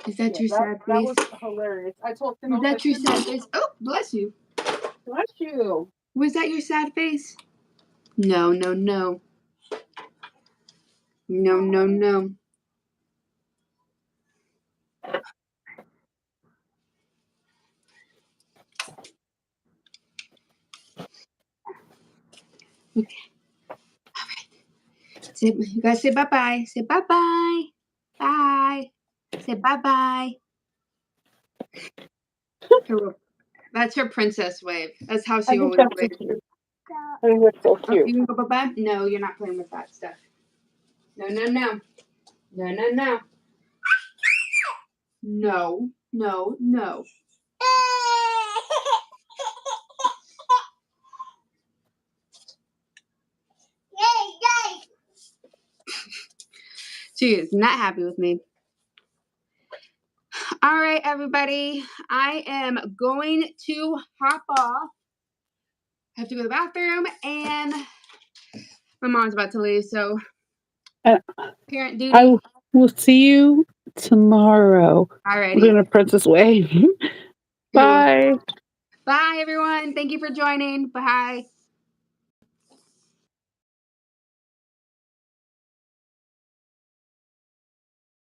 Is that your sad that face? was hilarious. I told him, Is that your sad face? Oh, bless you. bless you. Was that your sad face? No, no, no. No, no, no. Okay. All right. You guys say bye-bye. Say bye-bye. Bye. Say bye-bye. That's her princess wave. That's how she always waves. I think that's so Oh, cute. you can go bye-bye? No, you're not playing with that stuff. No, no, no. No, no, no. No, no, no. She is not happy with me. All right, everybody. I am going to hop off. I have to go to the bathroom, and my mom's about to leave, so parent duty. I will see you tomorrow. Alrighty. We're doing a princess way. Bye. Bye, everyone. Thank you for joining. Bye.